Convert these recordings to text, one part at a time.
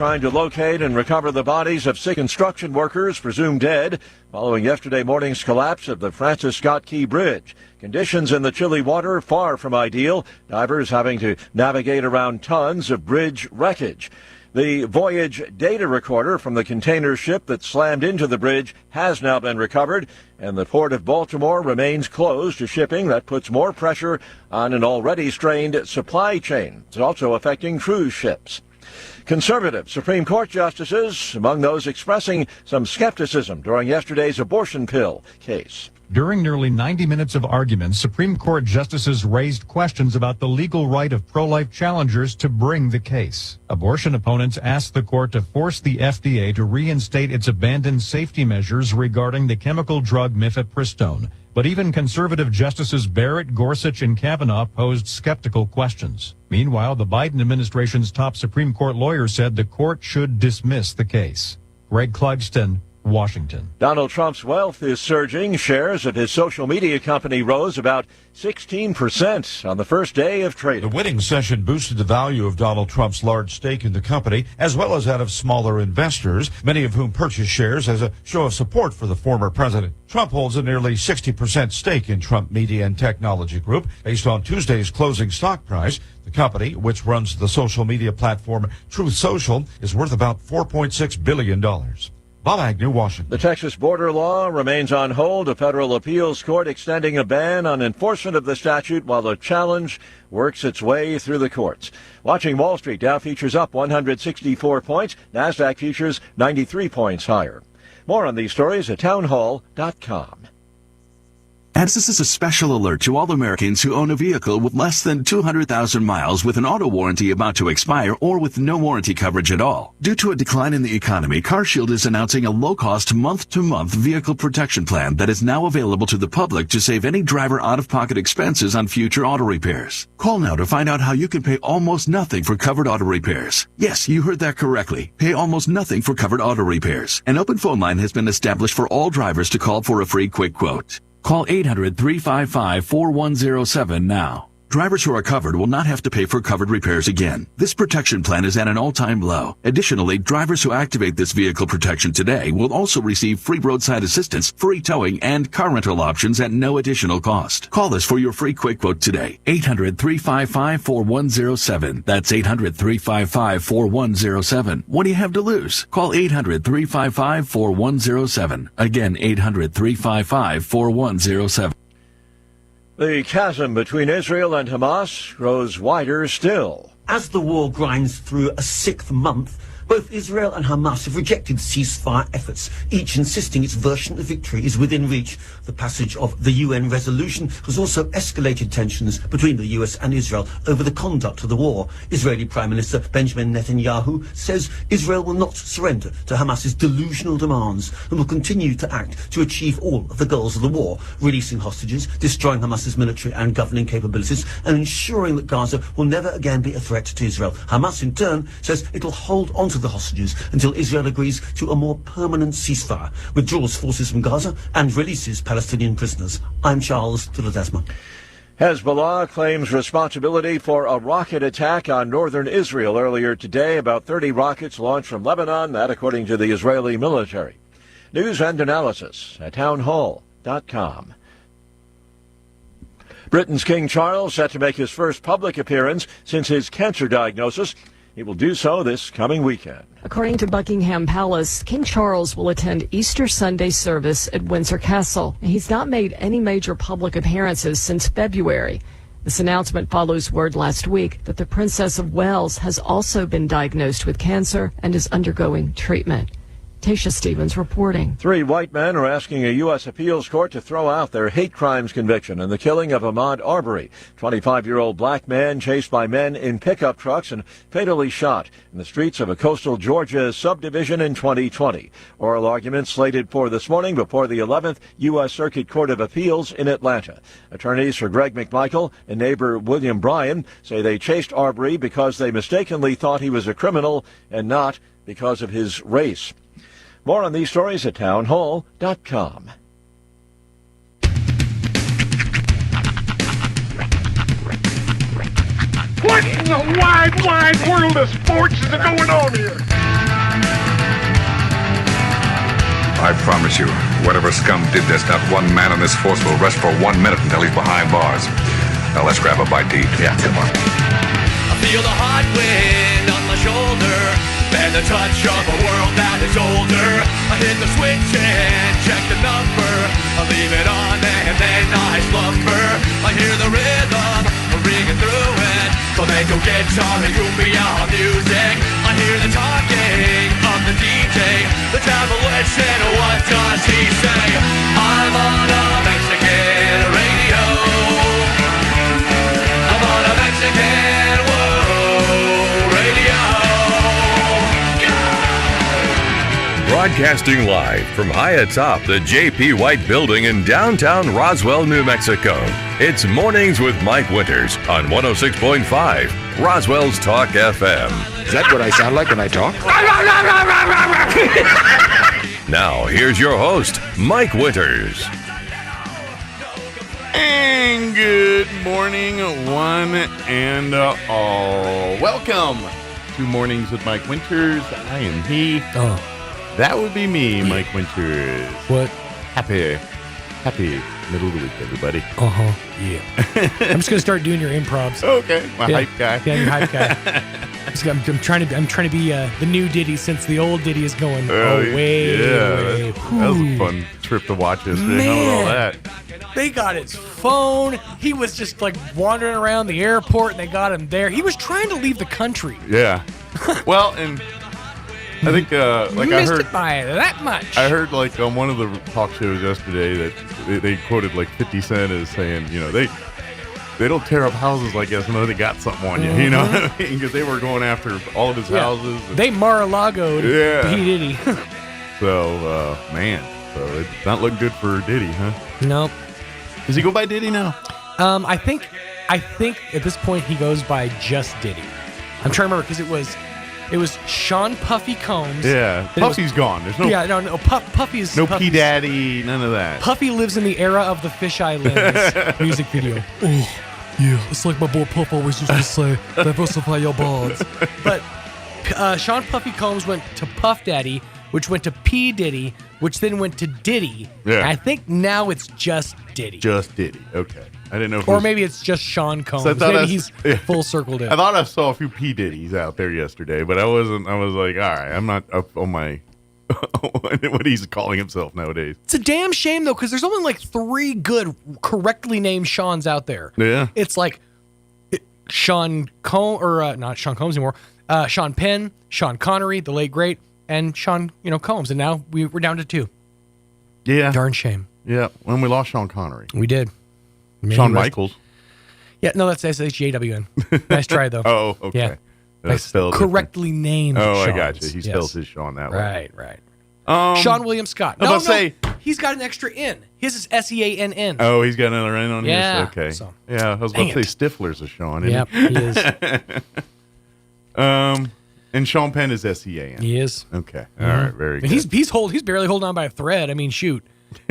trying to locate and recover the bodies of 6 construction workers presumed dead following yesterday morning's collapse of the Francis Scott Key Bridge. Conditions in the chilly water far from ideal, divers having to navigate around tons of bridge wreckage. The voyage data recorder from the container ship that slammed into the bridge has now been recovered, and the Port of Baltimore remains closed to shipping. That puts more pressure on an already strained supply chain. It's also affecting cruise ships. Conservative Supreme Court justices, among those expressing some skepticism during yesterday's abortion pill case. During nearly 90 minutes of arguments, Supreme Court justices raised questions about the legal right of pro-life challengers to bring the case. Abortion opponents asked the court to force the FDA to reinstate its abandoned safety measures regarding the chemical drug mifepristone. But even conservative justices Barrett, Gorsuch, and Kavanaugh posed skeptical questions. Meanwhile, the Biden administration's top Supreme Court lawyer said the court should dismiss the case. Greg Clugston, Washington. Donald Trump's wealth is surging. Shares of his social media company rose about 16% on the first day of trading. The winning session boosted the value of Donald Trump's large stake in the company, as well as that of smaller investors, many of whom purchased shares as a show of support for the former president. Trump holds a nearly 60% stake in Trump Media and Technology Group. Based on Tuesday's closing stock price, the company, which runs the social media platform Truth Social, is worth about $4.6 billion. Bob Agnew, Washington. The Texas border law remains on hold. A federal appeals court extending a ban on enforcement of the statute while the challenge works its way through the courts. Watching Wall Street, Dow futures up 164 points. NASDAQ futures 93 points higher. More on these stories at townhall.com. And this is a special alert to all Americans who own a vehicle with less than 200,000 miles with an auto warranty about to expire or with no warranty coverage at all. Due to a decline in the economy, CarShield is announcing a low-cost month-to-month vehicle protection plan that is now available to the public to save any driver out-of-pocket expenses on future auto repairs. Call now to find out how you can pay almost nothing for covered auto repairs. Yes, you heard that correctly. Pay almost nothing for covered auto repairs. An open phone line has been established for all drivers to call for a free quick quote. Call 800-355-4107 now. Drivers who are covered will not have to pay for covered repairs again. This protection plan is at an all-time low. Additionally, drivers who activate this vehicle protection today will also receive free roadside assistance, free towing, and car rental options at no additional cost. Call us for your free quick quote today. 800-355-4107. That's 800-355-4107. What do you have to lose? Call 800-355-4107. Again, 800-355-4107. The chasm between Israel and Hamas grows wider still. As the war grinds through a 6th month, both Israel and Hamas have rejected ceasefire efforts, each insisting its version of victory is within reach. The passage of the UN resolution has also escalated tensions between the US and Israel over the conduct of the war. Israeli Prime Minister Benjamin Netanyahu says Israel will not surrender to Hamas's delusional demands and will continue to act to achieve all of the goals of the war, releasing hostages, destroying Hamas's military and governing capabilities, and ensuring that Gaza will never again be a threat to Israel. Hamas, in turn, says it will hold on to the hostages until Israel agrees to a more permanent ceasefire, withdraws forces from Gaza and releases Palestinian prisoners. I'm Charles de Ledesma. Hezbollah claims responsibility for a rocket attack on northern Israel earlier today. About 30 rockets launched from Lebanon, that according to the Israeli military. News and analysis at townhall.com. Britain's King Charles set to make his first public appearance since his cancer diagnosis. He will do so this coming weekend. According to Buckingham Palace, King Charles will attend Easter Sunday service at Windsor Castle. He's not made any major public appearances since February. This announcement follows word last week that the Princess of Wales has also been diagnosed with cancer and is undergoing treatment. Tasha Stevens reporting. 3 white men are asking a U.S. appeals court to throw out their hate crimes conviction in the killing of Ahmaud Arbery, 25-year-old black man chased by men in pickup trucks and fatally shot in the streets of a coastal Georgia subdivision in 2020. Oral arguments slated for this morning before the 11th U.S. Circuit Court of Appeals in Atlanta. Attorneys for Greg McMichael and neighbor William Bryan say they chased Arbery because they mistakenly thought he was a criminal and not because of his race. More on these stories at townhall.com. What in the wide, wide world of sports is going on here? I promise you, whatever scum did this, not one man on this force will rest for 1 minute until he's behind bars. Now let's grab a bite to eat. Yeah, come on. I feel the hot wind on my shoulder and the touch of a world that is older. I hit the switch and check the number. I leave it on and then I slumber. I hear the rhythm ringing through it. Flamenco guitar and cumbia music. I hear the talking of the DJ. The travel listen, what does he say? I'm on a Mexican radio. I'm on a Mexican radio. Broadcasting live from high atop the J.P. White Building in downtown Roswell, New Mexico. It's Mornings with Mike Winters on 106.5 Roswell's Talk FM. Is that what I sound like when I talk? Now, here's your host, Mike Winters. And good morning, one and all. Welcome to Mornings with Mike Winters. I am he. That would be me, Mike Winters. What? Happy middle of the week, everybody. Yeah. I'm just gonna start doing your improvs. Okay, hype guy. Yeah, your hype guy. I'm trying to be the new Diddy since the old Diddy is going way. That was a fun trip to watch yesterday. How about all that? They got his phone. He was just like wandering around the airport, and they got him there. He was trying to leave the country. Yeah. Well, and I think I heard it by that much. I heard like on one of the talk shows yesterday that they quoted like 50 Cent as saying, they don't tear up houses like this unless they got something on you. You know what I mean? Because they were going after all of his houses. They Mar-a-Lago'd P. Diddy. So, so it's not looking good for Diddy, huh? Nope. Does he go by Diddy now? I think at this point he goes by just Diddy. I'm trying to remember because it was Sean Puffy Combs. Yeah, Puffy's gone. There's no. Yeah, no. Puffy's no P Daddy, none of that. Puffy lives in the era of the Fisheye Lens music video. Oh, yeah, it's like my boy Puff always used to say, diversify your bonds. But Sean Puffy Combs went to Puff Daddy, which went to P Diddy, which then went to Diddy. Yeah. And I think now it's just Diddy. Just Diddy. Okay. I didn't know. Or maybe it's just Sean Combs. So maybe he's full circled in. I thought I saw a few P Diddy's out there yesterday, but I wasn't. I was like, all right, I'm not up on my what he's calling himself nowadays. It's a damn shame though, because there's only like 3 good, correctly named Seans out there. Yeah. It's like Sean Combs, or not Sean Combs anymore. Sean Penn, Sean Connery, the late great, and Sean Combs, and now we're down to 2. Yeah. Darn shame. Yeah. When we lost Sean Connery, we did. Shawn Michaels. Yeah, no, that's SHJWN. Nice try, though. Oh, okay. Yeah. Nice. Correctly named Oh, Sean's. I got you. He spells his Sean that way. Right. Sean William Scott. No, he's got an extra N. His is SEANN. Oh, he's got another N on his? Okay. So. Yeah, I was about to say Stifler's a Sean. Yep, he is. And Sean Penn is SEAN. He is. Okay. All right. Very good. And he's barely holding on by a thread. I mean, shoot.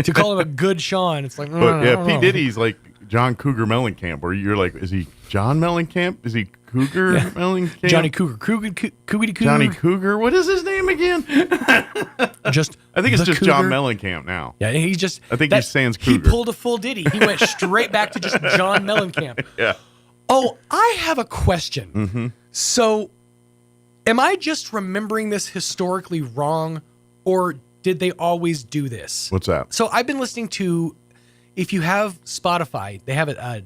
To call him a good Sean, it's like, but yeah, P. Diddy's like John Cougar Mellencamp, where you're like, is he John Mellencamp? Is he Cougar Mellencamp? Johnny Cougar. Johnny Cougar. What is his name again? I think it's just Cougar. John Mellencamp now. Yeah, he's just. I think he's sans Cougar. He pulled a full Diddy. He went straight back to just John Mellencamp. Yeah. Oh, I have a question. Mm-hmm. So, am I just remembering this historically wrong, or did they always do this? What's that? So I've been listening to, if you have Spotify, they have a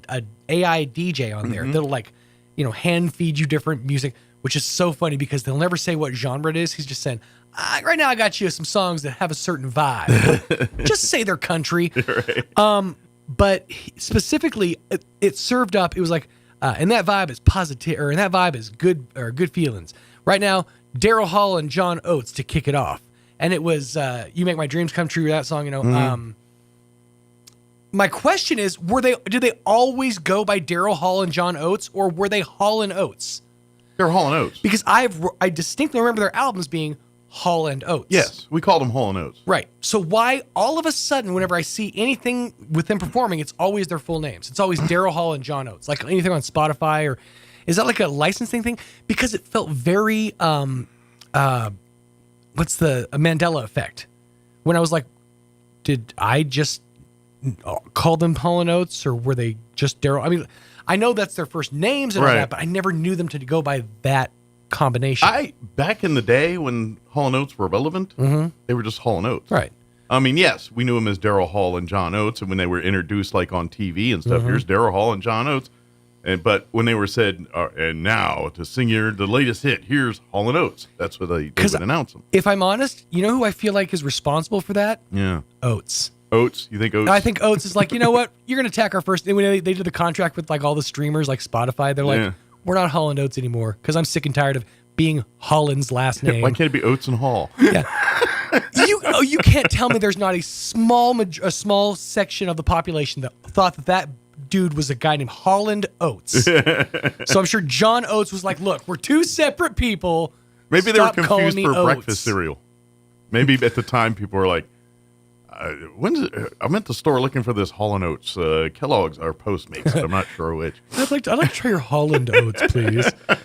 AI DJ on there that'll hand feed you different music, which is so funny because they'll never say what genre it is. He's just saying, right now I got you some songs that have a certain vibe. Just say they're country. Right. But specifically, it served up, it was like, and that vibe is positive, or and that vibe is good, or good feelings. Right now, Daryl Hall and John Oates to kick it off. And it was "You Make My Dreams Come True." That song, My question is: did they always go by Daryl Hall and John Oates, or were they Hall and Oates? They're Hall and Oates because I distinctly remember their albums being Hall and Oates. Yes, we called them Hall and Oates. Right. So why all of a sudden, whenever I see anything with them performing, it's always their full names? It's always Daryl Hall and John Oates, like anything on Spotify, or is that like a licensing thing? Because it felt very what's a Mandela effect, when I was like, did I just call them Hall & Oates, or were they just Daryl? I mean, I know that's their first names and all that, but I never knew them to go by that combination. Back in the day when Hall & Oates were relevant, they were just Hall & Oates. Right. I mean, yes, we knew him as Daryl Hall and John Oates, and when they were introduced like on TV and stuff, here's Daryl Hall and John Oates. But when they were said, and now to sing the latest hit, here's Hall & Oates. That's what they would announce them. If I'm honest, you know who I feel like is responsible for that? Yeah. Oates. Oates? You think Oates? I think Oates is like, you know what? You're going to attack our first. When they did the contract with like all the streamers like Spotify, they're like, we're not Hall & Oates anymore because I'm sick and tired of being Holland's last name. Why can't it be Oates and Hall? Yeah. You can't tell me there's not a small section of the population that thought that dude was a guy named Holland Oates. So I'm sure John Oates was like, look, we're two separate people. Maybe they were confused for Oates. breakfast cereal. Maybe at the time people were like, I'm at the store looking for this Hall & Oates. Kellogg's are Postmates. I'm not sure which. I'd like to try your Holland Oates, please. I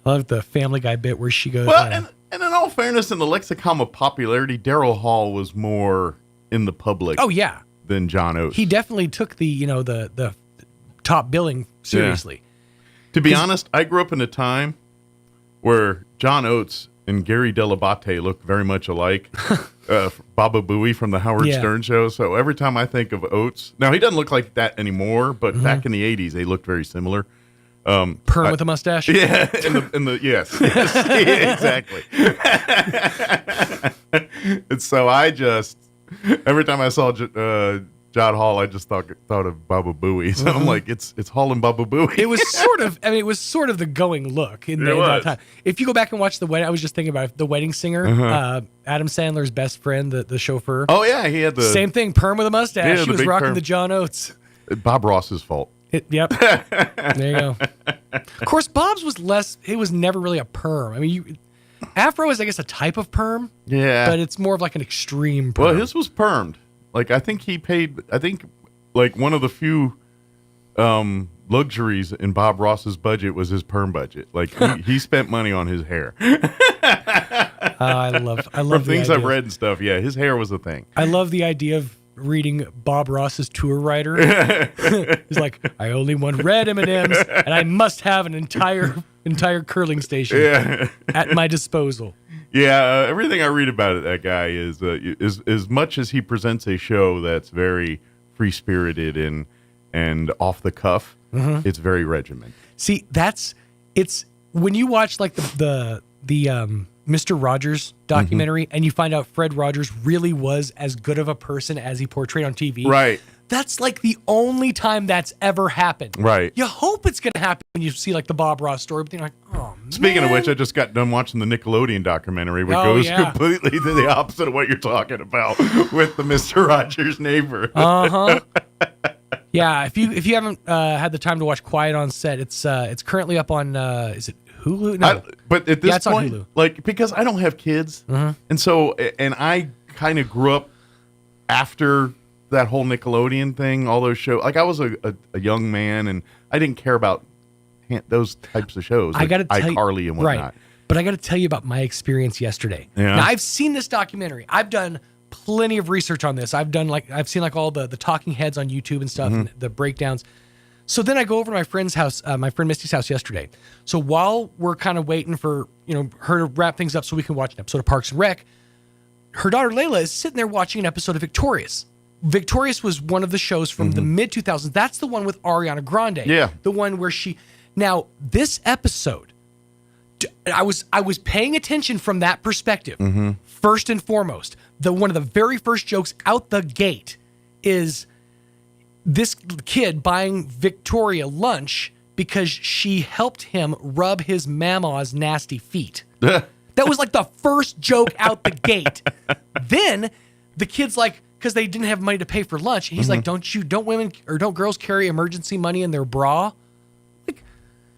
love the Family Guy bit where she goes. Well, and in all fairness, in the lexicon of popularity, Daryl Hall was more in the public. Oh yeah. Than John Oates. He definitely took the top billing seriously. Yeah. To be honest, I grew up in a time where John Oates and Gary Delabate looked very much alike. Baba Booey from the Howard Stern Show. So every time I think of Oates, now he doesn't look like that anymore, but back in the 80s, they looked very similar. Perm with a mustache? Yeah, yes, exactly. And so I just, every time I saw John Hall, I just thought of Baba Booey. So I'm like, it's Hall and Baba Booey. It was sort of the going look in that time. If you go back and watch The Wedding, I was just thinking about it, The Wedding Singer, Adam Sandler's best friend, the chauffeur. Oh yeah, he had the same thing, perm with a mustache. Yeah, he was rocking perm. the John Oates. Bob Ross's fault. Yep. There you go. Of course, Bob's was less. It was never really a perm. I mean, Afro is, I guess, a type of perm. Yeah, but it's more of like an extreme perm. Well, his was permed. Like I think he paid. I think like one of the few luxuries in Bob Ross's budget was his perm budget. Like he spent money on his hair. I love From things I've read and stuff. Yeah, his hair was a thing. I love the idea of reading Bob Ross's tour writer. He's like, I only want red M&Ms, and I must have an entire curling station at my disposal. Yeah, everything I read about that guy is as much as he presents a show that's very free spirited and off the cuff. It's very regimented. See, it's when you watch like the Mr. Rogers documentary and you find out Fred Rogers really was as good of a person as he portrayed on TV. Right. That's like the only time that's ever happened. Right. You hope it's going to happen when you see like the Bob Ross story, but you're like, oh, man. Speaking of which, I just got done watching the Nickelodeon documentary, which goes completely to the opposite of what you're talking about with the Mr. Rogers neighbor. Yeah, if you haven't had the time to watch Quiet on Set, it's currently up on is it Hulu? No, but at this point, on Hulu. like because I don't have kids, and so I kind of grew up after that whole Nickelodeon thing, all those shows. Like I was a young man, and I didn't care about those types of shows. Like I got to tell iCarly you, and whatnot. right? But I got to tell you about my experience yesterday. Yeah. Now I've seen this documentary. I've done plenty of research on this. I've seen like all the talking heads on YouTube and stuff, and the breakdowns. So then I go over to my friend's house, my friend Misty's house yesterday. So while we're kind of waiting for her to wrap things up so we can watch an episode of Parks and Rec, her daughter Layla is sitting there watching an episode of Victorious. Victorious was one of the shows from the mid 2000s. That's the one with Ariana Grande. Yeah, the one where she. Now this episode, I was paying attention from that perspective. First and foremost, one of the very first jokes out the gate is this kid buying Victoria lunch because she helped him rub his mama's nasty feet. That was like the first joke out the gate. Then the kid's like, because they didn't have money to pay for lunch, he's like, don't girls carry emergency money in their bra? Like,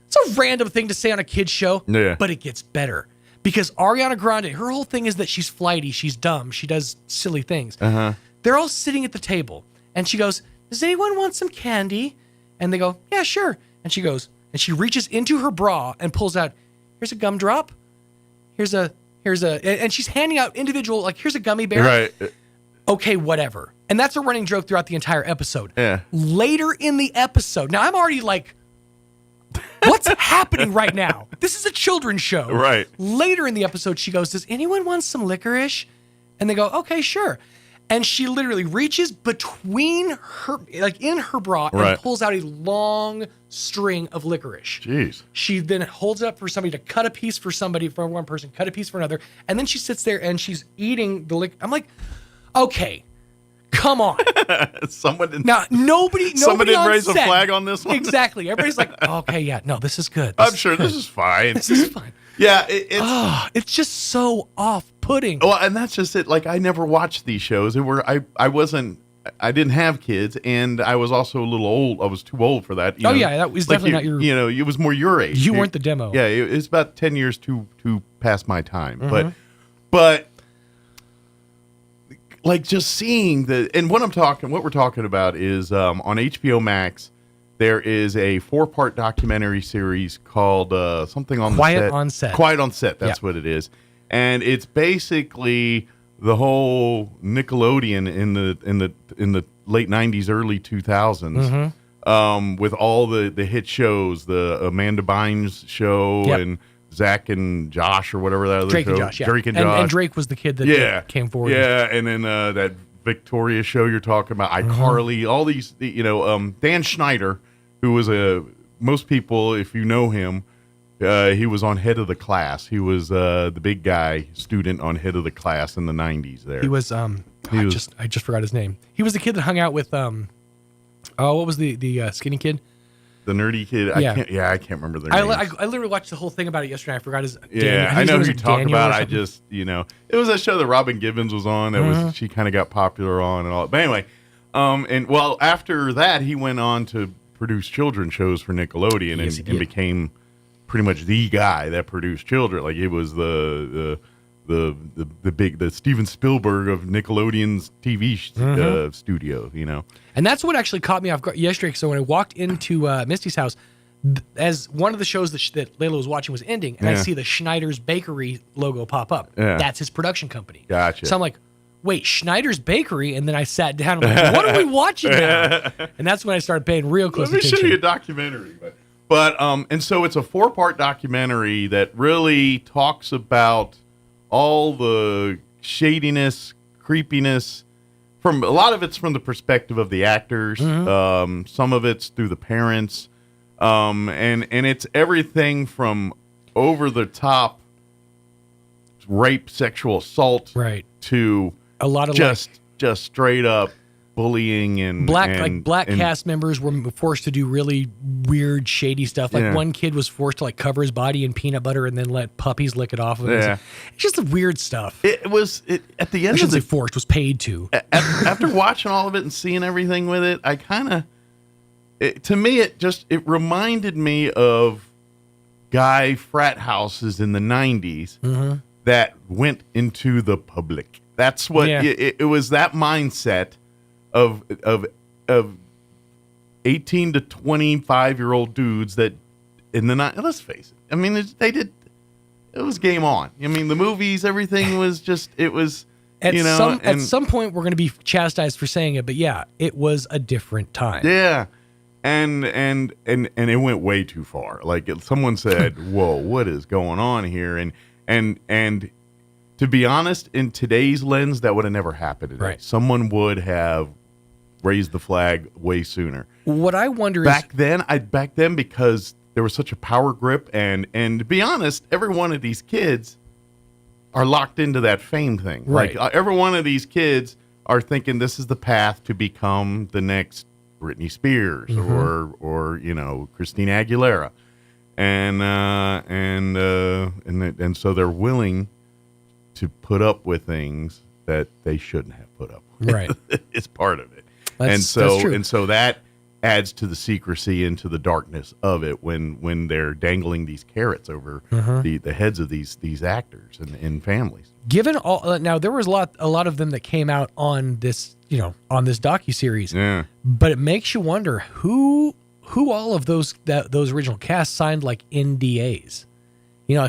it's a random thing to say on a kid's show, but it gets better. Because Ariana Grande, her whole thing is that she's flighty, she's dumb, she does silly things. They're all sitting at the table, and she goes, does anyone want some candy? And they go, yeah, sure. And she goes, and she reaches into her bra and pulls out, here's a gumdrop. Here, and she's handing out individual, like, here's a gummy bear. Right. Okay, whatever. And that's a running joke throughout the entire episode. Yeah. Later in the episode, now I'm already like, what's happening right now? This is a children's show. Right. Later in the episode, she goes, does anyone want some licorice? And they go, okay, sure. And she literally reaches between her, like in her bra, Right. and pulls out a long string of licorice. Jeez. She then holds it up for somebody to cut a piece for somebody, for one person, cut a piece for another. And then she sits there and she's eating the I'm like, okay, come on. Someone didn't. Now, nobody Somebody didn't on raise a set- flag on this one? Exactly. Everybody's like, okay, yeah, no, this is good. I'm sure this is fine. This is fine. Yeah, it's just so off-putting. Well, and that's just it. Like, I never watched these shows. I didn't have kids, and I was also a little old. I was too old for that. Yeah, that was definitely not your. You know, it was more your age. You weren't the demo. Yeah, it was about 10 years too past my time. Mm-hmm. But like, just seeing and what we're talking about is on HBO Max. There is a 4-part documentary series called something on Quiet the set. on Set. Quiet on Set. That's what it is, and it's basically the whole Nickelodeon in the late '90s, early 2000s, with all the hit shows, the Amanda Bynes show, and Zach and Josh or whatever that other Drake show. and Josh, yeah. Drake and Josh. And Drake was the kid that came forward. Yeah, and then that Victoria show you're talking about, iCarly, all these, Dan Schneider, who was most people, if you know him, he was on Head of the Class. He was the big guy student on Head of the Class in the 90s there. He was, I just forgot his name. He was the kid that hung out with, what was the skinny kid? The nerdy kid. Yeah. I can't remember their names. I literally watched the whole thing about it yesterday. I forgot his Yeah, I know who you talk about. I just, it was a show that Robin Gibbons was on. That she kind of got popular on and all. But anyway, after that, he went on to produce children's shows for Nickelodeon and became pretty much the guy that produced children. Like, it was the Steven Spielberg of Nickelodeon's TV studio, And that's what actually caught me off guard yesterday. So when I walked into Misty's house, as one of the shows that Layla was watching was ending, and I see the Schneider's Bakery logo pop up. Yeah. That's his production company. Gotcha. So I'm like, wait, Schneider's Bakery? And then I sat down and I'm like, what are we watching now? And that's when I started paying real close attention. Let me show you a documentary. But and so it's a 4-part documentary that really talks about all the shadiness, creepiness. A lot of it's from the perspective of the actors. Some of it's through the parents. And it's everything from over the top rape, sexual assault, to a lot of just straight up bullying and black cast members were forced to do really weird, shady stuff. Like one kid was forced to cover his body in peanut butter and then let puppies lick it off of him. It's just the weird stuff. It was at the end. I shouldn't say forced, was paid to. After watching all of it and seeing everything with it, I to me it reminded me of guy frat houses in the 90s that went into the public. That's what it was. That mindset of 18 to 25-year-old dudes that in the night. Let's face it. I mean, it was game on. I mean, the movies, everything was just. It was. At some point, we're going to be chastised for saying it, but yeah, it was a different time. Yeah, and it went way too far. Like, someone said, "Whoa, what is going on here?" And to be honest, in today's lens, that would have never happened today. Right. Someone would have raised the flag way sooner. What I wonder back then, because there was such a power grip, and to be honest, every one of these kids are locked into that fame thing. Right. Like, every one of these kids are thinking this is the path to become the next Britney Spears or Christina Aguilera, and so they're willing to put up with things that they shouldn't have put up with. Right. It's part of it. That's true. And so that adds to the secrecy and to the darkness of it when they're dangling these carrots over the heads of these actors and families. Given all now, there was a lot of them that came out on this docuseries. Yeah. But it makes you wonder who those original cast signed like NDAs.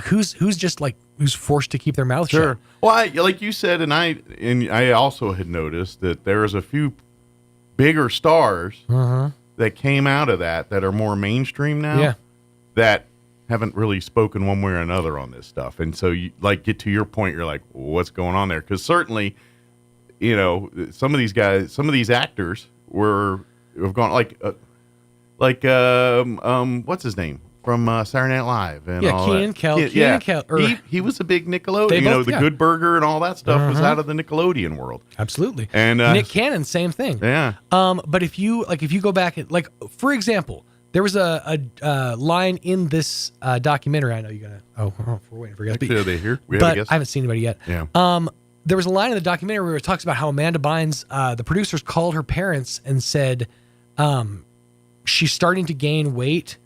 Who's just like who's forced to keep their mouth Sure. shut. Well, like you said, and I also had noticed that there's a few bigger stars that came out of that are more mainstream now. Yeah. That haven't really spoken one way or another on this stuff. And so you like get to your point, you're like, well, what's going on there? Because certainly, you know, some of these guys, some of these actors have gone what's his name from Saturday Night Live and all Keenan that. Kel. He was a big Nickelodeon. The Good Burger and all that stuff was out of the Nickelodeon world. Absolutely. And Nick Cannon, same thing. Yeah. But if you go back and for example, there was a line in this documentary. I know you're gonna. We're waiting for you guys. Are they here? But I haven't seen anybody yet. Yeah. There was a line in the documentary where it talks about how Amanda Bynes, the producers, called her parents and said, she's starting to gain weight.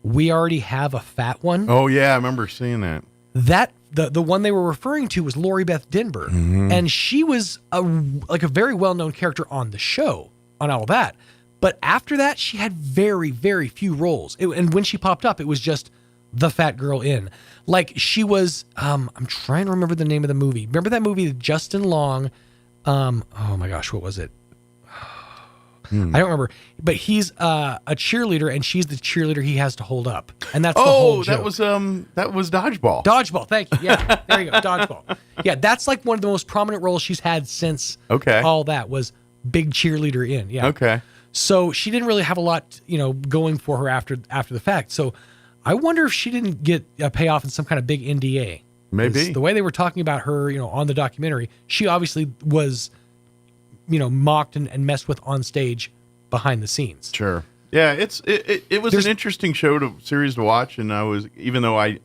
We already have a fat one. Oh yeah, I remember seeing that. That the one they were referring to was Lori Beth Denver, and she was a very well known character on the show, on all that. But after that, she had very, very few roles. And when she popped up, it was just the fat girl in. Like she was, I'm trying to remember the name of the movie. Remember that movie, Justin Long? Oh my gosh, what was it? I don't remember. But he's a cheerleader, and she's the cheerleader he has to hold up. And that's the whole joke. that was Dodgeball. Dodgeball, thank you. Yeah, there you go, Dodgeball. Yeah, that's like one of the most prominent roles she's had since all that was big cheerleader in. Yeah. Okay. So she didn't really have a lot, going for her after the fact. So I wonder if she didn't get a payoff in some kind of big NDA. Maybe. The way they were talking about her, on the documentary, she obviously was, mocked and messed with on stage behind the scenes. Sure. Yeah, it was an interesting series to watch, and even though I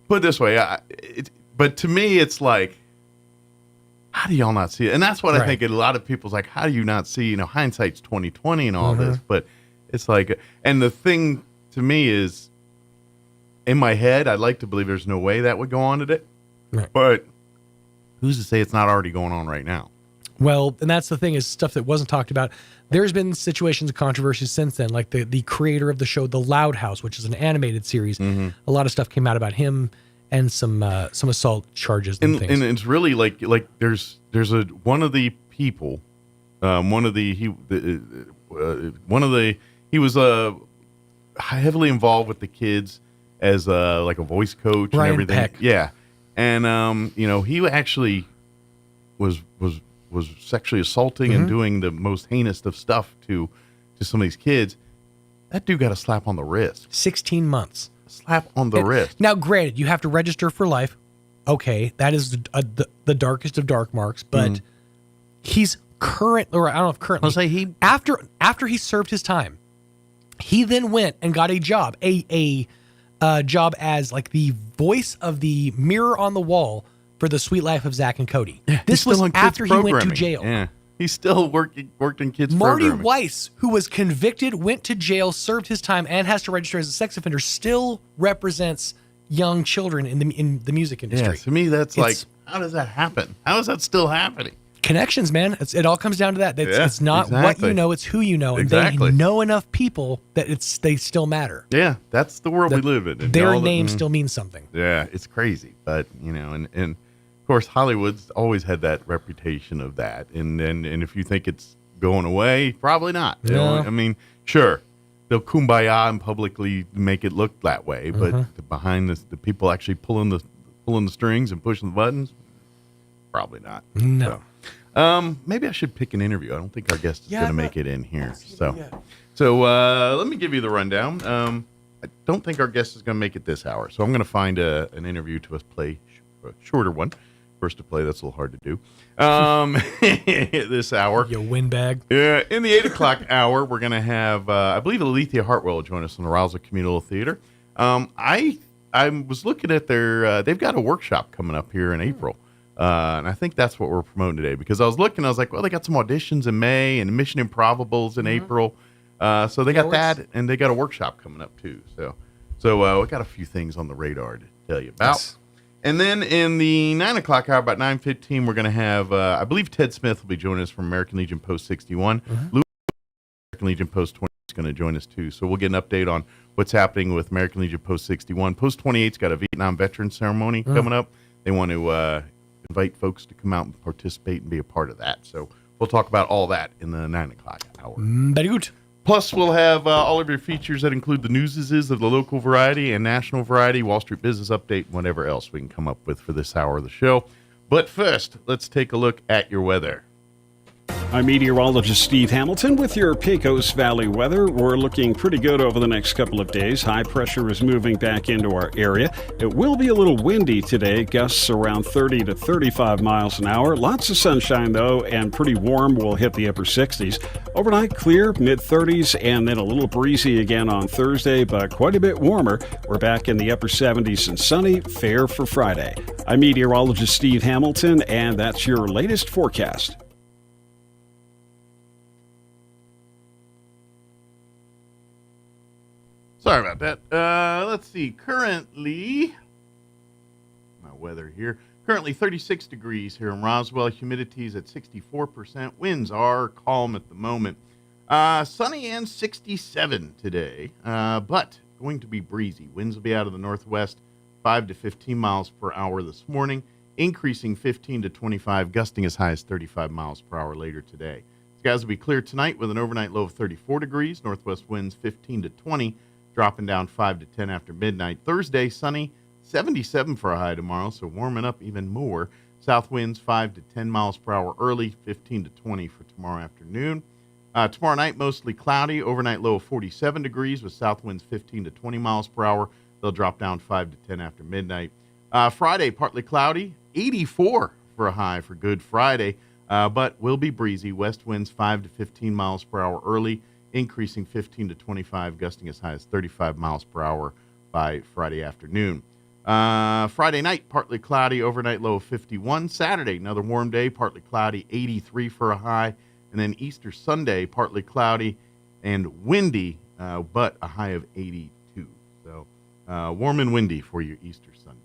put it this way, but to me it's like, how do y'all not see it? And that's what I think a lot of people's like, how do you not see, hindsight's 20/20 and all this, but it's like, and the thing to me is, in my head, I'd like to believe there's no way that would go on today, but who's to say it's not already going on right now? Well, and that's the thing, is stuff that wasn't talked about. There's been situations of controversies since then, like the creator of the show, The Loud House, which is an animated series. A lot of stuff came out about him and some assault charges and things. And it's really like there's one of the people, he was heavily involved with the kids as like a voice coach Ryan and everything. Peck. Yeah, and he actually was sexually assaulting and doing the most heinous of stuff to some of these kids. That dude got a slap on the wrist. 16 months. Slap on the wrist. Now, granted, you have to register for life. Okay, that is the darkest of dark marks, but he's currently. I'll say after he served his time, he then went and got a job, a job as like the voice of the mirror on the wall for The Sweet Life of Zach and Cody. This was after he went to jail. Yeah. He's still worked in kids Marty programming. Weiss, who was convicted, went to jail, served his time, and has to register as a sex offender, still represents young children in the music industry. Yeah, to me, that's like, how does that happen? How is that still happening? Connections, man. It all comes down to that. It's not what you know, it's who you know. And they know enough people that they still matter. Yeah, that's the world we live in. And their name still means something. Yeah, it's crazy. But, and of course, Hollywood's always had that reputation of that. And if you think it's going away, probably not. No. I mean, sure, they'll kumbaya and publicly make it look that way. But behind the people actually pulling the strings and pushing the buttons, probably not. No. So, maybe I should pick an interview. I don't think our guest is going to make it in here. So let me give you the rundown. I don't think our guest is going to make it this hour. So I'm going to find an interview to play, a shorter one. First to play, that's a little hard to do. This hour. You windbag. Yeah. In the 8 o'clock hour, we're going to have, I believe, Alethea Hartwell will join us in the Roswell Communal Theater. I was looking at they've got a workshop coming up here in April. And I think that's what we're promoting today, because I was looking, I was like, well, they got some auditions in May and Mission Improbables in April. So they got that, and they got a workshop coming up too. So we got a few things on the radar to tell you about. Yes. And then in the 9 o'clock hour, about 9:15, we're going to have, I believe Ted Smith will be joining us from American Legion Post 61. Louis, American Legion Post 20 is going to join us too. So we'll get an update on what's happening with American Legion Post 61. Post 28's got a Vietnam Veterans Ceremony coming up. they want to invite folks to come out and participate and be a part of that. So we'll talk about all that in the 9 o'clock hour. Very good. Plus, we'll have all of your features that include the newses of the local variety and national variety, Wall Street Business Update, and whatever else we can come up with for this hour of the show. But first, let's take a look at your weather. I'm meteorologist Steve Hamilton with your Pecos Valley weather. We're looking pretty good over the next couple of days. High pressure is moving back into our area. It will be a little windy today, gusts around 30 to 35 miles an hour. Lots of sunshine, though, and pretty warm. We'll hit the upper 60s. Overnight, clear, mid-30s, and then a little breezy again on Thursday, but quite a bit warmer. We're back in the upper 70s and sunny, fair for Friday. I'm meteorologist Steve Hamilton, and that's your latest forecast. Sorry about that. Let's see. Currently, my weather here. Currently 36 degrees here in Roswell. Humidity is at 64%. Winds are calm at the moment. Sunny and 67 today, but going to be breezy. Winds will be out of the northwest, 5 to 15 miles per hour this morning, increasing 15 to 25, gusting as high as 35 miles per hour later today. Skies will be clear tonight with an overnight low of 34 degrees. Northwest winds 15 to 20. Dropping down 5 to 10 after midnight. Thursday, sunny, 77 for a high tomorrow, so warming up even more. South winds 5 to 10 miles per hour early, 15 to 20 for tomorrow afternoon. Tomorrow night, mostly cloudy, overnight low of 47 degrees with south winds 15 to 20 miles per hour. They'll drop down 5 to 10 after midnight. Friday, partly cloudy, 84 for a high for Good Friday, but will be breezy. West winds 5 to 15 miles per hour early, increasing 15 to 25, gusting as high as 35 miles per hour by Friday afternoon. Friday night, partly cloudy, overnight low of 51. Saturday, another warm day, partly cloudy, 83 for a high. And then Easter Sunday, partly cloudy and windy, but a high of 82. So warm and windy for your Easter Sunday.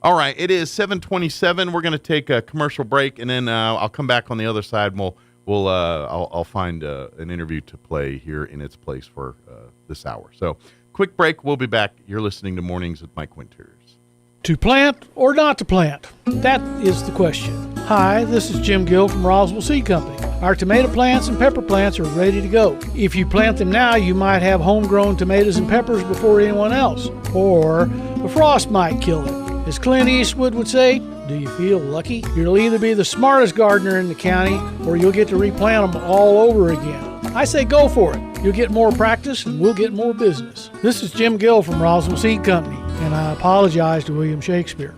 All right, it is 7:27. We're going to take a commercial break, and then I'll come back on the other side, and I'll find an interview to play here in its place for this hour. So, quick break. We'll be back. You're listening to Mornings with Mike Winters. To plant or not to plant? That is the question. Hi, this is Jim Gill from Roswell Seed Company. Our tomato plants and pepper plants are ready to go. If you plant them now, you might have homegrown tomatoes and peppers before anyone else, or the frost might kill them. As Clint Eastwood would say, do you feel lucky? You'll either be the smartest gardener in the county, or you'll get to replant them all over again. I say go for it. You'll get more practice, and we'll get more business. This is Jim Gill from Roswell Seed Company, and I apologize to William Shakespeare.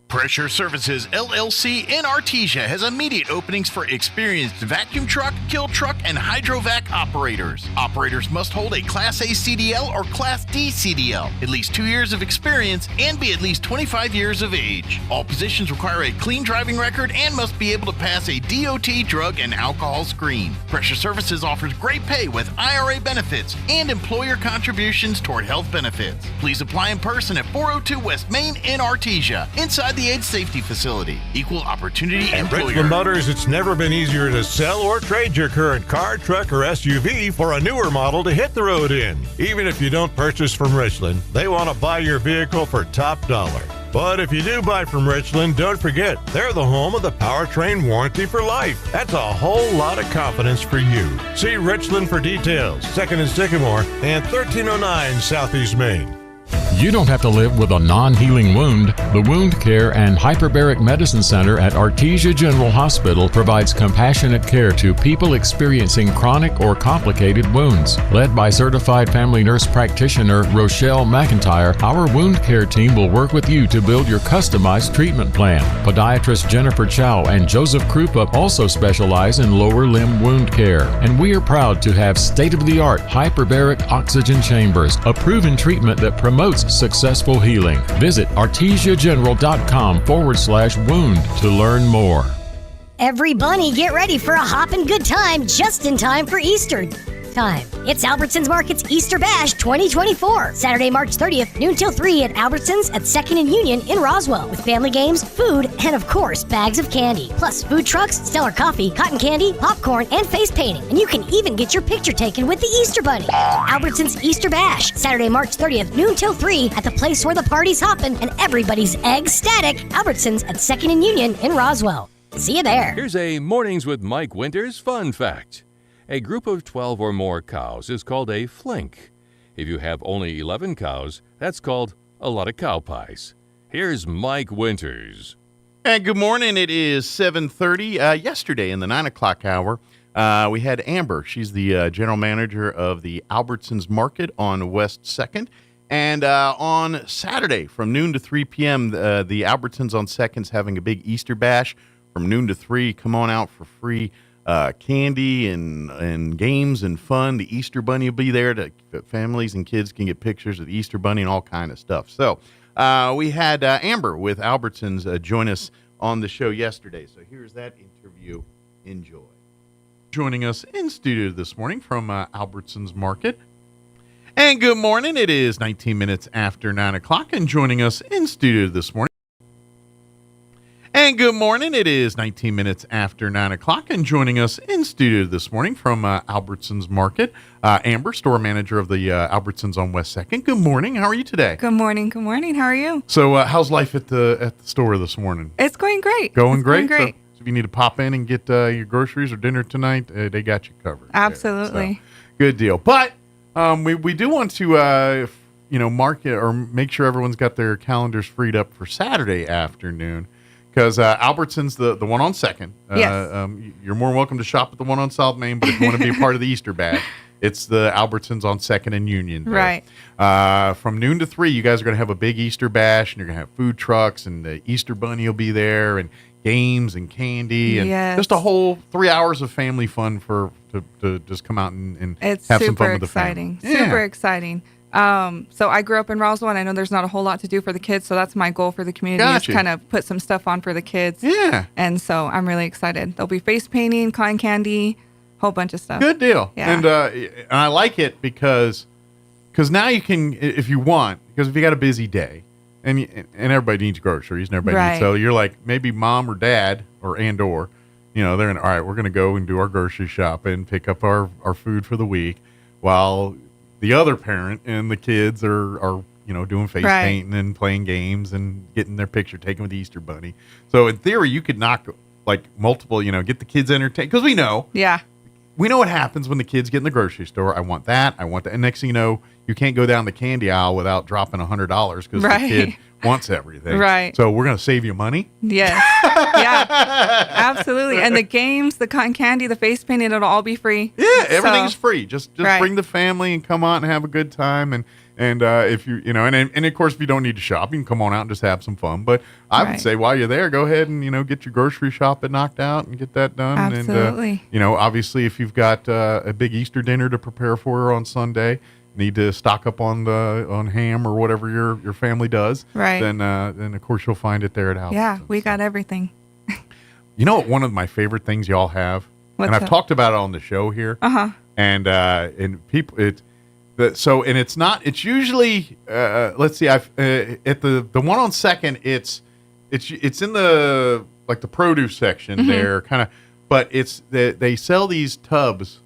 Pressure Services LLC in Artesia has immediate openings for experienced vacuum truck, kill truck, and hydrovac operators. Operators must hold a Class A CDL or Class D CDL, at least 2 years of experience, and be at least 25 years of age. All positions require a clean driving record and must be able to pass a DOT drug and alcohol screen. Pressure Services offers great pay with IRA benefits and employer contributions toward health benefits. Please apply in person at 402 West Main in Artesia, inside the AIDS Safety Facility. Equal opportunity At employer. Richland Motors, it's never been easier to sell or trade your current car, truck, or SUV for a newer model to hit the road in. Even if you don't purchase from Richland, they want to buy your vehicle for top dollar. But if you do buy from Richland, don't forget, they're the home of the powertrain warranty for life. That's a whole lot of confidence for you. See Richland for details. 2nd and Sycamore and 1309 Southeast Main. You don't have to live with a non-healing wound. The Wound Care and Hyperbaric Medicine Center at Artesia General Hospital provides compassionate care to people experiencing chronic or complicated wounds. Led by certified family nurse practitioner Rochelle McIntyre, our wound care team will work with you to build your customized treatment plan. Podiatrist Jennifer Chow and Joseph Krupa also specialize in lower limb wound care, and we are proud to have state-of-the-art hyperbaric oxygen chambers, a proven treatment that promotes successful healing. Visit artesiageneral.com/wound to learn more. Every bunny, get ready for a hoppin' good time just in time for Easter. lifetime. It's Albertsons Market's Easter Bash 2024. Saturday, March 30th, noon till 3 at Albertsons at 2nd and Union in Roswell. With family games, food, and of course, bags of candy. Plus food trucks, Stellar Coffee, cotton candy, popcorn, and face painting. And you can even get your picture taken with the Easter Bunny. Albertsons Easter Bash, Saturday, March 30th, noon till 3 at the place where the party's hopping and everybody's ecstatic. Albertsons at 2nd and Union in Roswell. See you there. Here's a Mornings with Mike Winters fun fact. A group of 12 or more cows is called a flink. If you have only 11 cows, that's called a lot of cow pies. Here's Mike Winters. And good morning. It is 7:30. Yesterday in the 9 o'clock hour, we had Amber. She's the general manager of the Albertsons Market on West 2nd. And on Saturday from noon to 3 p.m., the Albertsons on 2nd's having a big Easter bash from noon to 3. Come on out for free candy and games and fun. The Easter Bunny will be there. Families and kids can get pictures of the Easter Bunny and all kind of stuff. So we had Amber with Albertsons join us on the show yesterday. So here's that interview. Enjoy. Joining us in studio this morning from Albertsons Market. And good morning. It is 19 minutes after 9 o'clock. And joining us in studio this morning. And good morning. It is 19 minutes after 9 o'clock. And joining us in studio this morning from Albertsons Market, Amber, store manager of the Albertsons on West 2nd. Good morning. How are you today? Good morning. Good morning. How are you? So how's life at the store this morning? It's going great. Going great? Going great. So if you need to pop in and get your groceries or dinner tonight, they got you covered. Absolutely. So, good deal. But we do want to, market or make sure everyone's got their calendars freed up for Saturday afternoon. Because Albertsons, the one on 2nd, yes. You're more welcome to shop at the one on South Main, but if you want to be a part of the Easter bash, it's the Albertsons on 2nd and Union. There. Right. From noon to 3, you guys are going to have a big Easter bash, and you're going to have food trucks, and the Easter Bunny will be there, and games and candy, and just a whole 3 hours of family fun to just come out and have some fun with the family. Super exciting. So I grew up in Roswell, and I know there's not a whole lot to do for the kids, so that's my goal for the community is kind of put some stuff on for the kids. Yeah. And so I'm really excited. There'll be face painting, cotton candy, whole bunch of stuff. Good deal. Yeah. And I like it because now you can, if you want, because if you got a busy day, and everybody needs groceries, and everybody needs, so you're like, maybe mom or dad or they're in, all right, we're going to go and do our grocery shopping, pick up our food for the week, while the other parent and the kids are doing face painting and playing games and getting their picture taken with the Easter Bunny. So in theory, you could knock like multiple, get the kids entertained, because we know what happens when the kids get in the grocery store. I want that. And next thing you know, you can't go down the candy aisle without dropping $100 because the kid wants everything. Right. So we're going to save you money. Yes. Yeah, absolutely. And the games, the cotton candy, the face painting, it'll all be free. Yeah, everything's free. Just bring the family and come out and have a good time. And if you, and of course, if you don't need to shop, you can come on out and just have some fun. But I would say while you're there, go ahead and, get your grocery shopping knocked out and get that done. Absolutely. And, obviously, if you've got a big Easter dinner to prepare for on Sunday, need to stock up on ham or whatever your family does, then of course you'll find it there at Albertsons. Yeah, we got everything. You know what? One of my favorite things y'all have, and I've talked about it on the show here. And people, it's not. It's usually let's see. At the one on 2nd, it's in the the produce section there, kind of. But they sell these tubs,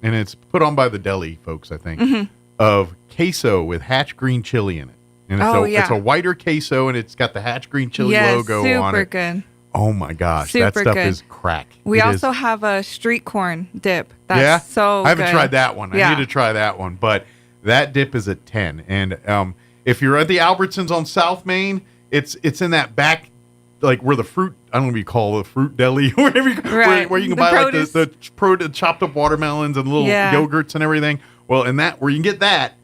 and it's put on by the deli folks, I think. Of queso with Hatch green chili in it. And it's a whiter queso, and it's got the Hatch green chili logo on it. Super good. Oh, my gosh. Super that stuff good. is crack. We also have a street corn dip. That's so good. I haven't tried that one. I need to try that one. But that dip is at 10. And if you're at the Albertsons on South Main, it's in that back, like where the fruit, I don't know what you call it, fruit deli, whatever where you can buy produce. the chopped up watermelons and little yogurts and everything. Well, in that, where you can get that,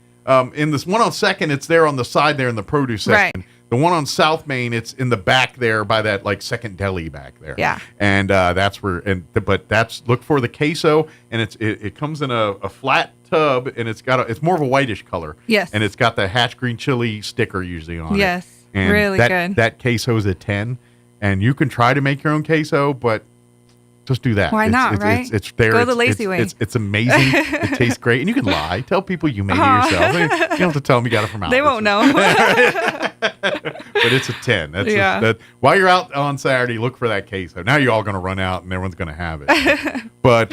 in this one on 2nd, it's there on the side there in the produce section. Right. The one on South Main, it's in the back there by that second deli back there. Yeah. And that's where, look for the queso, and it comes in a flat tub, and it's more of a whitish color. Yes. And it's got the Hatch green chili sticker usually on it. Yes. And really good. That queso is a 10, and you can try to make your own queso, but Just do that. Why not, right? It's there. Go the lazy way. It's amazing. It tastes great. And you can lie. Tell people you made it yourself. You don't have to tell them you got it from Albertsons. They won't know. But it's a 10. That's while you're out on Saturday, look for that queso. Now you're all going to run out and everyone's going to have it. But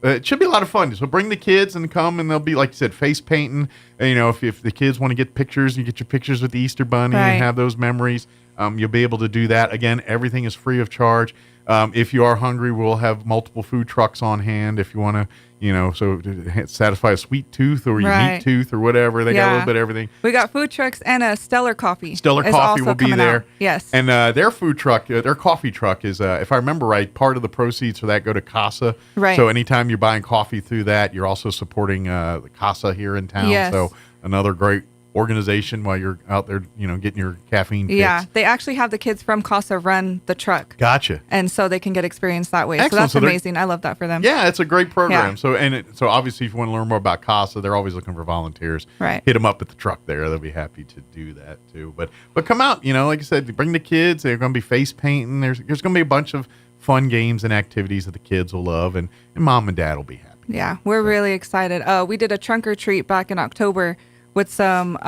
it should be a lot of fun. So bring the kids and come, and they'll be, like you said, face painting. And, you know, if the kids want to get pictures, you get your pictures with the Easter Bunny and have those memories. You'll be able to do that. Again, everything is free of charge. If you are hungry, we'll have multiple food trucks on hand if you want to, you know, so to satisfy a sweet tooth or your meat tooth or whatever. They got a little bit of everything. We got food trucks and a Stellar Coffee. Stellar Coffee will be there. Out. Yes. And their food truck, their coffee truck is, if I remember right, part of the proceeds for that go to CASA. Right. So anytime you're buying coffee through that, you're also supporting the CASA here in town. Yes. So another great organization while you're out there, you know, getting your caffeine fix. Yeah, they actually have the kids from CASA run the truck. Gotcha. And so they can get experience that way. Excellent. So that's amazing. I love that for them. Yeah, it's a great program. Yeah. So obviously, if you want to learn more about CASA, they're always looking for volunteers. Right. Hit them up at the truck there. They'll be happy to do that too. But come out, you know, like I said, bring the kids. They're going to be face painting. There's going to be a bunch of fun games and activities that the kids will love, and mom and dad will be happy. Yeah, we're really excited. We did a trunk or treat back in October with some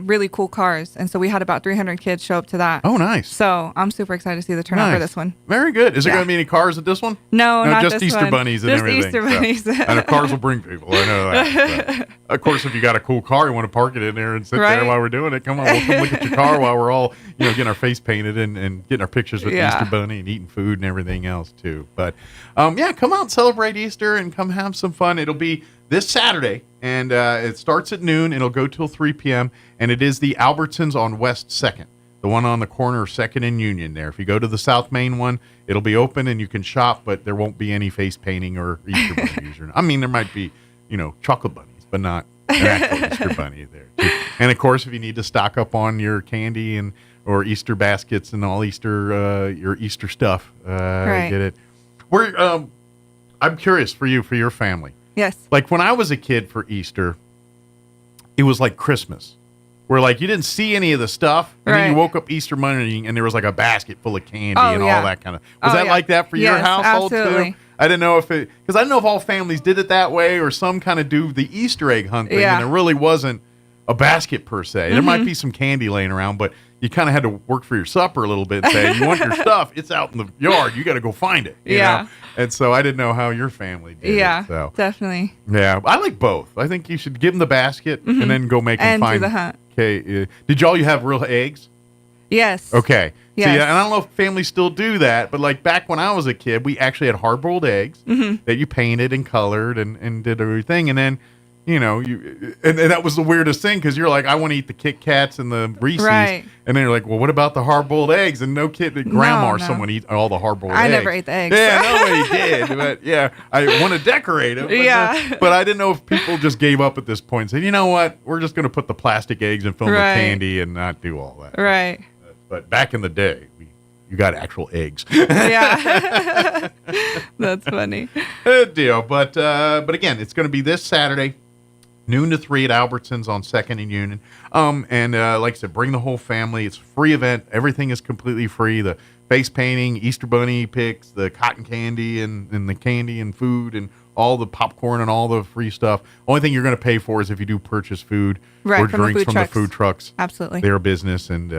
really cool cars. And so we had about 300 kids show up to that. Oh, nice. So I'm super excited to see the turnout for this one. Very good. Is there going to be any cars at this one? No, not just this Easter one. bunnies and just everything. Easter bunnies. So. And the cars will bring people. I know that. So. Of course, if you got a cool car, you want to park it in there and sit there while we're doing it. Come on, we'll come look at your car while we're all, you know, getting our face painted and getting our pictures with the Easter bunny and eating food and everything else too. But come out and celebrate Easter and come have some fun. It'll be this Saturday, and it starts at noon. It'll go till 3 p.m., and it is the Albertsons on West 2nd, the one on the corner of 2nd and Union there. If you go to the South Main one, it'll be open, and you can shop, but there won't be any face painting or Easter bunnies. I mean, there might be, you know, chocolate bunnies, but not an actual Easter bunny there. Too. And, of course, if you need to stock up on your candy or Easter baskets and all Easter, your Easter stuff, get it. I'm curious for your family. Yes. Like when I was a kid for Easter, it was like Christmas, where like you didn't see any of the stuff, and then you woke up Easter morning and there was like a basket full of candy and all that kind of. Was that like that for your household absolutely. too? I didn't know because I didn't know if all families did it that way or some kind of do the Easter egg hunt thing, and it really wasn't a basket per se. Mm-hmm. There might be some candy laying around, but you kind of had to work for your supper a little bit and say, you want your stuff, it's out in the yard, you got to go find it. You know? And so I didn't know how your family did it. So. Definitely. Yeah, I like both. I think you should give them the basket and then go make them find. And do the hunt. Okay. Did you have real eggs? Yes. Okay. Yes. See, and I don't know if families still do that, but like back when I was a kid, we actually had hard-boiled eggs that you painted and colored and did everything. And then, you know, and that was the weirdest thing because you're like, I want to eat the Kit Kats and the Reese's. Right. And then you're like, well, what about the hard-boiled eggs? And no kid, grandma or someone eat all the hard-boiled eggs. I never ate the eggs. Yeah, nobody did. But yeah, I want to decorate them. But, but I didn't know if people just gave up at this point and said, you know what, we're just going to put the plastic eggs and fill them with candy and not do all that. Right. But back in the day, you got actual eggs. Yeah. That's funny. Good deal. But again, it's going to be this Saturday, noon to 3 at Albertsons on 2nd and Union. And like I said, bring the whole family. It's a free event. Everything is completely free. The face painting, Easter bunny picks, the cotton candy and the candy and food and all the popcorn and all the free stuff. Only thing you're going to pay for is if you do purchase food or drinks from the food trucks. Absolutely. Their business, and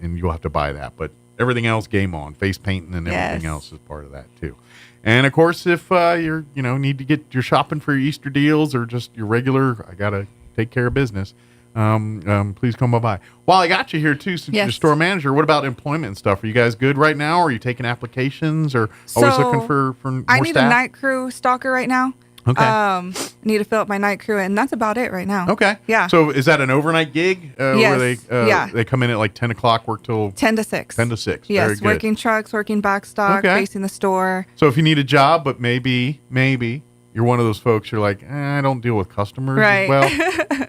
you'll have to buy that. But everything else, game on. Face painting and everything else is part of that too. And of course, if you're need to get your shopping for your Easter deals or just your regular, I gotta take care of business. Please come by. While I got you here too, since you're the store manager, what about employment and stuff? Are you guys good right now? Or are you taking applications or always looking for more I need staff? a night crew stalker right now. Okay. I need to fill up my night crew, and that's about it right now. Okay. Yeah. So is that an overnight gig? Yes. Where they come in at like 10 o'clock, work till 10 to 6. 10 to 6. Yes. Very good. Working trucks, working back stock, facing the store. So if you need a job, but maybe you're one of those folks, you're like, I don't deal with customers as well.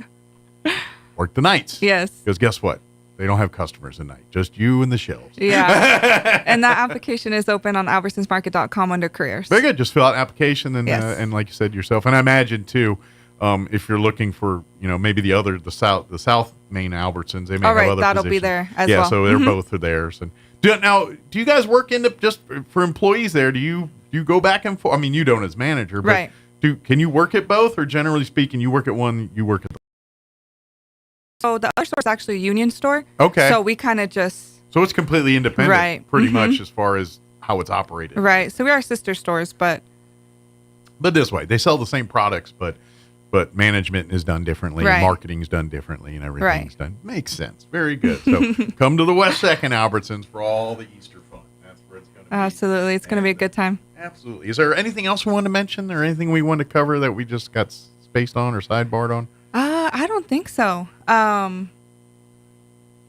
Work the nights. Yes. Because guess what? They don't have customers at night. Just you and the shelves. Yeah. And that application is open on albertsonsmarket.com under careers. Very good. Just fill out an application and like you said yourself. And I imagine too, if you're looking for, maybe the South Main Albertsons, they may have other that'll positions. be there as well. Yeah, so they're both are theirs. And do you guys work just for employees there? Do you you go back and forth? I mean, you don't as manager, but Right. Can you work at both, or generally speaking, you work at one, you work at the So the other store is actually a union store. Okay. So we kind of just So it's completely independent, Right. pretty Mhm. much as far as how it's operated. right. So we are sister stores, but But this way, they sell the same products, but management is done differently, Right. marketing is done differently, and everything's Right. done. Makes sense. Very good. So come to the West 2nd Albertsons for all the Easter fun. That's where it's going to be. absolutely, it's going to be a good time. Absolutely. Is there anything else we want to mention, or anything we want to cover that we just got spaced on or sidebarred on? I don't think so.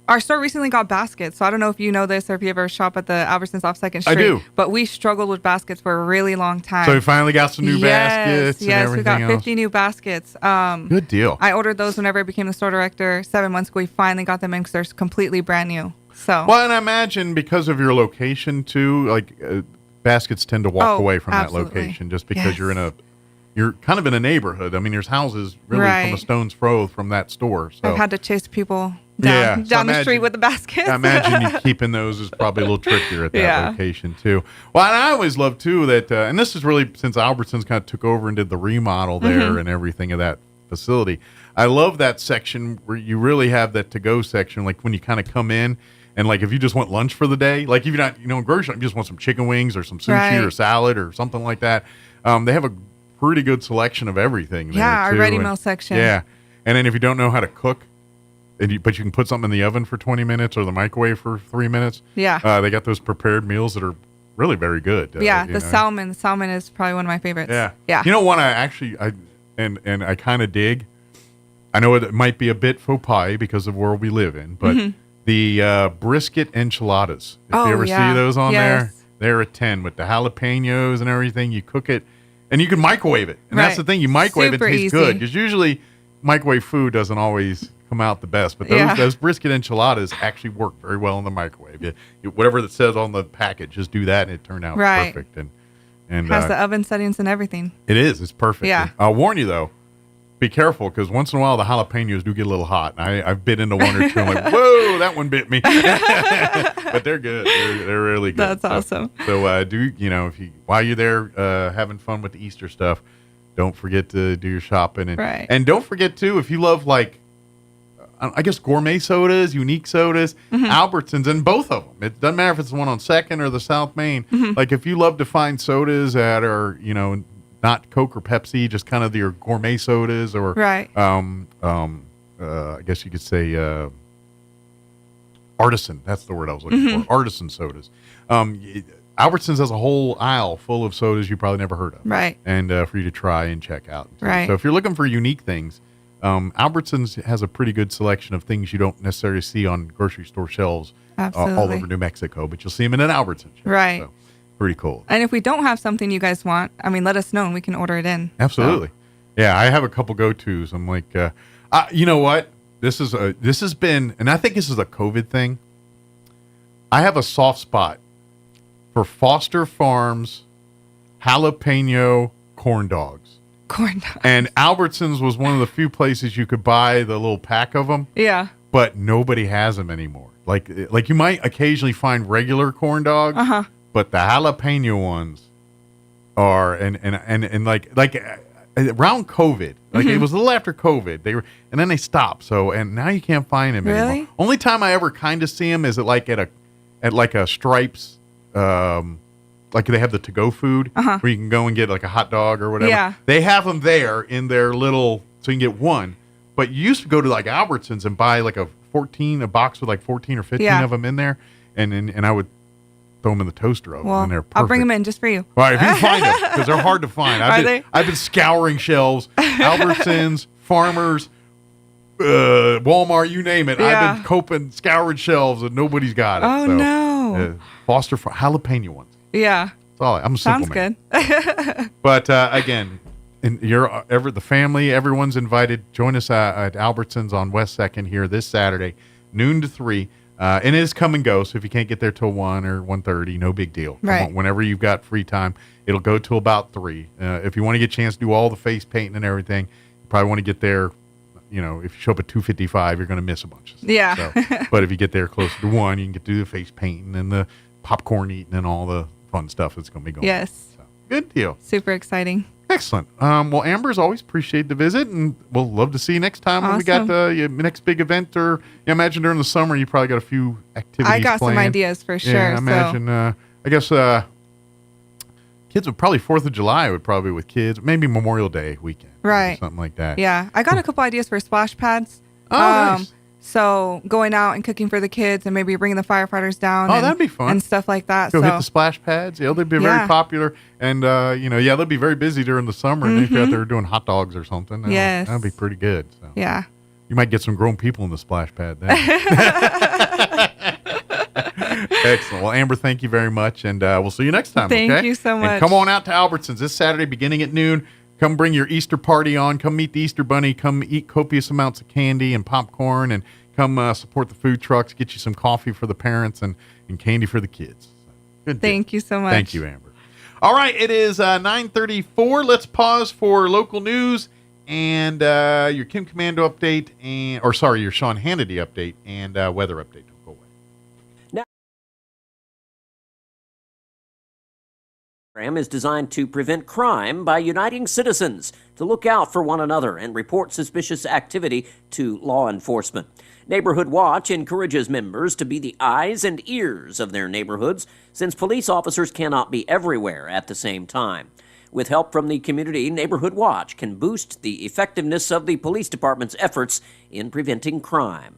Our store recently got baskets, so I don't know if you know this or if you ever shop at the Albertsons off 2nd Street. I do. But we struggled with baskets for a really long time. So we finally got some new baskets and Yes, everything we got else. 50 new baskets. Good deal. I ordered those whenever I became the store director 7 months ago. We finally got them in because they're completely brand new. So Well, and I imagine because of your location too, like baskets tend to walk away from absolutely. that location just because Yes. you're kind of in a neighborhood. I mean, there's houses really from a Right. stone's throw from that store. So I've had to chase people down So the street with the baskets. I imagine you keeping those is probably a little trickier at that Yeah. location too. Well, and I always love too that, and this is really since Albertsons kind of took over and did the remodel there Mhm. and everything of that facility. I love that section where you really have that to-go section, like when you kind of come in and like if you just want lunch for the day, like if you're not, in grocery shop, you just want some chicken wings or some sushi Right. or salad or something like that. They have a pretty good selection of everything. Yeah, there our too. ready And- meal section. Yeah, and then if you don't know how to cook, but you can put something in the oven for 20 minutes or the microwave for 3 minutes. Yeah. They got those prepared meals that are really very good. Yeah, you the know. salmon. The salmon is probably one of my favorites. Yeah. Yeah. You know what I kind of dig? I know it might be a bit faux pas because of where we live in, but Mhm. the brisket enchiladas. If Oh, you ever yeah. see those on there, Yes. they're a 10 with the jalapenos and everything. You cook it, and you can microwave it. And that's the Right. thing. You microwave Super it, tastes easy. good. Because usually microwave food doesn't always come out the best. But those brisket enchiladas actually work very well in the microwave. Whatever that says on the package, just do that, and it turned out Right. perfect. And Has the oven settings and everything. it is. It's perfect. Yeah. I'll warn you, though. Be careful, because once in a while the jalapenos do get a little hot. I've bit into one or two. I'm like, whoa, that one bit me. But they're good. They're really good. That's awesome. So while you're there having fun with the Easter stuff, don't forget to do your shopping. Right. And don't forget, too, if you love, like, I guess gourmet sodas, unique sodas, Albertsons, and both of them. It doesn't matter if it's the one on 2nd or the South Main. Like, if you love to find sodas that are, not Coke or Pepsi, just kind of your gourmet sodas, or Right. I guess you could say artisan. That's the word I was looking for. Artisan sodas. Albertsons has a whole aisle full of sodas you probably never heard of, Right. and for you to try and check out. Right. So if you're looking for unique things, Albertsons has a pretty good selection of things you don't necessarily see on grocery store shelves all Absolutely. over New Mexico, but you'll see them in an Albertsons shelf. Right. So, pretty cool. And if we don't have something you guys want, let us know and we can order it in. Absolutely. Yeah, I have a couple go-tos. I'm like, you know what? This has been, and I think this is a COVID thing. I have a soft spot for Foster Farms jalapeno corn dogs. Corn dogs. And Albertsons was one of the few places you could buy the little pack of them. Yeah. But nobody has them anymore. Like you might occasionally find regular corn dogs, but the jalapeno ones are and like around COVID, like it was a little after COVID, and then they stopped. So and now you can't find them Really? anymore. Only time I ever kind of see them is at a Stripes, like they have the to-go food where you can go and get like a hot dog or whatever. Yeah. They have them there in their little, so you can get one. But you used to go to like Albertsons and buy like a box with like 14 or 15 of them in there, and I would throw them in the toaster oven, Well, and they're perfect. I'll bring them in just for you. All right, if you find them, because they're hard to find. I've been scouring shelves, Albertsons, Farmers, Walmart, you name it. Yeah. I've been scouring shelves, and nobody's got it. Oh, no. Foster jalapeno ones. Yeah. That's all. I'm a simple Sounds man. good. But again, and the family, everyone's invited. Join us at Albertsons on West 2nd here this Saturday, noon to 3. And it is come and go, so if you can't get there till 1 or 1:30, no big deal. Come Right. on, whenever you've got free time, it'll go till about 3. If you want to get a chance to do all the face painting and everything, you probably want to get there. If you show up at 2:55, you're going to miss a bunch of stuff. Yeah. So, but if you get there closer to 1, you can get to do the face painting and the popcorn eating and all the fun stuff that's going to be going on. Yes. So, Good deal. Super exciting. Excellent. Well, Amber, as always, appreciate the visit, and we'll love to see you next time when we got the next big event. Or imagine during the summer, you probably got a few activities I got planned. some ideas for sure. Yeah, I imagine. I guess kids would probably 4th of July would probably with kids, maybe Memorial Day weekend, right? Something like that. Yeah, I got a couple ideas for splash pads. Oh, nice. So going out and cooking for the kids, and maybe bringing the firefighters down. Oh, that'd be fun. And stuff like that. Go hit the splash pads. Yeah, they'd be very popular, and they'll be very busy during the summer. And if you're out there doing hot dogs or something, that'd be pretty good. So. Yeah. You might get some grown people in the splash pad then. Excellent. Well, Amber, thank you very much, and we'll see you next time. Thank you so much. And come on out to Albertsons this Saturday beginning at noon. Come bring your Easter party on. Come meet the Easter Bunny. Come eat copious amounts of candy and popcorn, and come support the food trucks. Get you some coffee for the parents and candy for the kids. Good. Thank you so much. Thank you, Amber. All right, it is 9:34. Let's pause for local news and your Kim Commando update, your Sean Hannity update and weather update. Don't go away. Program is designed to prevent crime by uniting citizens to look out for one another and report suspicious activity to law enforcement. Neighborhood Watch encourages members to be the eyes and ears of their neighborhoods, since police officers cannot be everywhere at the same time. With help from the community, Neighborhood Watch can boost the effectiveness of the police department's efforts in preventing crime.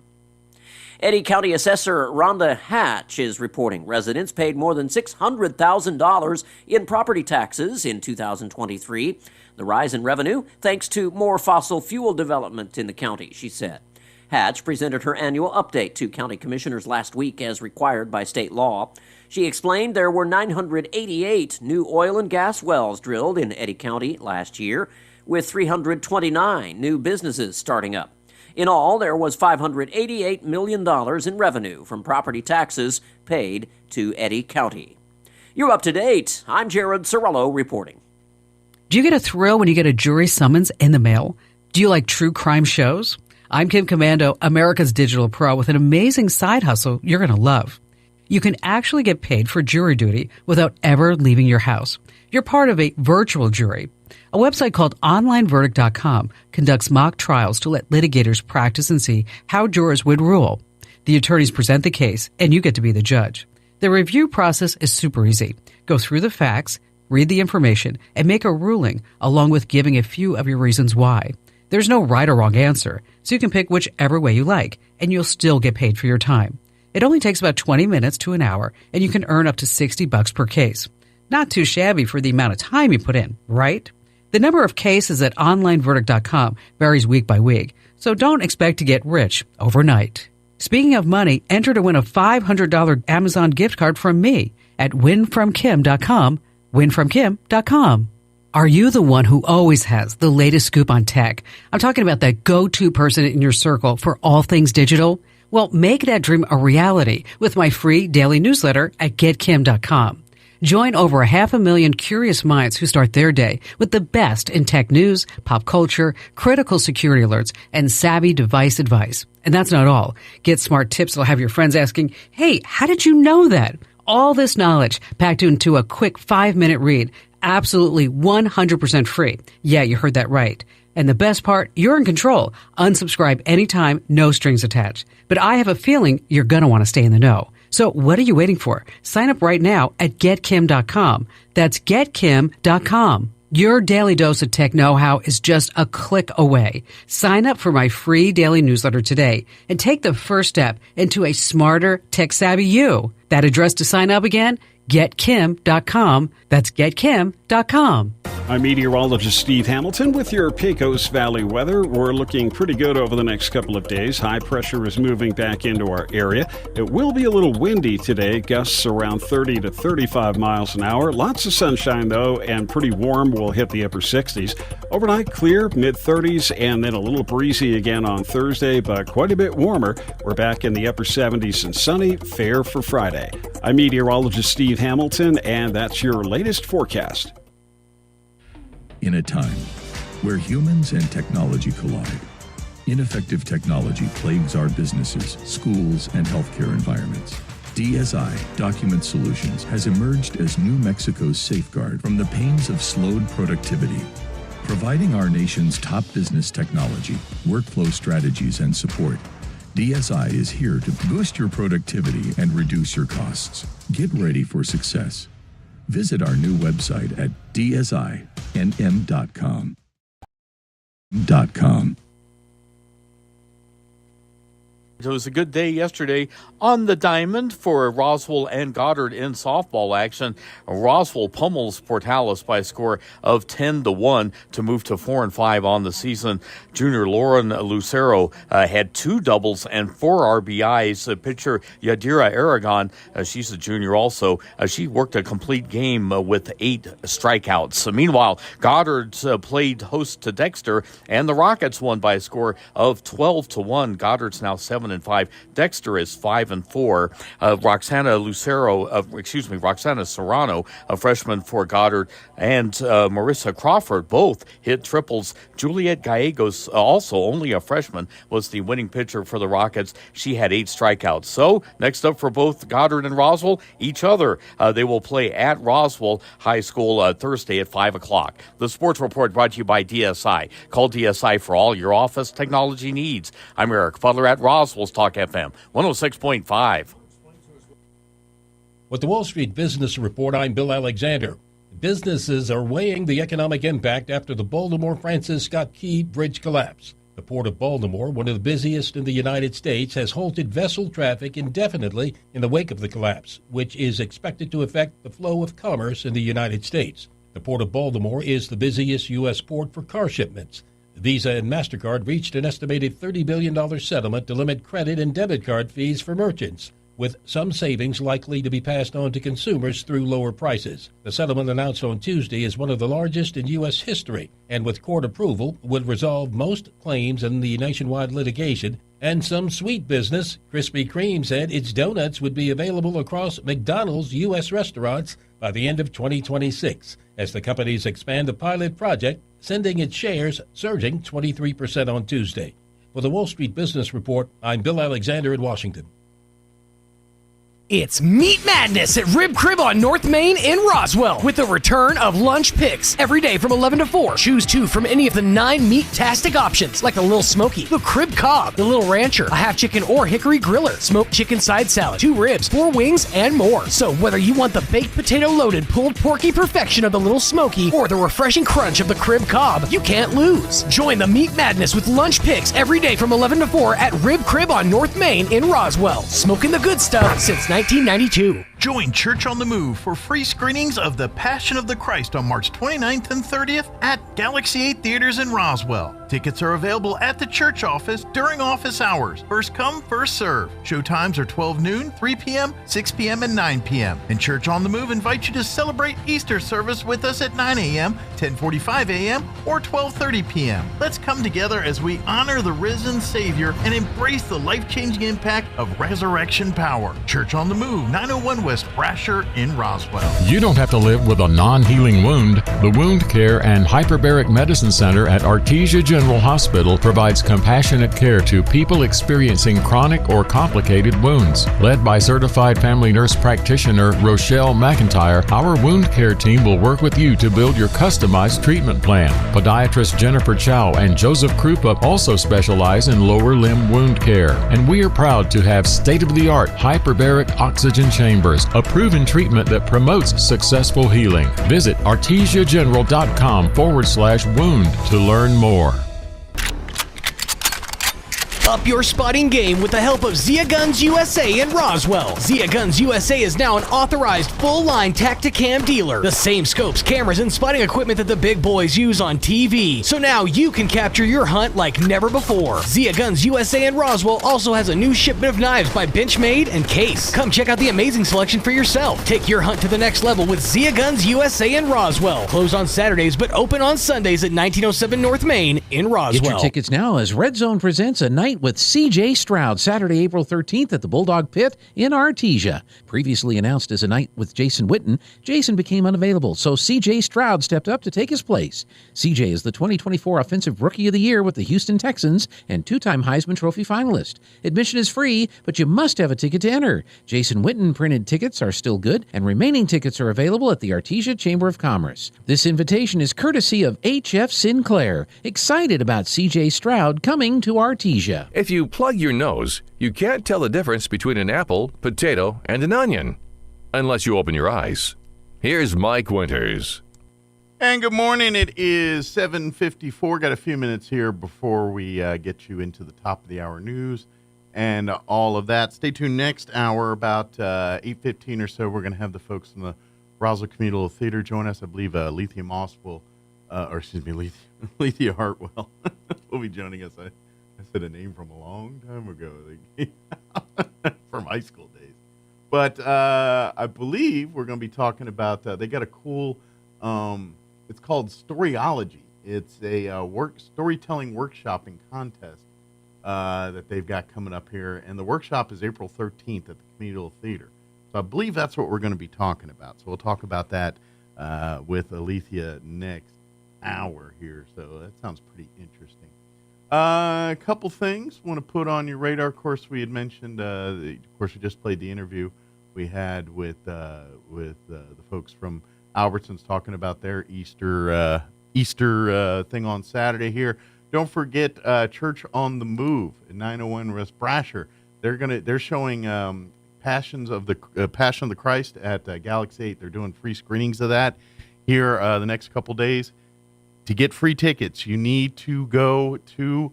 Eddy County Assessor Rhonda Hatch is reporting residents paid more than $600,000 in property taxes in 2023. The rise in revenue thanks to more fossil fuel development in the county, she said. Hatch presented her annual update to county commissioners last week as required by state law. She explained there were 988 new oil and gas wells drilled in Eddy County last year, with 329 new businesses starting up. In all, there was $588 million in revenue from property taxes paid to Eddy County. You're up to date. I'm Jared Sorello reporting. Do you get a thrill when you get a jury summons in the mail? Do you like true crime shows? I'm Kim Commando, America's Digital Pro, with an amazing side hustle you're going to love. You can actually get paid for jury duty without ever leaving your house. You're part of a virtual jury. A website called OnlineVerdict.com conducts mock trials to let litigators practice and see how jurors would rule. The attorneys present the case, and you get to be the judge. The review process is super easy. Go through the facts, read the information, and make a ruling, along with giving a few of your reasons why. There's no right or wrong answer, so you can pick whichever way you like, and you'll still get paid for your time. It only takes about 20 minutes to an hour, and you can earn up to $60 per case. Not too shabby for the amount of time you put in, right? The number of cases at OnlineVerdict.com varies week by week, so don't expect to get rich overnight. Speaking of money, enter to win a $500 Amazon gift card from me at winfromkim.com, winfromkim.com. Are you the one who always has the latest scoop on tech? I'm talking about that go-to person in your circle for all things digital. Well, make that dream a reality with my free daily newsletter at getkim.com. Join over 500,000 curious minds who start their day with the best in tech news, pop culture, critical security alerts, and savvy device advice. And that's not all. Get smart tips that'll have your friends asking, hey, how did you know that? All this knowledge packed into a quick 5-minute read, absolutely 100% free. Yeah, you heard that right. And the best part, you're in control. Unsubscribe anytime, no strings attached. But I have a feeling you're going to want to stay in the know. So what are you waiting for? Sign up right now at getkim.com. That's getkim.com. Your daily dose of tech know-how is just a click away. Sign up for my free daily newsletter today and take the first step into a smarter, tech-savvy you. That address to sign up again? getkim.com. That's getkim.com. I'm meteorologist Steve Hamilton with your Pecos Valley weather. We're looking pretty good over the next couple of days. High pressure is moving back into our area. It will be a little windy today, gusts around 30 to 35 miles an hour. Lots of sunshine, though, and pretty warm. We'll hit the upper 60s. Overnight, clear, mid-30s, and then a little breezy again on Thursday, but quite a bit warmer. We're back in the upper 70s and sunny, fair for Friday. I'm meteorologist Steve Hamilton, and that's your latest forecast. In a time where humans and technology collide, ineffective technology plagues our businesses, schools, and healthcare environments. DSI Document Solutions has emerged as New Mexico's safeguard from the pains of slowed productivity. Providing our nation's top business technology, workflow strategies, and support, DSI is here to boost your productivity and reduce your costs. Get ready for success. Visit our new website at dsinm.com. It was a good day yesterday on the diamond for Roswell and Goddard in softball action. Roswell pummels Portales by a score of 10-1 to move to 4-5 on the season. Junior Lauren Lucero had 2 doubles and 4 RBIs. Pitcher Yadira Aragon, she's a junior also. She worked a complete game with 8 strikeouts. Meanwhile, Goddard played host to Dexter, and the Rockets won by a score of 12-1. Goddard's now 7-5. Dexter is 5-4. Roxana Serrano, a freshman for Goddard, and Marissa Crawford both hit triples. Juliet Gallegos, also only a freshman, was the winning pitcher for the Rockets. She had 8 strikeouts. So next up for both Goddard and Roswell, each other. They will play at Roswell High School Thursday at 5 o'clock. The Sports Report brought to you by DSI. Call DSI for all your office technology needs. I'm Eric Butler at Roswell's Talk FM 106.5. With the Wall Street Business Report, I'm Bill Alexander. Businesses are weighing the economic impact after the Baltimore Francis Scott Key Bridge collapse. The Port of Baltimore, one of the busiest in the United States, has halted vessel traffic indefinitely in the wake of the collapse, which is expected to affect the flow of commerce in the United States. The Port of Baltimore is the busiest U.S. port for car shipments. Visa and MasterCard reached an estimated $30 billion settlement to limit credit and debit card fees for merchants, with some savings likely to be passed on to consumers through lower prices. The settlement announced on Tuesday is one of the largest in U.S. history, and with court approval would resolve most claims in the nationwide litigation. And some sweet business, Krispy Kreme, said its donuts would be available across McDonald's U.S. restaurants by the end of 2026, as the companies expand the pilot project, sending its shares surging 23% on Tuesday. For the Wall Street Business Report, I'm Bill Alexander in Washington. It's Meat Madness at Rib Crib on North Main in Roswell with the return of lunch picks every day from 11 to 4. Choose 2 from any of the 9 meat-tastic options like the Little Smoky, the Crib Cob, the Little Rancher, a half chicken or hickory griller, smoked chicken side salad, 2 ribs, 4 wings, and more. So whether you want the baked potato-loaded pulled porky perfection of the Little Smoky or the refreshing crunch of the Crib Cob, you can't lose. Join the Meat Madness with lunch picks every day from 11 to 4 at Rib Crib on North Main in Roswell. Smoking the good stuff since 1992. Join Church on the Move for free screenings of The Passion of the Christ on March 29th and 30th at Galaxy 8 Theaters in Roswell. Tickets are available at the church office during office hours. First come, first serve. Show times are 12 noon, 3 p.m., 6 p.m., and 9 p.m. And Church on the Move invites you to celebrate Easter service with us at 9 a.m., 10:45 a.m., or 12:30 p.m. Let's come together as we honor the risen Savior and embrace the life-changing impact of resurrection power. Church on the Move, 901 West Brasher in Roswell. You don't have to live with a non-healing wound. The Wound Care and Hyperbaric Medicine Center at Artesia General Hospital provides compassionate care to people experiencing chronic or complicated wounds. Led by certified family nurse practitioner Rochelle McIntyre, our wound care team will work with you to build your customized treatment plan. Podiatrist Jennifer Chow and Joseph Krupa also specialize in lower limb wound care, and we are proud to have state-of-the-art hyperbaric oxygen chambers, a proven treatment that promotes successful healing. Visit artesiageneral.com/wound to learn more. Up your spotting game with the help of Zia Guns USA in Roswell. Zia Guns USA is now an authorized full-line Tacticam dealer. The same scopes, cameras, and spotting equipment that the big boys use on TV. So now you can capture your hunt like never before. Zia Guns USA in Roswell also has a new shipment of knives by Benchmade and Case. Come check out the amazing selection for yourself. Take your hunt to the next level with Zia Guns USA in Roswell. Closed on Saturdays but open on Sundays at 1907 North Main in Roswell. Get your tickets now as Red Zone presents a night event with C.J. Stroud, Saturday, April 13th at the Bulldog Pit in Artesia. Previously announced as a night with Jason Witten, Jason became unavailable, so C.J. Stroud stepped up to take his place. C.J. is the 2024 Offensive Rookie of the Year with the Houston Texans and two-time Heisman Trophy finalist. Admission is free, but you must have a ticket to enter. Jason Witten printed tickets are still good, and remaining tickets are available at the Artesia Chamber of Commerce. This invitation is courtesy of H.F. Sinclair. Excited about C.J. Stroud coming to Artesia. If you plug your nose, you can't tell the difference between an apple, potato, and an onion. Unless you open your eyes. Here's Mike Winters. And good morning. It is 7:54. Got a few minutes here before we get you into the top of the hour news and all of that. Stay tuned next hour about 8:15 or so. We're going to have the folks in the Roswell Communal Theater join us. I believe Lethea Moss will, Lethea Hartwell will be joining us. I said a name from a long time ago, from high school days. But I believe we're going to be talking about, they got a cool, it's called Storyology. It's a storytelling workshopping contest that they've got coming up here. And the workshop is April 13th at the Communal Theater. So I believe that's what we're going to be talking about. So we'll talk about that with Alethea next hour here. So that sounds pretty interesting. A couple things I want to put on your radar. Of course, we had mentioned, of course, we just played the interview we had with the folks from Albertsons talking about their Easter thing on Saturday here. Don't forget Church on the Move at 901 West Brasher. They're showing Passion of the Christ at Galaxy 8. They're doing free screenings of that here the next couple days. To get free tickets, you need to go to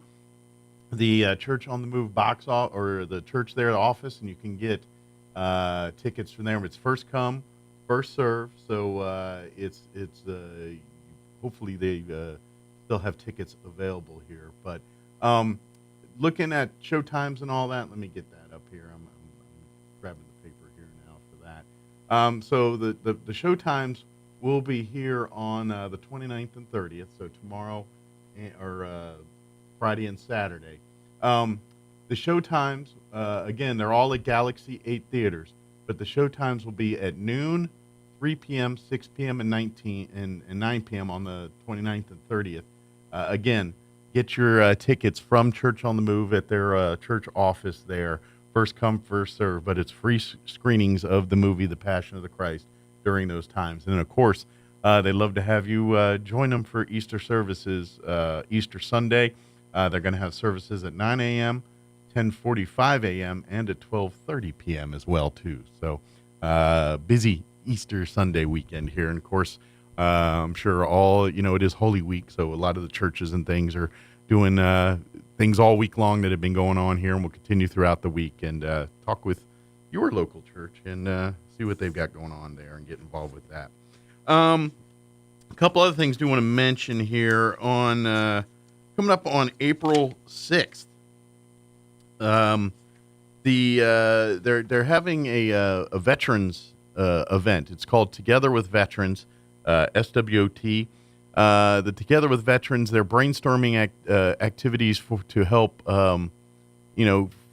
the Church on the Move box or the church there, the office, and you can get tickets from there. It's first come, first serve. So it's hopefully they still have tickets available here. But looking at show times and all that, let me get that up here. I'm grabbing the paper here now for that. So the show times will be here on the 29th and 30th, so tomorrow or Friday and Saturday. The show times, again, they're all at Galaxy 8 theaters, but the show times will be at noon, 3 p.m., 6 p.m., and 9 p.m. on the 29th and 30th. Again, get your tickets from Church on the Move at their church office there. First come, first serve, but it's free screenings of the movie The Passion of the Christ during those times. And, of course, they'd love to have you join them for Easter services Easter Sunday. They're going to have services at 9 a.m., 10:45 a.m., and at 12:30 p.m. as well, too. So busy Easter Sunday weekend here. And, of course, I'm sure it is Holy Week, so a lot of the churches and things are doing things all week long that have been going on here, and we'll continue throughout the week and talk with your local church and see what they've got going on there and get involved with that. A couple other things I do want to mention here on coming up on April 6th. They're having a veterans event. It's called Together with Veterans, SWOT. The Together with Veterans, they're brainstorming activities to help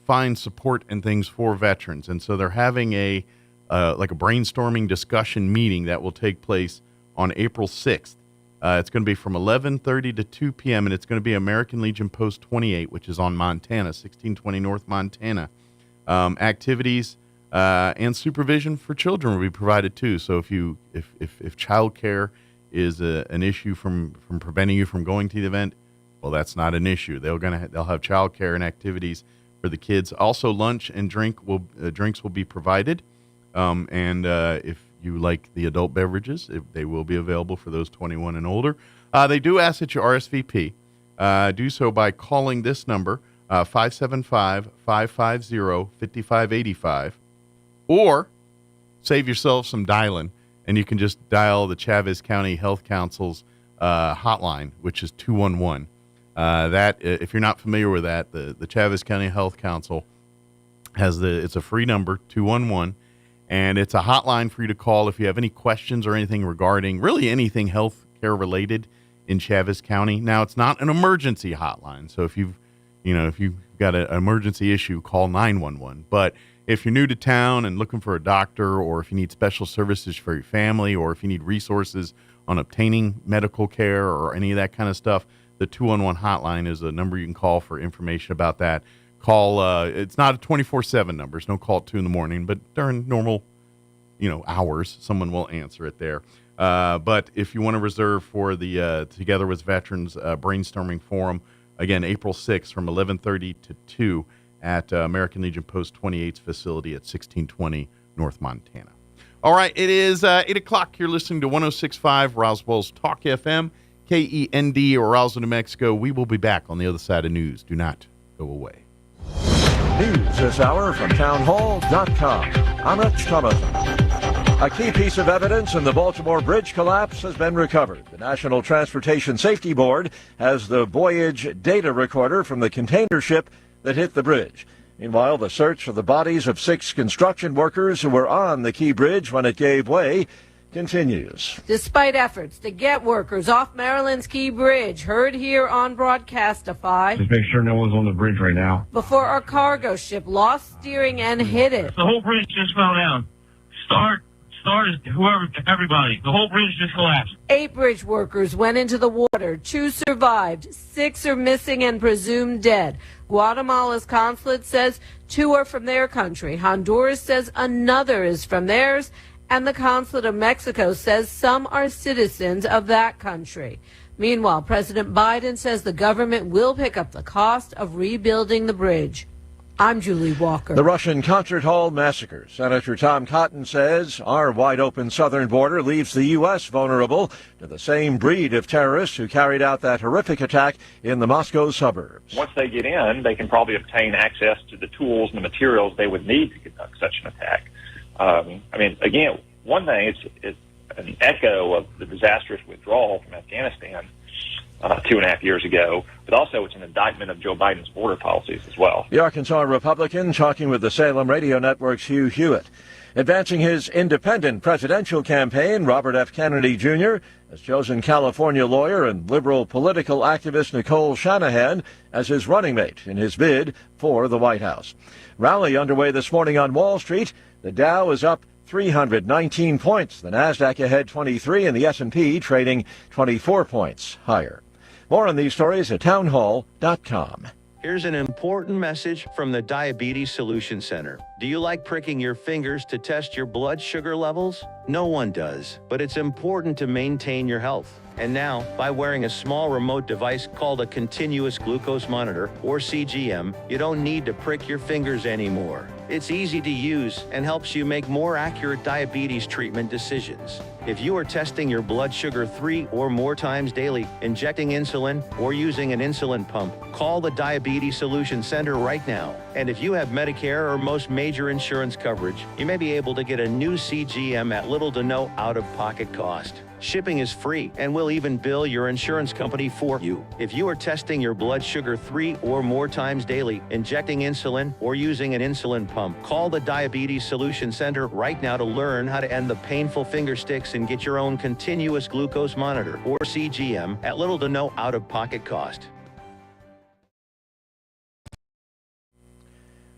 find support and things for veterans. And so they're having a brainstorming discussion meeting that will take place on April 6th. It's going to be from 11:30 to 2 p.m., and it's going to be American Legion Post 28, which is on Montana, 1620 North Montana. Activities and supervision for children will be provided too. So if child care is an issue from preventing you from going to the event, well, that's not an issue. They'll have child care and activities for the kids. Also, lunch and drinks will be provided. And if you like the adult beverages, they will be available for those 21 and older. They do ask that you RSVP. Do so by calling this number, 575-550-5585, or save yourself some dialing, and you can just dial the Chavez County Health Council's hotline, which is 211. That, if you're not familiar with that, the Chavez County Health Council it's a free number, 211. And it's a hotline for you to call if you have any questions or anything regarding really anything health care related in Chavez County. Now, it's not an emergency hotline. So if you've if you've got an emergency issue, call 911. But if you're new to town and looking for a doctor, or if you need special services for your family, or if you need resources on obtaining medical care or any of that kind of stuff, the 211 hotline is a number you can call for information about that. Call, it's not a 24/7 number. It's no call at 2 in the morning, but during normal, hours, someone will answer it there. But if you want to reserve for the Together with Veterans Brainstorming Forum, again, April 6th from 11:30 to 2 at American Legion Post 28's facility at 1620 North Montana. All right, it is 8 o'clock. You're listening to 106.5 Roswell's Talk FM, KEND, Roswell, New Mexico. We will be back on the other side of news. Do not go away. News this hour from townhall.com. I'm Rich Thomason. A key piece of evidence in the Baltimore bridge collapse has been recovered. The National Transportation Safety Board has the Voyage data recorder from the container ship that hit the bridge. Meanwhile, the search for the bodies of 6 construction workers who were on the key bridge when it gave way continues. Despite efforts to get workers off Maryland's Key Bridge, heard here on Broadcastify. Just make sure no one's on the bridge right now. Before a cargo ship lost steering and hit it. The whole bridge just fell down. Start, whoever, everybody. The whole bridge just collapsed. 8 bridge workers went into the water. 2 survived. 6 are missing and presumed dead. Guatemala's consulate says 2 are from their country. Honduras says another is from theirs. And the consulate of Mexico says some are citizens of that country. Meanwhile, President Biden says the government will pick up the cost of rebuilding the bridge. I'm Julie Walker. The Russian concert hall massacre. Senator Tom Cotton says our wide-open southern border leaves the U.S. vulnerable to the same breed of terrorists who carried out that horrific attack in the Moscow suburbs. Once they get in, they can probably obtain access to the tools and the materials they would need to conduct such an attack. Again, one thing, it's an echo of the disastrous withdrawal from Afghanistan 2.5 years ago, but also it's an indictment of Joe Biden's border policies as well. The Arkansas Republican talking with the Salem Radio Network's Hugh Hewitt. Advancing his independent presidential campaign, Robert F. Kennedy Jr. has chosen California lawyer and liberal political activist Nicole Shanahan as his running mate in his bid for the White House. Rally underway this morning on Wall Street. The Dow is up 319 points. The Nasdaq ahead 23 and the S&P trading 24 points higher. More on these stories at townhall.com. Here's an important message from the Diabetes Solution Center. Do you like pricking your fingers to test your blood sugar levels? No one does, but it's important to maintain your health. And now, by wearing a small remote device called a continuous glucose monitor, or CGM, you don't need to prick your fingers anymore. It's easy to use and helps you make more accurate diabetes treatment decisions. If you are testing your blood sugar 3 or more times daily, injecting insulin, or using an insulin pump, call the Diabetes Solution Center right now. And if you have Medicare or most major insurance coverage, you may be able to get a new CGM at little to no out-of-pocket cost. Shipping is free, and we'll even bill your insurance company for you. If you are testing your blood sugar 3 or more times daily, injecting insulin, or using an insulin pump, call the Diabetes Solution Center right now to learn how to end the painful finger sticks and get your own continuous glucose monitor, or CGM, at little to no out-of-pocket cost.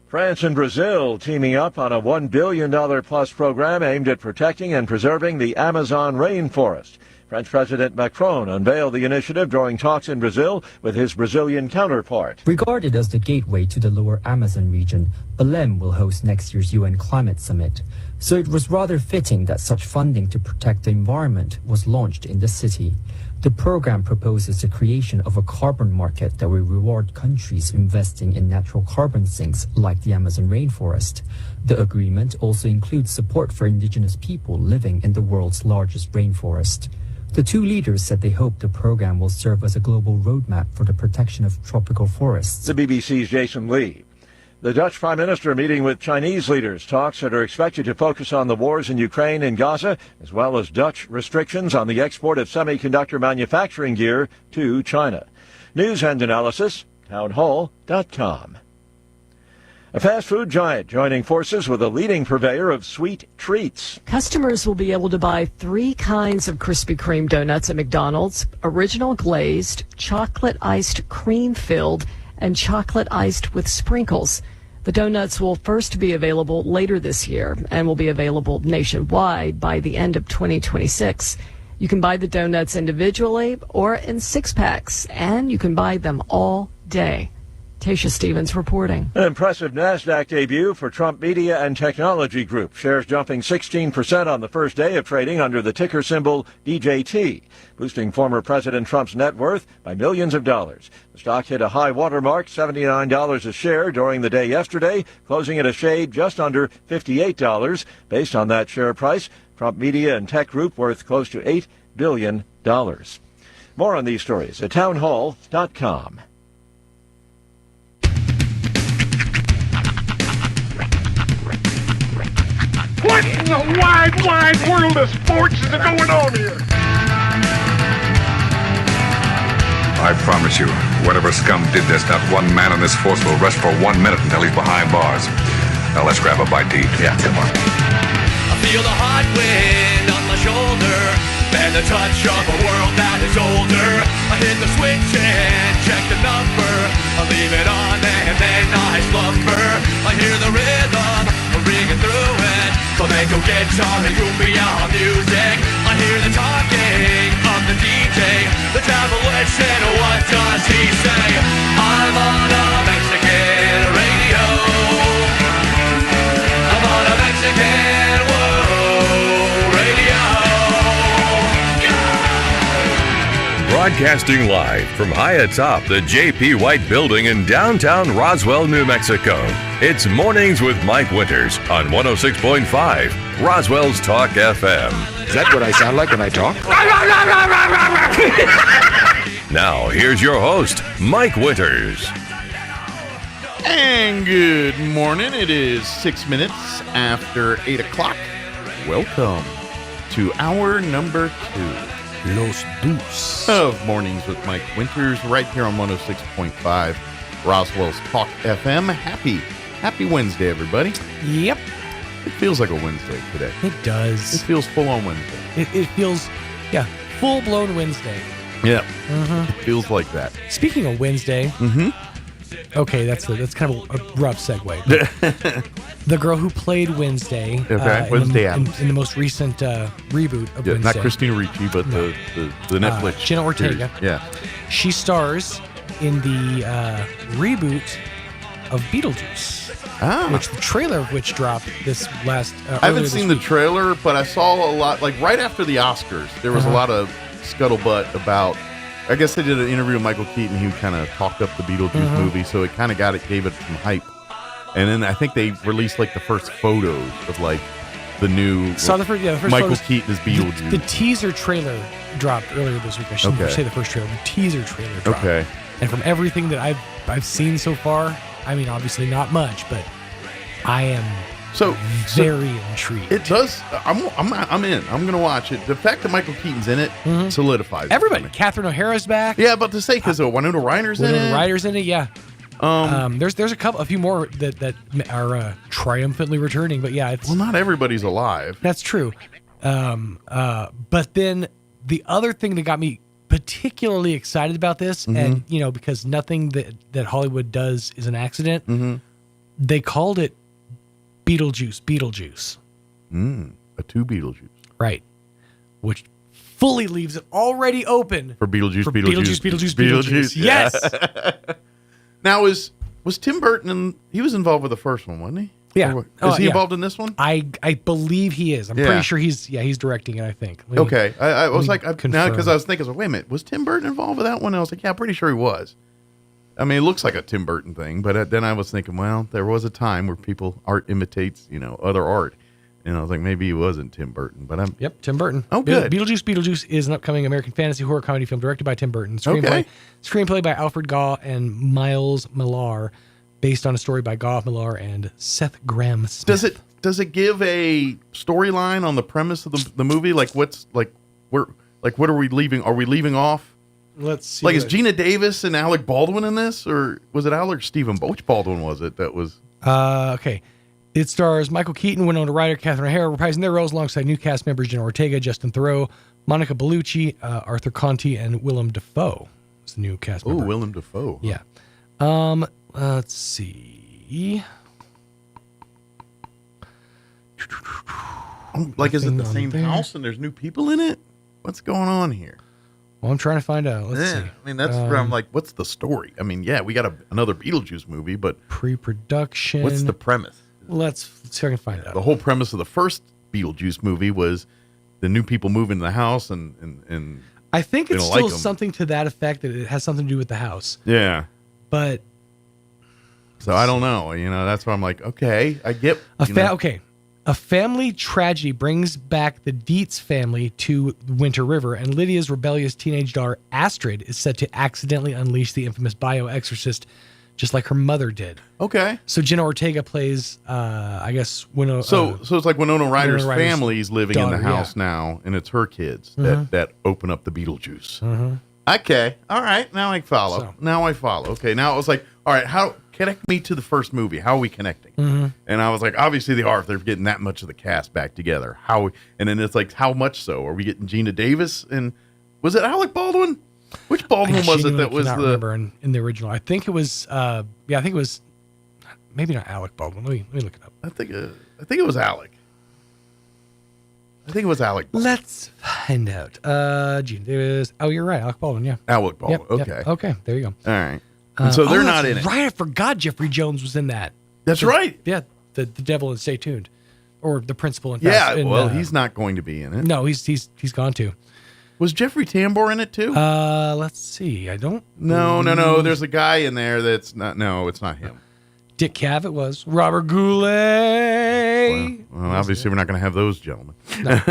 France and Brazil teaming up on a $1 billion plus program aimed at protecting and preserving the Amazon rainforest. French President Macron unveiled the initiative during talks in Brazil with his Brazilian counterpart. Regarded as the gateway to the lower Amazon region, Belém will host next year's UN Climate Summit. So it was rather fitting that such funding to protect the environment was launched in the city. The program proposes the creation of a carbon market that will reward countries investing in natural carbon sinks like the Amazon rainforest. The agreement also includes support for indigenous people living in the world's largest rainforest. The two leaders said they hope the program will serve as a global roadmap for the protection of tropical forests. The BBC's Jason Lee. The Dutch Prime Minister meeting with Chinese leaders, talks that are expected to focus on the wars in Ukraine and Gaza, as well as Dutch restrictions on the export of semiconductor manufacturing gear to China. News and analysis, townhall.com. A fast food giant joining forces with a leading purveyor of sweet treats. Customers will be able to buy 3 kinds of Krispy Kreme donuts at McDonald's: original glazed, chocolate iced cream filled, and chocolate iced with sprinkles. The donuts will first be available later this year and will be available nationwide by the end of 2026. You can buy the donuts individually or in 6-packs, and you can buy them all day. Tasha Stevens reporting. An impressive NASDAQ debut for Trump Media and Technology Group. Shares jumping 16% on the first day of trading under the ticker symbol DJT, boosting former President Trump's net worth by millions of dollars. The stock hit a high watermark, $79 a share during the day yesterday, closing at a shade just under $58. Based on that share price, Trump Media and Tech Group worth close to $8 billion. More on these stories at townhall.com. What in the wide, wide world of sports is going on here? I promise you, whatever scum did this, not one man in this force will rest for 1 minute until he's behind bars. Now let's grab a bite to eat. Yeah, come on. I feel the hot wind on my shoulder and the touch of a world that is older. I hit the switch and check the number. I leave it on and then I slumber. I hear the rhythm ringing through it. Flamenco guitar and cumbia music. I hear the talking of the DJ. The demolition, what does he say? I'm on a Mexican radio. I'm on a Mexican world radio. Broadcasting live from high atop the J.P. White Building in downtown Roswell, New Mexico. It's Mornings with Mike Winters on 106.5 Roswell's Talk FM. Is that what I sound like when I talk? Now, here's your host, Mike Winters. And good morning. It is 6 minutes after 8 o'clock. Welcome to hour number 2. Los Dos. Of Mornings with Mike Winters, right here on 106.5 Roswell's Talk FM. Happy Wednesday, everybody. Yep. It feels like a Wednesday today. It does. It feels full on Wednesday. It feels, full-blown Wednesday. Yeah. It feels like that. Speaking of Wednesday, okay, that's kind of a rough segue. The girl who played Wednesday, Wednesday in the most recent reboot of Wednesday. Not Christina Ricci, but the Netflix. Jenna Ortega. Series. Yeah. She stars in the reboot of Beetlejuice. Which the trailer of which dropped this last. I haven't seen the trailer, but I saw a lot. Like right after the Oscars, there was a lot of scuttlebutt about. I guess they did an interview with Michael Keaton. He kind of talked up the Beetlejuice movie, so it kind of gave it some hype. And then I think they released like the first photos of like the new. Saw the first Michael photos. Keaton as Beetlejuice. The teaser trailer dropped earlier this week. I shouldn't say the first trailer. The teaser trailer dropped. Okay. And from everything that I've seen so far, I mean, obviously not much, but I am very intrigued. It does. I'm in. I'm going to watch it. The fact that Michael Keaton's in it solidifies everybody. It Catherine O'Hara's back. Yeah, about to say because Winona Ryder's in it. Winona Ryder's in it. Yeah. There's a few more that are triumphantly returning, but yeah, it's not everybody's alive. That's true. But then the other thing that got me particularly excited about this, and because nothing that Hollywood does is an accident, they called it Beetlejuice. A two Beetlejuice. Right. Which fully leaves it already open for Beetlejuice. Yes. Now was Tim Burton? He was involved with the first one, wasn't he? Yeah. Is he involved in this one? I believe he is. I'm pretty sure he's directing it. I think. Okay. I was like, now because I was thinking, wait a minute, was Tim Burton involved with that one? And I was like, yeah, I'm pretty sure he was. I mean, it looks like a Tim Burton thing, but then I was thinking, well, there was a time where art imitates, other art. And I was like, maybe he wasn't Tim Burton, but I'm... Yep, Tim Burton. Oh, good. Beetlejuice is an upcoming American fantasy horror comedy film directed by Tim Burton. Screenplay by Alfred Gaw and Miles Millar, based on a story by Gaw, Millar, and Seth Grahame-Smith. Does it give a storyline on the premise of the movie? Like, what are we leaving? Are we leaving off? Let's see. Like, is Gina Davis and Alec Baldwin in this? Or was it Alec or Stephen? Which Baldwin was it that was... Okay. It stars Michael Keaton, Winona Ryder, Catherine O'Hara reprising their roles alongside new cast members Jenna Ortega, Justin Theroux, Monica Bellucci, Arthur Conti, and Willem Dafoe. It's the new cast member. Oh, Willem Dafoe. Yeah. Let's see. Like, is it the Nothing same on there. house and there's new people in it? What's going on here? Well, I'm trying to find out. Let's see. I mean, that's where I'm like, what's the story? I mean, yeah, we got another Beetlejuice movie, but pre-production. what's the premise? Let's see if I can find out. The whole premise of the first Beetlejuice movie was the new people move into the house and I think they it's don't still like 'em. something to that effect, that it has something to do with the house. Yeah. But So I don't know. You know, that's why I'm like, okay, I get. Okay. A family tragedy brings back the Dietz family to Winter River, and Lydia's rebellious teenage daughter Astrid is said to accidentally unleash the infamous bioexorcist, just like her mother did. Okay. So Jenna Ortega plays, I guess, Winona. So it's like Winona Ryder's Ryder's family's living in daughter, the house now, and it's her kids that open up the Beetlejuice. Okay. All right. Now I follow. Okay. Now it was like, all right, how connect me to the first movie? How are we connecting? And I was like, obviously they are. If they're getting that much of the cast back together, how? And then it's like, how much so? Are we getting Gina Davis? And was it Alec Baldwin? Which Baldwin was it that was the? Remember in the original? I think it was. I think it was. Maybe not Alec Baldwin. Let me look it up. I think it was Alec. I think it was Alec Baldwin. Let's find out. Gina Davis. Oh, you're right. Alec Baldwin. Yeah. Alec Baldwin. Yep, Okay. Okay. There you go. All right. And so they're not in it. Right. I forgot Jeffrey Jones was in that. That's right. Yeah. The devil in Stay Tuned, or the principal in. Yeah. Fast, Well, he's not going to be in it. No, he's gone too. Was Jeffrey Tambor in it too? Let's see. I don't. No. There's a guy in there that's not. No, it's not him. Dick Cavett was. Robert Goulet. Well, obviously we're not going to have those gentlemen. No.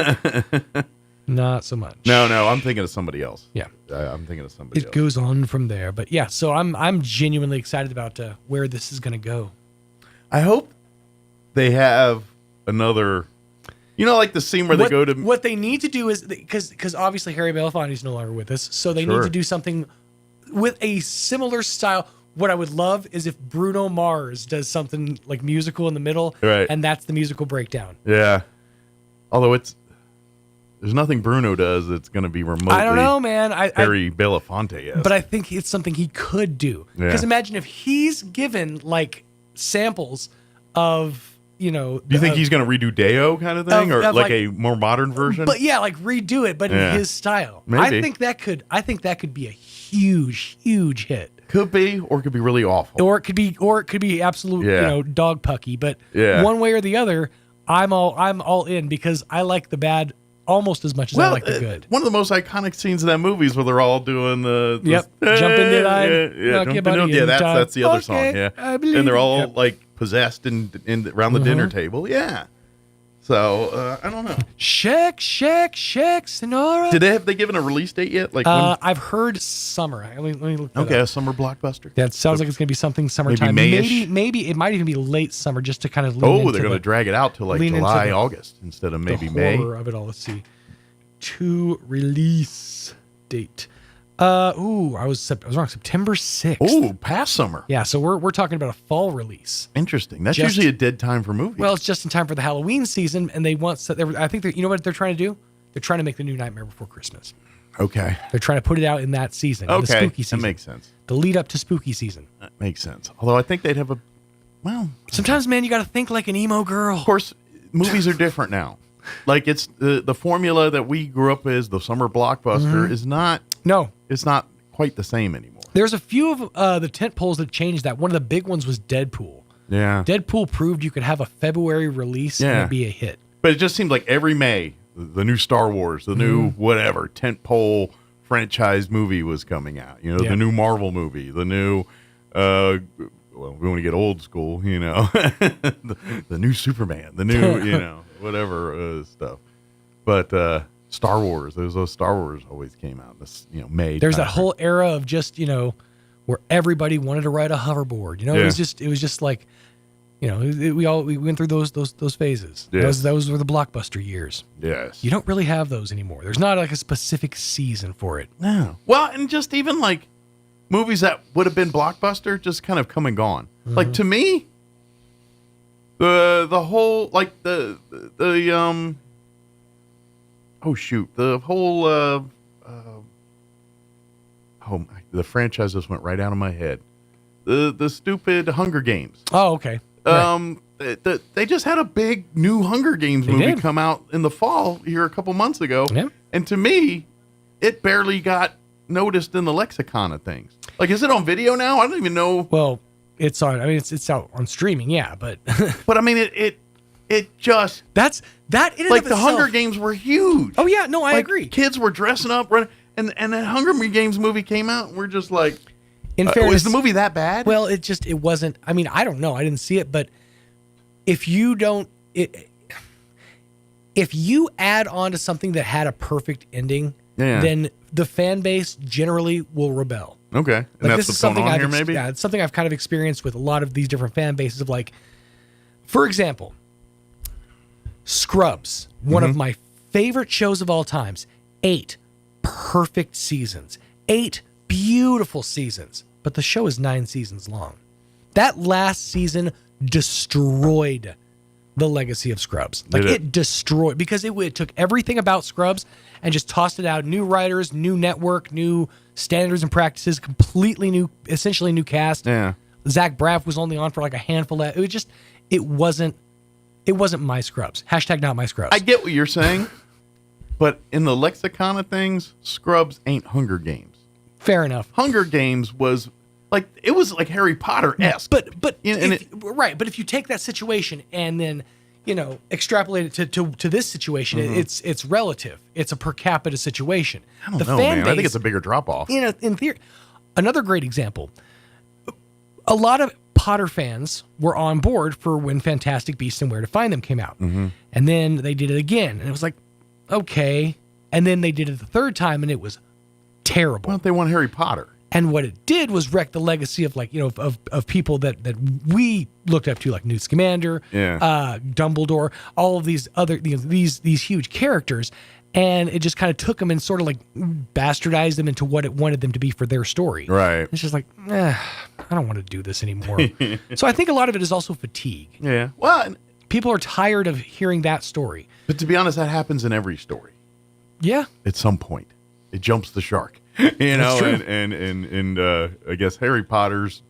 Not so much. No. I'm thinking of somebody else. Yeah. I'm thinking of somebody else. It goes on from there, but yeah. So I'm genuinely excited about where this is going to go. I hope they have another. You know, like the scene where they go to. What they need to do is because obviously Harry Belafonte is no longer with us, so they Sure. need to do something with a similar style. What I would love is if Bruno Mars does something like musical in the middle, Right. and that's the musical breakdown. Yeah. Although there's nothing Bruno does that's going to be remotely. I don't know, man. Harry Belafonte. But I think it's something he could do. Yeah. Because imagine if he's given like samples of, Do you think he's going to redo Deo kind of thing, or of like a more modern version? But yeah, like redo it, but Yeah. in his style. Maybe. I think that could be a huge hit. Could be, or it could be really awful. Or it could be absolute, Yeah. dog pucky. But Yeah. one way or the other, I'm all in because I like the bad almost as much as I like the good. One of the most iconic scenes of that movie is where they're all doing the Yep. Jump in the line, yeah, knock jump your in buddy the- yeah, in that's time. the other Okay, song, yeah. I believe And they're it. all Yep. like possessed and around the dinner table, yeah. So I don't know. Shake, Sonora. Have they given a release date yet? Like when? I've heard summer. Let me look that Okay, up. a summer blockbuster. That sounds like it's going to be something summertime. May-ish? Maybe it might even be late summer, just to kind of lean Oh, into they're going to drag it out till like lean into July, the- August instead of maybe the May. horror of it all. Let's see. To release date. I was wrong. September 6th. Oh, past summer. Yeah, so we're talking about a fall release. Interesting. That's Just- usually a dead time for movies. Well, it's just in time for the Halloween season, and they want. I think you know what they're trying to do. They're trying to make the new Nightmare Before Christmas. Okay. They're trying to put it out in that season. The Okay, spooky season. that makes sense. The lead up to spooky season. That makes sense. Although I think they'd have Sometimes, man, you got to think like an emo girl. Of course, movies are different now. Like it's the formula that we grew up as the summer blockbuster is not. No, it's not quite the same anymore. There's a few of the tent poles that changed that. One of the big ones was Deadpool. Yeah. Deadpool proved you could have a February release and it'd be a hit. But it just seems like every May, the new Star Wars, the new whatever tentpole franchise movie was coming out. The new Marvel movie, the new. Well, we want to get old school, the new Superman, the new, whatever stuff. But Star Wars, those Star Wars always came out this, May. There's that whole era of just, where everybody wanted to ride a hoverboard. It was just like, we went through those phases. Yes. Those were the blockbuster years. Yes. You don't really have those anymore. There's not like a specific season for it. No. Well, and just even like movies that would have been blockbuster just kind of come and gone. Like to me, the whole like the franchise just went right out of my head. the stupid Hunger Games. Oh, okay. They just had a big new Hunger Games movie come out in the fall here a couple months ago. Yeah. And to me, it barely got noticed in the lexicon of things. Like, is it on video now? I don't even know. Well, it's on. I mean, it's out on streaming. Yeah, but but I mean, it just that in like and of the itself, Hunger Games were huge. Oh yeah, no, I Like, agree. Kids were dressing up, running, and that Hunger Games movie came out, and we're just like, In fairness, is the movie that bad? Well, it wasn't. I mean, I don't know. I didn't see it, but if you add on to something that had a perfect ending, then the fan base generally will rebel. Okay, and Like, that's what's going on here, maybe. Yeah, it's something I've kind of experienced with a lot of these different fan bases. Of like, for example, Scrubs, one of my favorite shows of all times. 8 perfect seasons, 8 beautiful seasons, but the show is 9 seasons long. That last season destroyed the legacy of Scrubs. Like, it destroyed, because it took everything about Scrubs and just tossed it out. New writers, new network, new standards and practices, completely new, essentially new cast. Yeah. Zach Braff was only on for like a handful of, it wasn't my Scrubs. # not my Scrubs. I get what you're saying, but in the lexicon of things, Scrubs ain't Hunger Games. Fair enough. Hunger Games was like, it was like Harry Potter-esque. But if you take that situation and then, extrapolate it to this situation, it's relative. It's a per capita situation. I don't know, man. I think it's a bigger drop-off. In theory, another great example. A lot of Potter fans were on board for when Fantastic Beasts and Where to Find Them came out. And then they did it again, and it was like, okay. And then they did it the third time, and it was terrible. Well, they want Harry Potter. And what it did was wreck the legacy of of people that we looked up to, like Newt Scamander, Dumbledore, all of these other these huge characters, and it just kind of took them and sort of like bastardized them into what it wanted them to be for their story. Right. It's just like, I don't want to do this anymore. So I think a lot of it is also fatigue. Yeah. Well, people are tired of hearing that story. But to be honest, that happens in every story. Yeah. At some point, it jumps the shark. That's true. And I guess Harry Potter's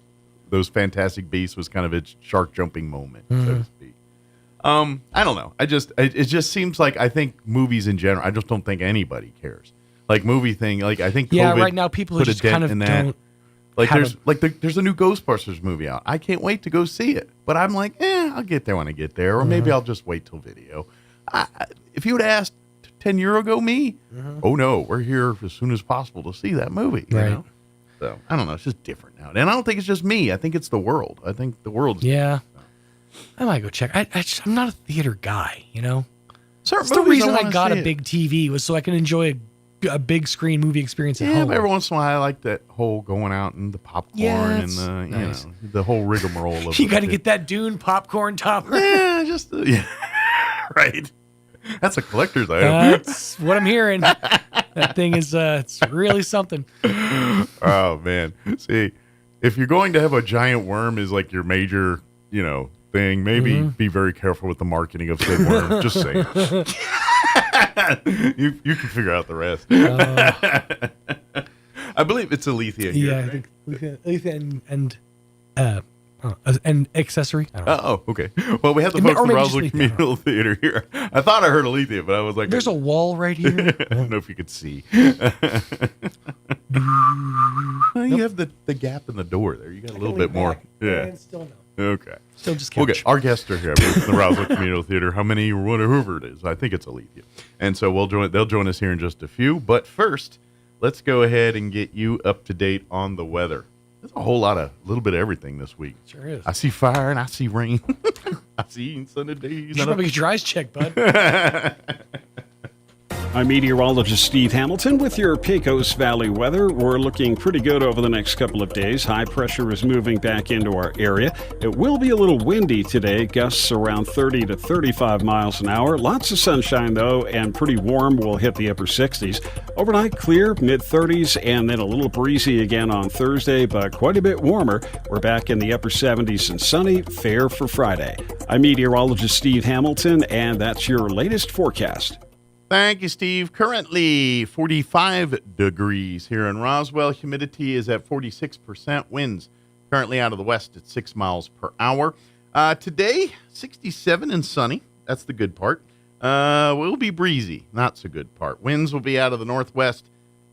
those Fantastic Beasts was kind of its shark jumping moment, so to speak. I don't know. It just seems like, I think movies in general, I just don't think anybody cares. Like movie thing, like I think COVID right now people put just a dent kind of in that. don't. Like there's a new Ghostbusters movie out. I can't wait to go see it. But I'm like, I'll get there when I get there, or maybe I'll just wait till video. If you would ask 10 years ago me, oh no, we're here as soon as possible to see that movie. You know? So I don't know. It's just different now, and I don't think it's just me. I think it's the world. I think the world's I might go check. I'm not a theater guy, Certain It's the movies reason I wanna got see a it. big TV was so I can enjoy a big screen movie experience at Yeah, home. but every once in a while, I like that whole going out and the popcorn and that's the nice. the whole rigmarole of You it. got to get that Dune popcorn topper. Yeah, just right. That's a collector's item. That's what I'm hearing. That thing is it's really something. Oh man, see, if you're going to have a giant worm is like your major, thing, maybe be very careful with the marketing of said worm. Just saying. You can figure out the rest. I believe it's Alethea here. Yeah, I think Alethea and accessory. I don't know. Oh, okay. Well, we have the folks from Roswell Communal Theater here. I thought I heard Alethea, but I was like, there's a wall right here. I don't know if you could see. You have the gap in the door there. You got a little bit more. Yeah. And still no. Okay. Still just Okay. couch. Our guests are here from the Roswell Communal Theater. How many or whatever it is? I think it's Alethea. And so they'll join us here in just a few. But first, let's go ahead and get you up to date on the weather. There's a little bit of everything this week. Sure is. I see fire and I see rain. I see sunny days. You should probably get your eyes checked, bud. I'm meteorologist Steve Hamilton with your Pecos Valley weather. We're looking pretty good over the next couple of days. High pressure is moving back into our area. It will be a little windy today, gusts around 30 to 35 miles an hour. Lots of sunshine, though, and pretty warm. We'll hit the upper 60s. Overnight, clear, mid-30s, and then a little breezy again on Thursday, but quite a bit warmer. We're back in the upper 70s and sunny, fair for Friday. I'm meteorologist Steve Hamilton, and that's your latest forecast. Thank you, Steve. Currently 45 degrees here in Roswell. Humidity is at 46%. Winds Currently out of the west at 6 miles per hour. Today, 67 and sunny. That's the good part. Will be breezy. Not so good part. Winds will be out of the northwest,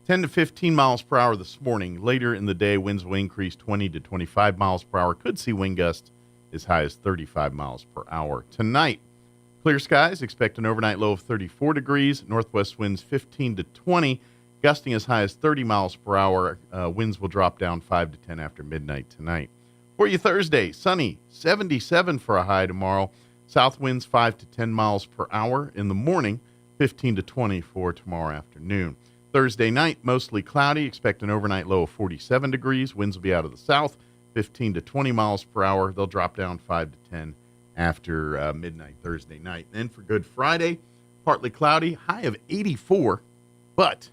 10 to 15 miles per hour this morning. Later in the day, winds will increase 20 to 25 miles per hour. Could see wind gusts as high as 35 miles per hour. Tonight, clear skies. Expect an overnight low of 34 degrees. Northwest winds 15 to 20. Gusting as high as 30 miles per hour. Winds will drop down 5 to 10 after midnight tonight. For you Thursday, sunny, 77 for a high tomorrow. South winds 5 to 10 miles per hour in the morning, 15 to 20 for tomorrow afternoon. Thursday night, mostly cloudy. Expect an overnight low of 47 degrees. Winds will be out of the south, 15 to 20 miles per hour. They'll drop down 5 to 10 after midnight Thursday night. Then for Good Friday, partly cloudy, high of 84, but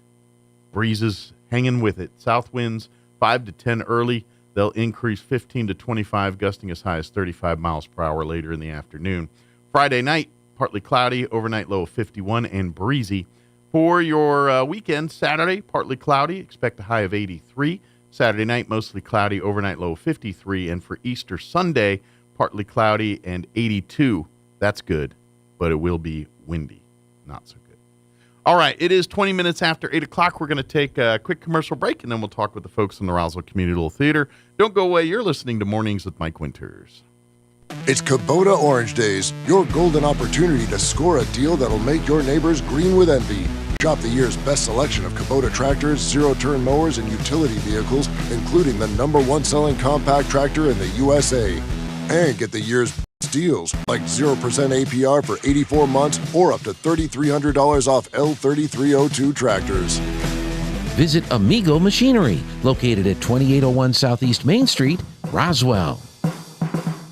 breezes hanging with it. South winds 5 to 10 early. They'll increase 15 to 25, gusting as high as 35 miles per hour later in the afternoon. Friday night, partly cloudy, overnight low of 51 and breezy. For your weekend, Saturday, partly cloudy, expect a high of 83. Saturday night, mostly cloudy, overnight low of 53. And for Easter Sunday, partly cloudy and 82. That's good, but it will be windy. Not so good. All right, it is 20 minutes after 8 o'clock. We're going to take a quick commercial break, and then we'll talk with the folks in the Roswell Community Little Theater. Don't go away. You're listening to Mornings with Mike Winters. It's Kubota Orange Days, your golden opportunity to score a deal that'll make your neighbors green with envy. Shop the year's best selection of Kubota tractors, zero-turn mowers, and utility vehicles, including the #1 selling compact tractor in the USA. And get the year's best deals, like 0% APR for 84 months or up to $3,300 off L3302 tractors. Visit Amigo Machinery, located at 2801 Southeast Main Street, Roswell.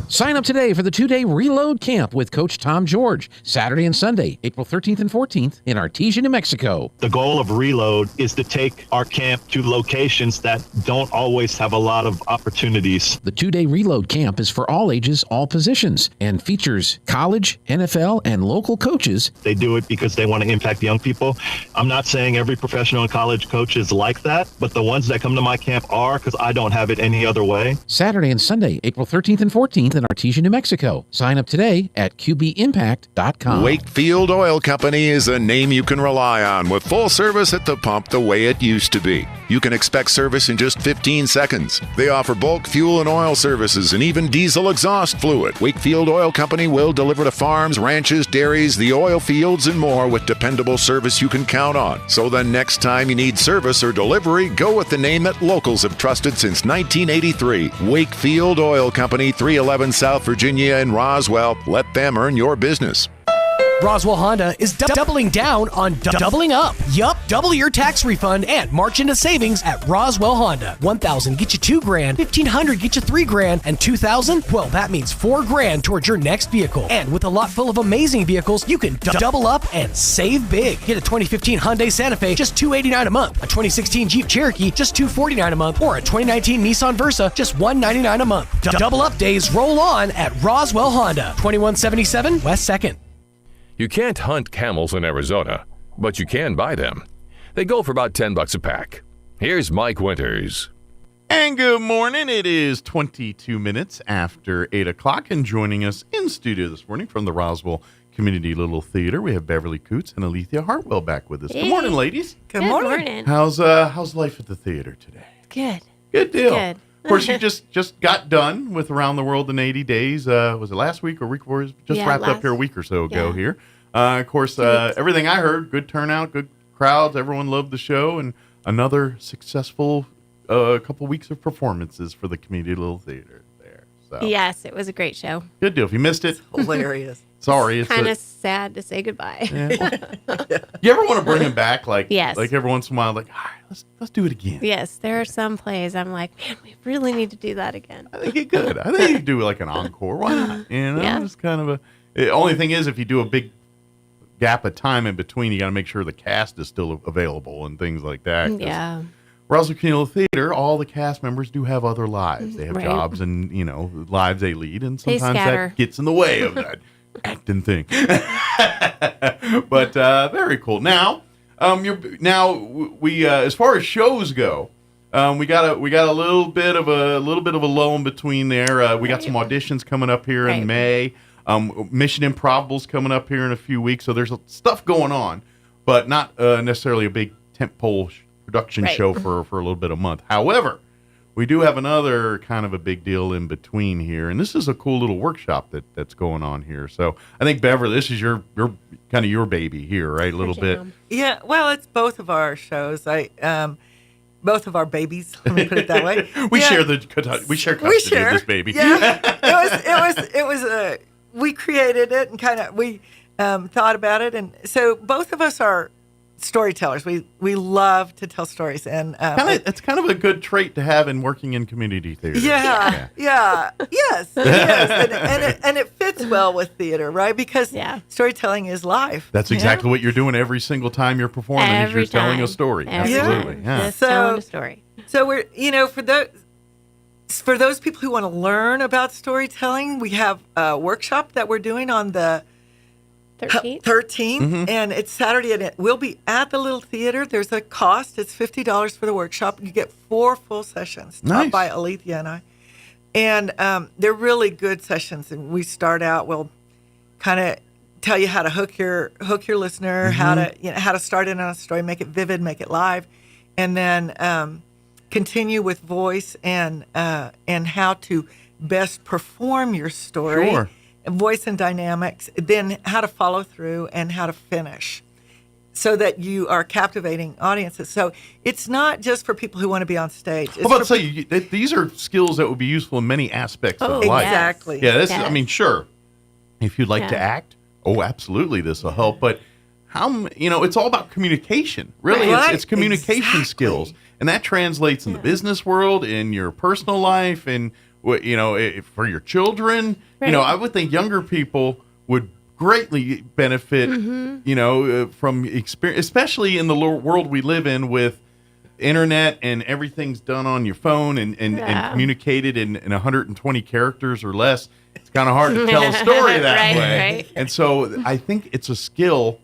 Sign up today for the 2-day Reload Camp with Coach Tom George, Saturday and Sunday, April 13th and 14th in Artesia, New Mexico. The goal of Reload is to take our camp to locations that don't always have a lot of opportunities. The 2-day Reload Camp is for all ages, all positions, and features college, NFL, and local coaches. They do it because they want to impact young people. I'm not saying every professional and college coach is like that, but the ones that come to my camp are, because I don't have it any other way. Saturday and Sunday, April 13th and 14th in Artesia, New Mexico. Sign up today at QBimpact.com. Wakefield Oil Company is a name you can rely on, with full service at the pump the way it used to be. You can expect service in just 15 seconds. They offer bulk fuel and oil services and even diesel exhaust fluid. Wakefield Oil Company will deliver to farms, ranches, dairies, the oil fields, and more with dependable service you can count on. So the next time you need service or delivery, go with the name that locals have trusted since 1983. Wakefield Oil Company, 311 South Virginia in Roswell. Let them earn your business. Roswell Honda is doubling down on doubling up. Yup, double your tax refund and march into savings at Roswell Honda. $1,000 get you $2,000, $1,500 get you $3,000, and $2,000? Well, that means $4,000 towards your next vehicle. And with a lot full of amazing vehicles, you can double up and save big. Get a 2015 Hyundai Santa Fe, just $289 a month. A 2016 Jeep Cherokee, just $249 a month. Or a 2019 Nissan Versa, just $199 a month. Double up days roll on at Roswell Honda, 2177 West 2nd. You can't hunt camels in Arizona, but you can buy them. They go for about $10 a pack. Here's Mike Winters. And good morning. It is 22 minutes after 8 o'clock, and joining us in studio this morning from the Roswell Community Little Theater, we have Beverly Coots and Alethea Hartwell back with us. Hey. Good morning, ladies. Good morning. How's life at the theater today? Good. Good deal. Good. Of course, you just got done with Around the World in 80 Days. Was it last week or week before? Just wrapped up here a week or so ago here. Of course, everything I heard, good turnout, good crowds. Everyone loved the show, and another successful couple weeks of performances for the Community Little Theater there. So. Yes, it was a great show. Good deal. If you missed it, Hilarious. Sorry. It's kind of sad to say goodbye. You ever want to bring them back? Yes. Like every once in a while, like, all right, let's do it again. Yes, there are some plays I'm like, man, we really need to do that again. I think you could. I think you could do like an encore. Why not? You know, Yeah. it's kind of the only thing is if you do a big gap of time in between, you got to make sure the cast is still available and things like that. 'Cause Yeah. Roswell Community Theater, all the cast members do have other lives. They have Right. jobs and, lives they lead, and They sometimes scatter. that gets in the way of that acting thing. But very cool. Now, we as far as shows go, We got a little bit of a lull in between there. We got some auditions coming up here in May. Mission Improbable's coming up here in a few weeks. So there's stuff going on, but not necessarily a big tentpole production show for a little bit of a month. However, we do have another kind of a big deal in between here, and this is a cool little workshop that's going on here. So I think, Beverly, this is your kind of your baby here, right? A little bit. Yeah, well, it's both of our shows. Both of our babies. Let me put it that way. We share custody of this baby. Yeah, it was. We created it and kind of we thought about it, and so both of us are storytellers. We love to tell stories, and it's kind of a good trait to have in working in community theater. Yes, and it fits well with theater, right? Because storytelling is life. That's exactly what you're doing every single time you're performing. Is you're telling a story. Absolutely, telling a story. So we're for those people who want to learn about storytelling, we have a workshop that we're doing on the 13th, and it's Saturday, and it will be at the Little Theater. There's a cost. It's $50 for the workshop. You get 4 full sessions taught by Alethea and I. And they're really good sessions. And we start out, we'll kind of tell you how to hook your listener, how to start in on a story, make it vivid, make it live, and then continue with voice and how to best perform your story. Sure. Voice and dynamics, then how to follow through and how to finish so that you are captivating audiences. So it's not just for people who want to be on stage. I'm about to say, these are skills that would be useful in many aspects of life. Exactly. Yeah, this is, I mean, sure, if you'd like to act, absolutely, this will help. But it's all about communication. Really, it's communication skills. And that translates in the business world, in your personal life, and for your children. Right. I would think younger people would greatly benefit, from experience, especially in the world we live in with internet and everything's done on your phone and communicated in 120 characters or less. It's kind of hard to tell a story that way. Right. And so I think it's a skill,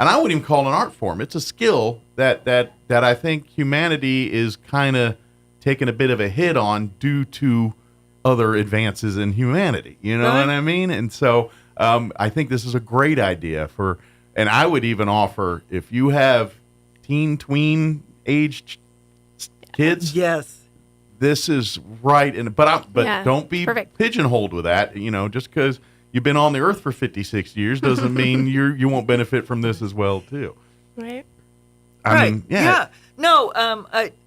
and I wouldn't even call it an art form. It's a skill that I think humanity is kind of taking a bit of a hit on due to other advances in humanity. You know what I mean? And so I think this is a great idea and I would even offer, if you have tween aged kids, this is right. But don't be pigeonholed with that. Just because you've been on the earth for 56 years doesn't mean you won't benefit from this as well too. Right. I mean, No,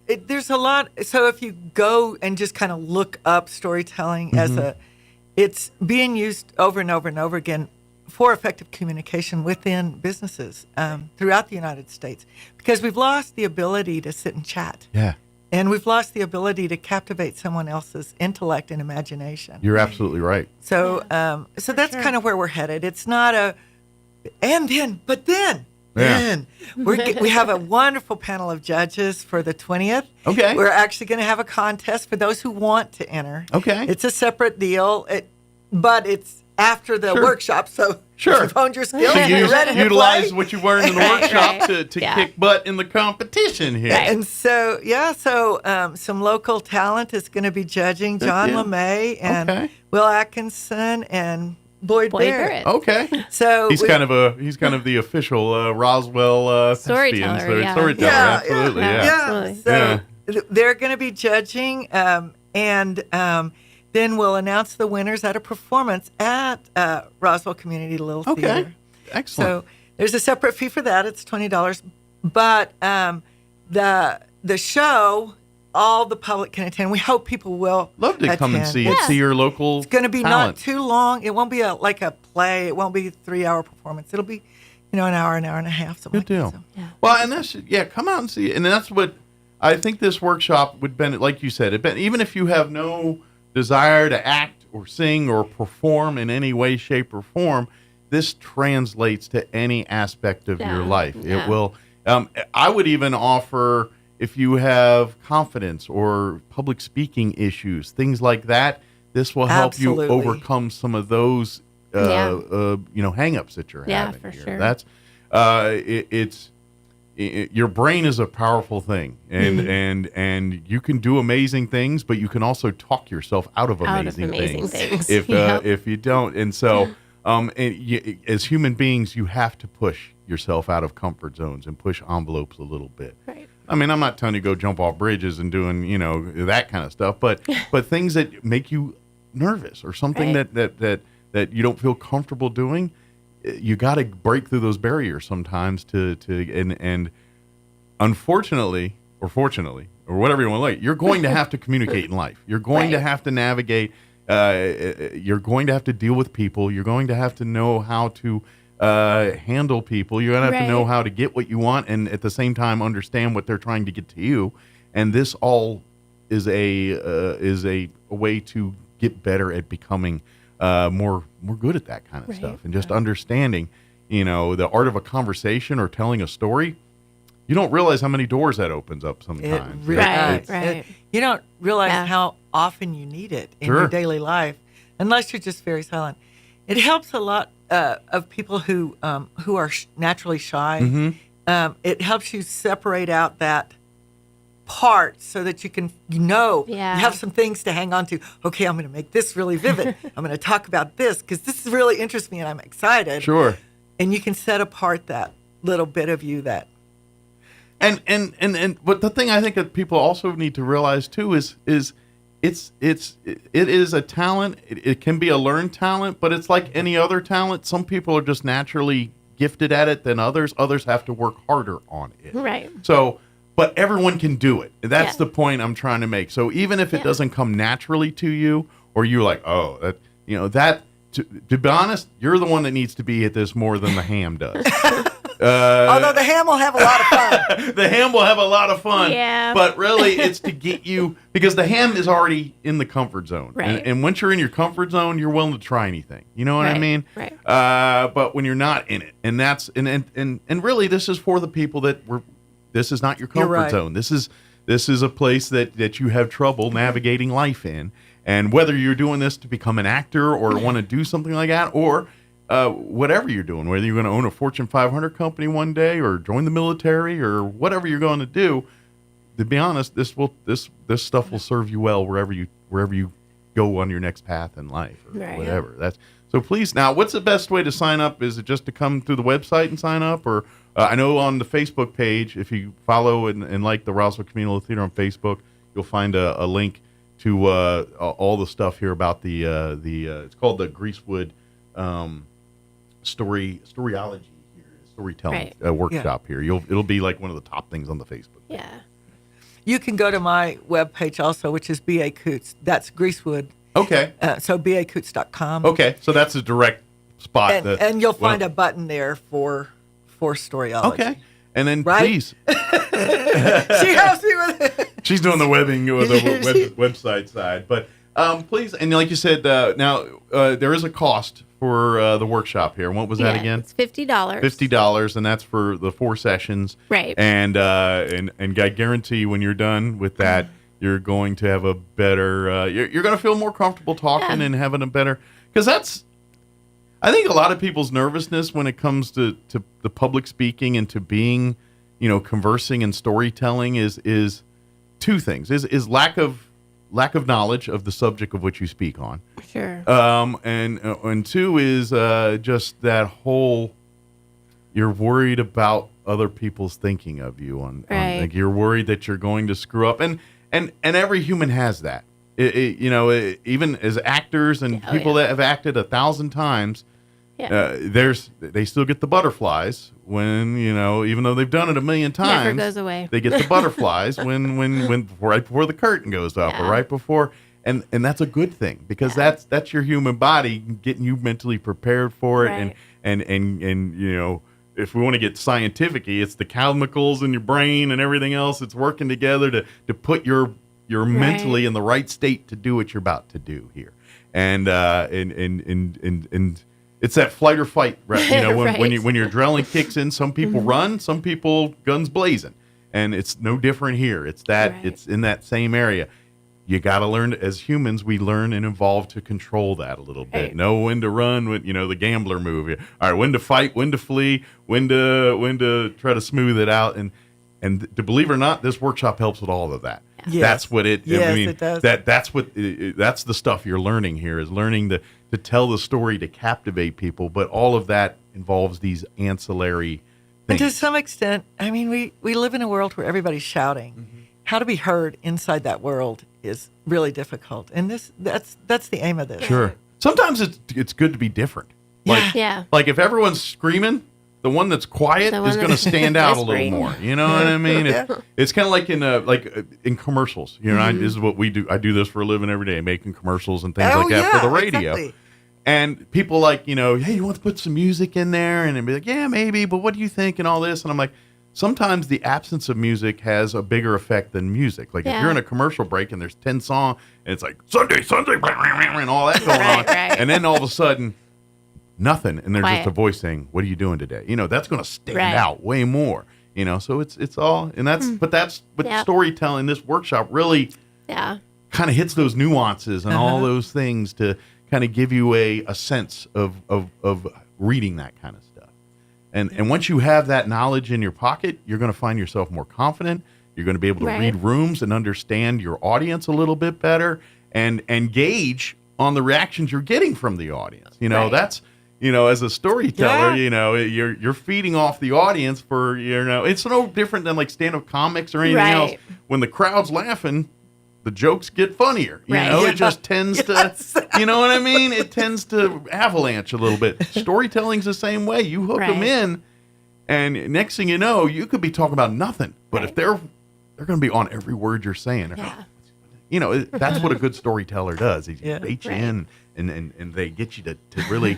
there's a lot. So if you go and just kind of look up storytelling it's being used over and over and over again for effective communication within businesses throughout the United States, because we've lost the ability to sit and chat. Yeah. And we've lost the ability to captivate someone else's intellect and imagination. You're absolutely right. So, so that's kind of where we're headed. It's not but then. Then we have a wonderful panel of judges for the 20th. Okay. We're actually going to have a contest for those who want to enter. Okay. It's a separate deal, but it's after the workshop. So if you've honed your skills, you're ready to utilize play. what you learned in the workshop to kick butt in the competition here. Right. And so, some local talent is going to be judging. John LeMay and Will Atkinson and Boyd Barrett. Okay. So he's kind of the official Roswell storyteller. Storyteller. Absolutely. Yeah. So they're going to be judging, and then we'll announce the winners at a performance at Roswell Community Little Theater. Okay. Excellent. So there's a separate fee for that. It's $20, but the show, all the public can attend. We hope people will love to attend. come and see it. See your local. It's going to be talent. not too long. It won't be like a play. It won't be a 3-hour performance. It'll be, an hour and a half. Something Good deal. Like that, so. Well, and come out and see it. And that's what I think this workshop would benefit. Like you said, even if you have no desire to act or sing or perform in any way, shape, or form, this translates to any aspect of your life. Yeah. It will. I would even offer, if you have confidence or public speaking issues, things like that, this will help you overcome some of those, hang-ups that you're having. Yeah, for here. sure. That's, your brain is a powerful thing, and you can do amazing things, but you can also talk yourself out of amazing things. If you don't. And so as human beings, you have to push yourself out of comfort zones and push envelopes a little bit. Right. I mean, I'm not telling you to go jump off bridges and doing, that kind of stuff, but things that make you nervous or something that you don't feel comfortable doing, you got to break through those barriers sometimes and unfortunately or fortunately or whatever you want to like, you're going to have to communicate in life. You're going to have to navigate. You're going to have to deal with people. You're going to have to know how to handle people. You're going to have to know how to get what you want and at the same time understand what they're trying to get to you. And this all is a way to get better at becoming more good at that kind of stuff and just understanding, the art of a conversation or telling a story. You don't realize how many doors that opens up sometimes. You don't realize how often you need it in your daily life, unless you're just very silent. It helps a lot of people who are naturally shy. Mm-hmm. It helps you separate out that part so that you can, you have some things to hang on to. Okay, I'm going to make this really vivid. I'm going to talk about this because this really interests me and I'm excited. Sure. And you can set apart that little bit of you that. And but the thing I think that people also need to realize too is it is a talent. It can be a learned talent, but it's like any other talent. Some people are just naturally gifted at it than others. Others have to work harder on it. Right. So, but everyone can do it. That's the point I'm trying to make. So even if it doesn't come naturally to you, or you're like, oh, that to be honest, you're the one that needs to be at this more than the ham does. Although the ham will have a lot of fun. The ham will have a lot of fun. Yeah. But really, it's to get you, because the ham is already in the comfort zone. Right. And once you're in your comfort zone, you're willing to try anything. You know what I mean? Right. But when you're not in it, and that's and really, this is for the people that this is not your comfort zone. This is a place that you have trouble navigating life in. And whether you're doing this to become an actor or want to do something like that, or whatever you're doing, whether you're going to own a Fortune 500 company one day or join the military or whatever you're going to do, to be honest, this stuff will serve you well wherever you go on your next path in life or whatever. So please, now, what's the best way to sign up? Is it just to come through the website and sign up? Or I know on the Facebook page, if you follow and like the Roswell Communal Theater on Facebook, you'll find a link to all the stuff here about the it's called the Greasewood storyology here, storytelling workshop here. It'll be like one of the top things on the Facebook. Yeah. You can go to my webpage also, which is B.A. Coots. That's Greasewood. Okay. So BACoots.com. Okay, so that's a direct spot. And you'll find a button there for storyology. Okay. And then please. She helps me with it. She's doing the webbing with the website side. But please, and like you said, now there is a cost for the workshop here. What was that again? It's $50. $50, and that's for the 4 sessions. Right. And I guarantee when you're done with that, you're going to have a better. You're going to feel more comfortable talking and having a better. Because that's, I think, a lot of people's nervousness when it comes to the public speaking and to being, conversing and storytelling is 2 things: is lack of knowledge of the subject of which you speak on. Sure. And 2 is just that whole, you're worried about other people's thinking of you on like you're worried that you're going to screw up, and every human has that. Even as actors and people that have acted 1,000 times, they still get the butterflies when, even though they've done it 1,000,000 times, never goes away. They get the butterflies when right before the curtain goes up or right before, and that's a good thing, because that's your human body getting you mentally prepared for it. And if we want to get scientific-y, it's the chemicals in your brain and everything else. It's working together to put your mentally in the right state to do what you're about to do here. And it's that flight or fight, right? When your adrenaline kicks in, some people run, some people guns blazing, and it's no different here. It's that it's in that same area. you got to learn, as humans, we learn and evolve to control that a little bit. Right. Know when to run, when, the gambler move. All right, when to fight, when to flee, when to try to smooth it out. And to believe it or not, this workshop helps with all of that. Yes. That's what it, Yes, I mean, it does. that's the stuff you're learning here, is learning to tell the story to captivate people. But all of that involves these ancillary And things. to some extent, I mean, we live in a world where everybody's shouting. How to be heard inside that world is really difficult, and that's the aim of this. Sure. Sometimes it's good to be different. Like, Yeah. Like if everyone's screaming, the one that's quiet The one is going to that's stand out a little whispering. more. You know what I mean? It's kind of like in commercials. This is what we do. I do this for a living every day, making commercials and things like that for the radio. Exactly. And people like, hey, you want to put some music in there? And they'd be like, yeah, maybe, but what do you think? And all this. And I'm like, sometimes the absence of music has a bigger effect than music. Like if you're in a commercial break and there's 10 songs and it's like Sunday, and all that going on. Right. And then all of a sudden, nothing. And there's Quiet. just a voice saying, what are you doing today? That's going to stand Right. out way more. So it's all, and that's Yeah. storytelling, this workshop really Yeah. kind of hits those nuances and all those things to kind of give you a sense of reading that kind of stuff. And once you have that knowledge in your pocket, you're going to find yourself more confident. You're going to be able to Right. read rooms and understand your audience a little bit better and gauge on the reactions you're getting from the audience. Right. That's, as a storyteller, you're feeding off the audience for, it's no different than like stand-up comics or anything else. Right. When the crowd's laughing, the jokes get funnier. Right. It just tends to, you know what I mean? It tends to avalanche a little bit. Storytelling's the same way. You hook them Right. in, and next thing you know, you could be talking about nothing. But if they're going to be on every word you're saying. Yeah. That's what a good storyteller does. He baits you Right. in, and they get you to really,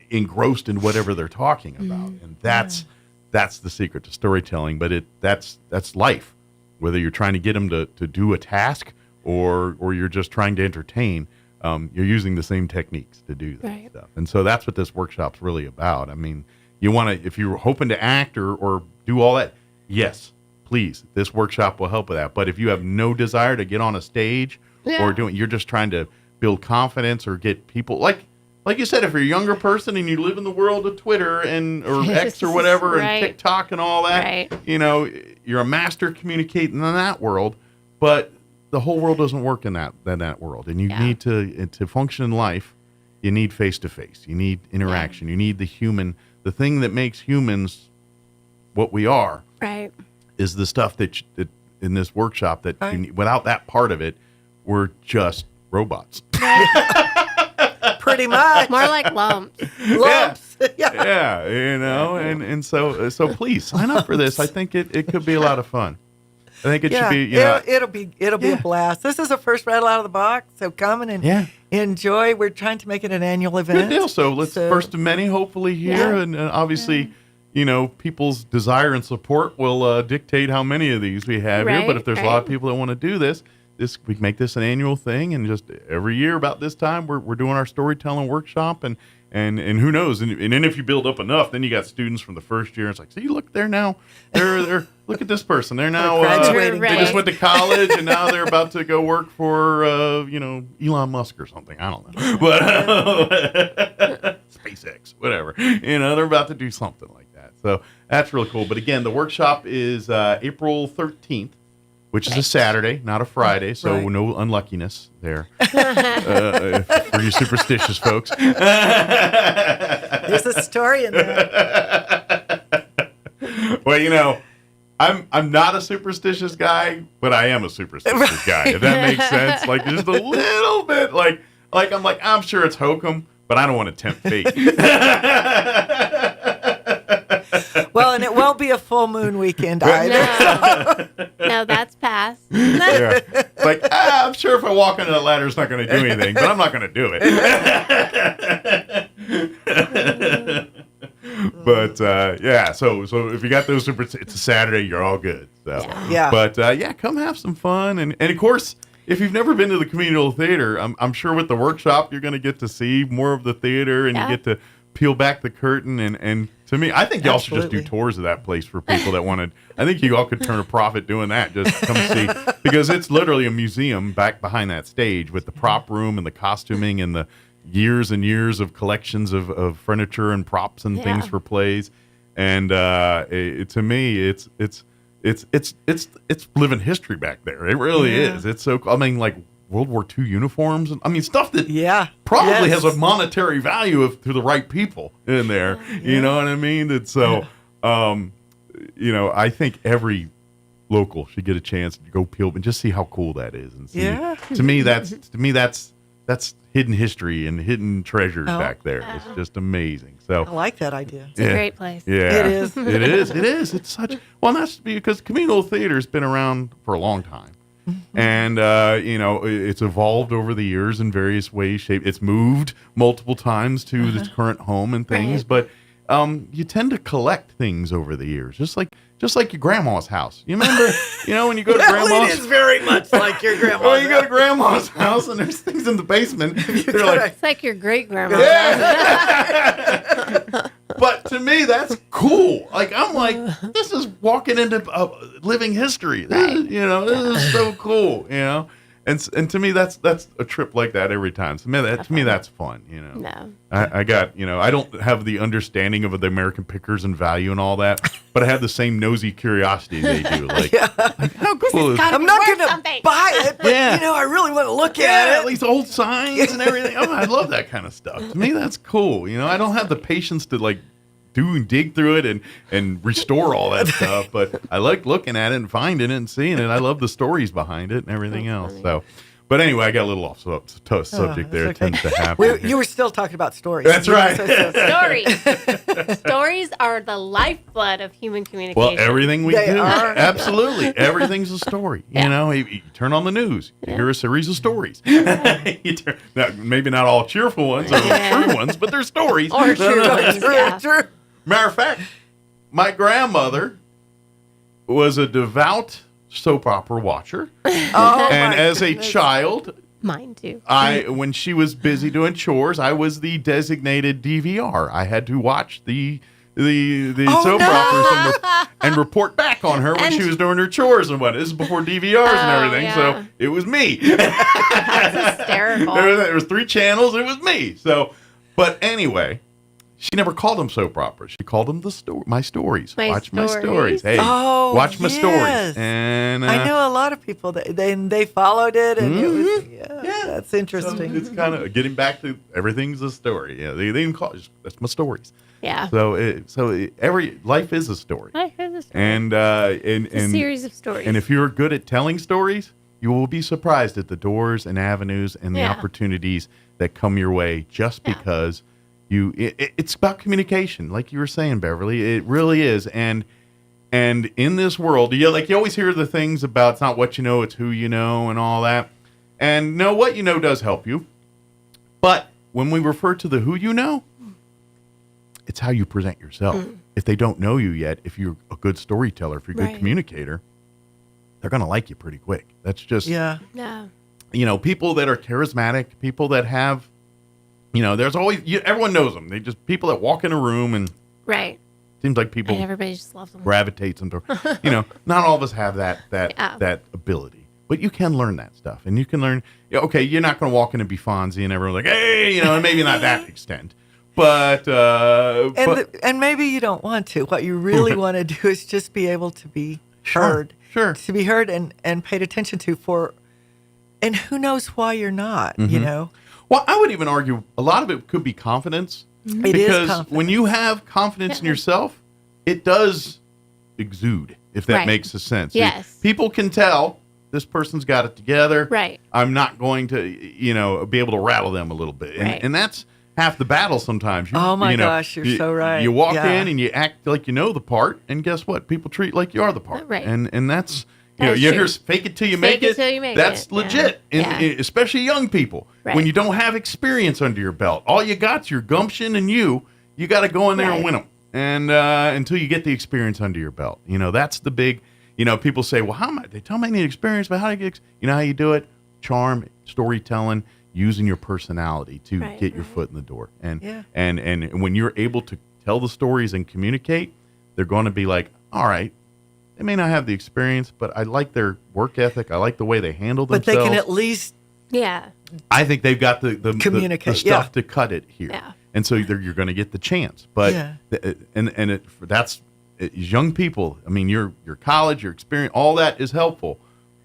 engrossed in whatever they're talking about. And that's the secret to storytelling. But that's life. Whether you're trying to get them to do a task or you're just trying to entertain, you're using the same techniques to do that Right. stuff. And so that's what this workshop's really about. I mean, you want to, if you're hoping to act or do all that, yes, please, this workshop will help with that. But if you have no desire to get on a stage or you're just trying to build confidence or get people, like you said, if you're a younger person and you live in the world of Twitter or X or whatever Right. and TikTok and all that, Right. you're a master communicating in that world, but the whole world doesn't work in that world. And you need to function in life, you need face-to-face. You need interaction. You need the thing that makes humans what we are. Right. Is the stuff that in this workshop that without that part of it, we're just robots. Pretty much. More like lumps. Lumps. Yeah, and so please sign up for this. I think it could be a lot of fun. I think it should be. It'll be a blast. This is the first rattle out of the box, so come and enjoy. We're trying to make it an annual event. Good deal. So let's first of many, hopefully here, and obviously. People's desire and support will dictate how many of these we have here. But if there's a lot of people that want to do this, we can make this an annual thing. And just every year about this time, we're doing our storytelling workshop. And who knows? And then if you build up enough, then you got students from the first year. It's like, see, look, they're now, they're look at this person. They're now, graduating. they just went to college and now they're about to go work for, Elon Musk or something. I don't know. But SpaceX, whatever. They're about to do something like that. So that's really cool. But again, the workshop is April 13th, which is a Saturday, not a Friday. So no unluckiness there for you superstitious folks. There's a story in there. Well, I'm not a superstitious guy, but I am a superstitious guy. If that makes sense, like just a little bit, like I'm sure it's hokum, but I don't want to tempt fate. Well, and it won't be a full moon weekend either. No, that's past. Yeah. Like, I'm sure if I walk under that ladder, it's not going to do anything, but I'm not going to do it. But so if you got those it's a Saturday, you're all good. So Yeah. But come have some fun, and of course, if you've never been to the communal theater, I'm sure with the workshop you're going to get to see more of the theater, and you get to peel back the curtain and to me, I think y'all should just do tours of that place for people that wanted. I think you all could turn a profit doing that. Just come see, because it's literally a museum back behind that stage with the prop room and the costuming and the years and years of collections of furniture and props and things for plays. And to me, it's living history back there. It really is. It's so. I mean, like World War II uniforms. I mean, stuff that probably has a monetary value to the right people in there. You know what I mean? It's so. I think every local should get a chance to go peel and just see how cool that is. And see. To me, that's hidden history and hidden treasures back there. It's just amazing. So I like that idea. It's a great place. Yeah, it is. It is. It is. It's such. Well, and that's because communal theater has been around for a long time. And, it's evolved over the years in various ways, shape. It's moved multiple times to its current home and things, but you tend to collect things over the years, just like your grandma's house. You remember, when you go to grandma's? It is very much like your grandma's. Well, you go to grandma's house and there's things in the basement. They're like, it's like your great grandma. Yeah. But to me, that's cool. Like, I'm like, this is walking into living history. This is so cool, And to me, that's a trip like that every time. To me, that's fun, No. I got, I don't have the understanding of the American pickers and value and all that, but I have the same nosy curiosity they do. Like how cool is I'm not going to buy it, but, I really want to look at it. These old signs and everything. I love that kind of stuff. To me, that's cool. I don't have the patience to, like, do and dig through it and restore all that stuff, but I like looking at it and finding it and seeing it. I love the stories behind it and everything else. So, but anyway, I got a little off subject there. It tends to happen. You were still talking about stories. That's right. Stories. Stories are the lifeblood of human communication. Well, everything we do, absolutely, everything's a story. You turn on the news, you hear a series of stories. Maybe not all cheerful ones or true ones, but they're stories. Or true ones. True. Matter of fact, my grandmother was a devout soap opera watcher. And as a child, mine too. When she was busy doing chores, I was the designated DVR. I had to watch the soap operas and report back on her when she was doing her chores and what. This is before DVRs and everything, so it was me. That's hysterical. There was 3 channels. It was me. So, but anyway. She never called them soap operas. She called them my stories. Watch my stories. Hey, watch my stories. And I know a lot of people that they followed it, and it was that's interesting. So it's kind of getting back to everything's a story. Yeah, they even call it that's my stories. Yeah. So every life is a story. Life is a story. And a series of stories. And if you're good at telling stories, you will be surprised at the doors and avenues and the opportunities that come your way just because. It's about communication, like you were saying, Beverly. It really is, and in this world, you always hear the things about it's not what you know, it's who you know, and all that. And what you know does help you, but when we refer to the who you know, it's how you present yourself. If they don't know you yet, if you're a good storyteller, if you're a good communicator, they're gonna like you pretty quick. That's just people that are charismatic, people that have. There's always everyone knows them. They just people that walk in a room and seems like people. And everybody just loves them. Gravitates them to. Not all of us have that ability, but you can learn that stuff, and you can learn. Okay, you're not going to walk in and be Fonzie, and everyone's like, hey, and maybe not that extent, but and maybe you don't want to. What you really want to do is just be able to be heard, to be heard and paid attention to and who knows why you're not, Well, I would even argue a lot of it could be confidence. Because when you have confidence in yourself, it does exude, if that makes a sense. Yes. People can tell this person's got it together. Right. I'm not going to, be able to rattle them a little bit. And that's half the battle sometimes. Gosh, you're so right. You walk in and you act like you know the part, and guess what? People treat like you are the part. Right. And that's... you hear fake it till you make it. That's legit, especially young people. Right. When you don't have experience under your belt, all you got's your gumption and you got to go in there and win them. And until you get the experience under your belt, that's the big. People say, well, they tell me I need experience, but how do you get? How you do it? Charm, storytelling. using your personality to get your foot in the door. And when you're able to tell the stories and communicate, they're going to be like, all right, they may not have the experience, but I like their work ethic. I like the way they handle themselves. But they can at least I think they've got the communicate, the stuff to cut it here. Yeah. And so you're going to get the chance. But that's young people. I mean, your college, your experience, all that is helpful.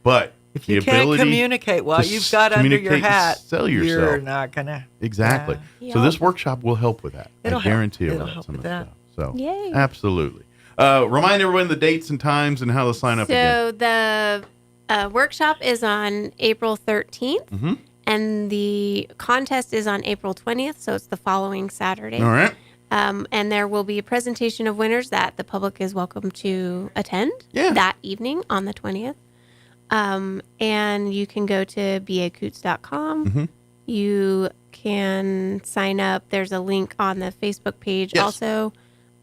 But if you can't communicate while you've got under your hat, sell yourself. You're not gonna. Exactly. Yeah. So this workshop will help with that. It'll I guarantee help. it will It'll help some with of that. stuff. So Yay. absolutely. Remind everyone the dates and times and how to sign up again. So the workshop is on April 13th, Mm-hmm. and the contest is on April 20th, so it's the following Saturday. All right. And there will be a presentation of winners that the public is welcome to attend that evening on the 20th. And you can go to bacoots.com. Mm-hmm. You can sign up. There's a link on the Facebook page also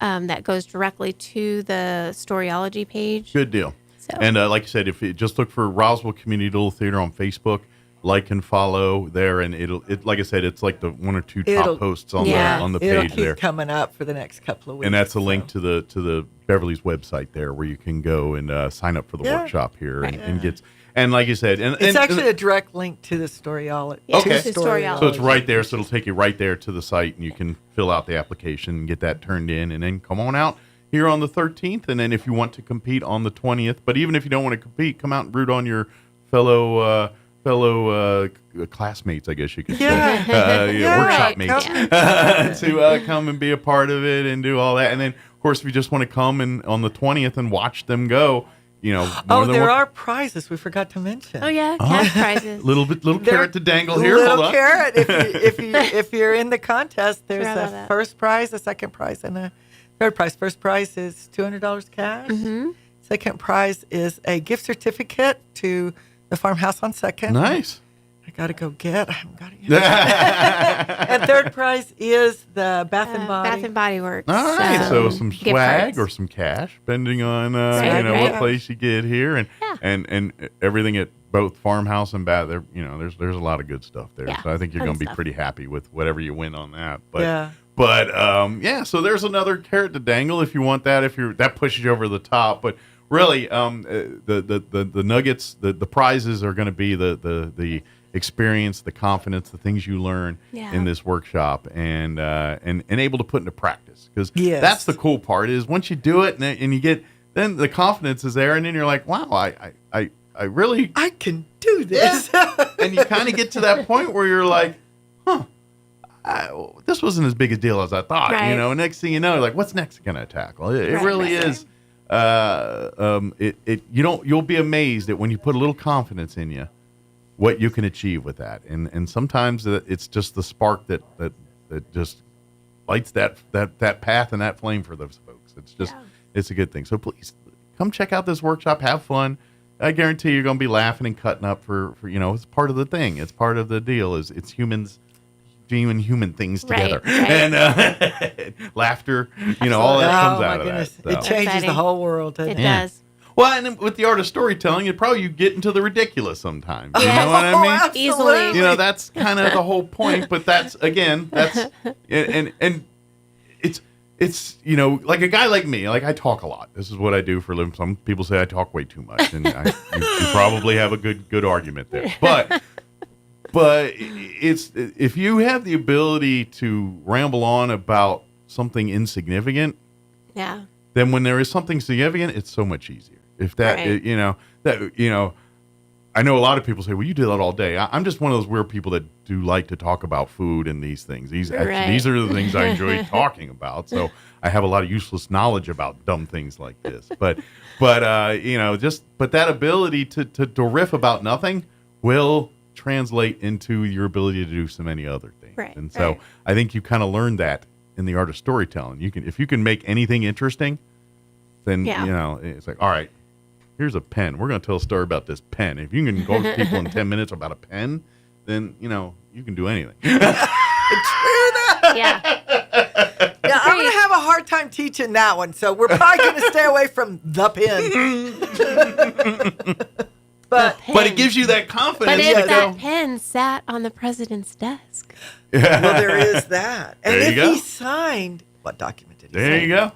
that goes directly to the Storyology page. Good deal. So. And like you said, if you just look for Roswell Community Little Theater on Facebook, like and follow there, and it like I said, it's like the one or two top posts on the page it'll keep there. coming up for the next couple of weeks. And that's a link to the Beverly's website there, where you can go and sign up for the workshop here and get. And like you said, it's actually a direct link to the Storyology. Okay, Storyology. so it's right there. So it'll take you right there to the site, and you can fill out the application and get that turned in, and then come on out here on the 13th. And then if you want to compete on the 20th, but even if you don't want to compete, come out and root on your fellow classmates, I guess you could say, workshop mates, to come and be a part of it and do all that. And then, of course, if you just want to come and on the 20th and watch them go, there are prizes we forgot to mention. Oh yeah, cash prizes. Little carrot to dangle here. Little Hold on. carrot. If you're in the contest, there's a first prize, a second prize, and a third prize. First prize is $200 cash. Mm-hmm. Second prize is a gift certificate to the Farmhouse on Second. Nice. I gotta go get. I haven't got it yet. And third prize is the Bath and Body Works. All right, so some swag or some cash, depending on what place you get here, and everything at both Farmhouse and Bath. There, there's a lot of good stuff there. Yeah, so I think you're going to be pretty happy with whatever you win on that. But so there's another carrot to dangle if you want that. That pushes you over the top, but. Really, the nuggets, the prizes are going to be the experience, the confidence, the things you learn in this workshop, and able to put into practice. Because that's the cool part is once you do it and you get, then the confidence is there, and then you're like, wow, I really can do this, and you kind of get to that point where you're like, this wasn't as big a deal as I thought. Right. Next thing you know, like, what's next going to tackle? It really is. You'll be amazed at when you put a little confidence in you, what you can achieve with that. And sometimes it's just the spark that just lights that path and that flame for those folks. It's just, it's a good thing. So please come check out this workshop, have fun. I guarantee you're going to be laughing and cutting up for it's part of the thing. It's part of the deal it's humans doing human things together. And laughter, all that comes out of that. So. It changes the whole world. It does. Well, and then with the art of storytelling, you get into the ridiculous sometimes. You know what I mean? Easily. That's kind of the whole point. But that's and it's like a guy like me. Like I talk a lot. This is what I do for a living. Some people say I talk way too much, and you probably have a good argument there. But it's if you have the ability to ramble on about something insignificant, then when there is something significant, it's so much easier. If that, I know a lot of people say, well, you do that all day. I'm just one of those weird people that do like to talk about food and these things. These are the things I enjoy talking about. So I have a lot of useless knowledge about dumb things like this. But that ability to riff about nothing will translate into your ability to do so many other things. And so I think you kind of learned that in the art of storytelling. If you can make anything interesting, then it's like, all right, here's a pen. We're going to tell a story about this pen. If you can go to people in 10 minutes about a pen, then you can do anything. True that. Yeah, I'm going to have a hard time teaching that one, so we're probably going to stay away from the pen. But it gives you that confidence. But if to that go, pen sat on the president's desk. well, there is that. And There you if go. he signed, what document did he There sign? you go.